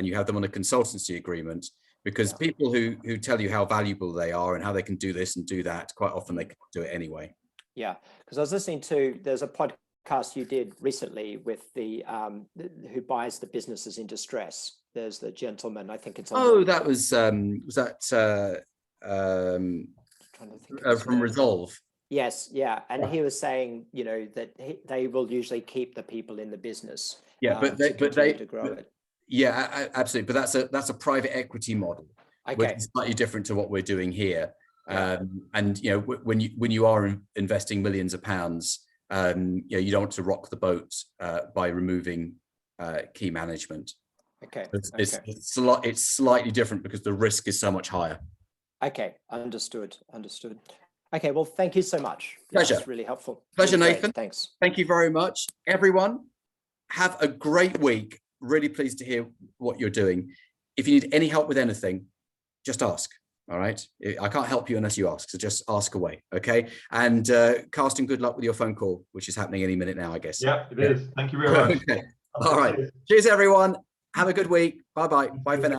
you have them on a consultancy agreement, because people who tell you how valuable they are and how they can do this and do that, quite often they can't do it anyway. Yeah, because I was listening to, there's a podcast you did recently with the who buys the businesses in distress. There's the gentleman, I think it's. That was that. From Resolve. Yes, yeah, and he was saying, that they will usually keep the people in the business. Yeah, but they to grow it. Yeah, absolutely. But that's a private equity model, which is slightly different to what we're doing here. And when you are investing millions of pounds, you don't want to rock the boat by removing key management. Okay. It's slightly different because the risk is so much higher. Okay, understood. Okay, well, thank you so much. Pleasure. That's really helpful. Pleasure, Nathan. Thanks. Thank you very much. Everyone, have a great week. Really pleased to hear what you're doing. If you need any help with anything, just ask. All right. I can't help you unless you ask. So just ask away. Okay. And Carsten, good luck with your phone call, which is happening any minute now, I guess. Yeah, it is. Thank you very much. Okay. All right. Cheers, everyone. Have a good week. Bye-bye. Bye for now.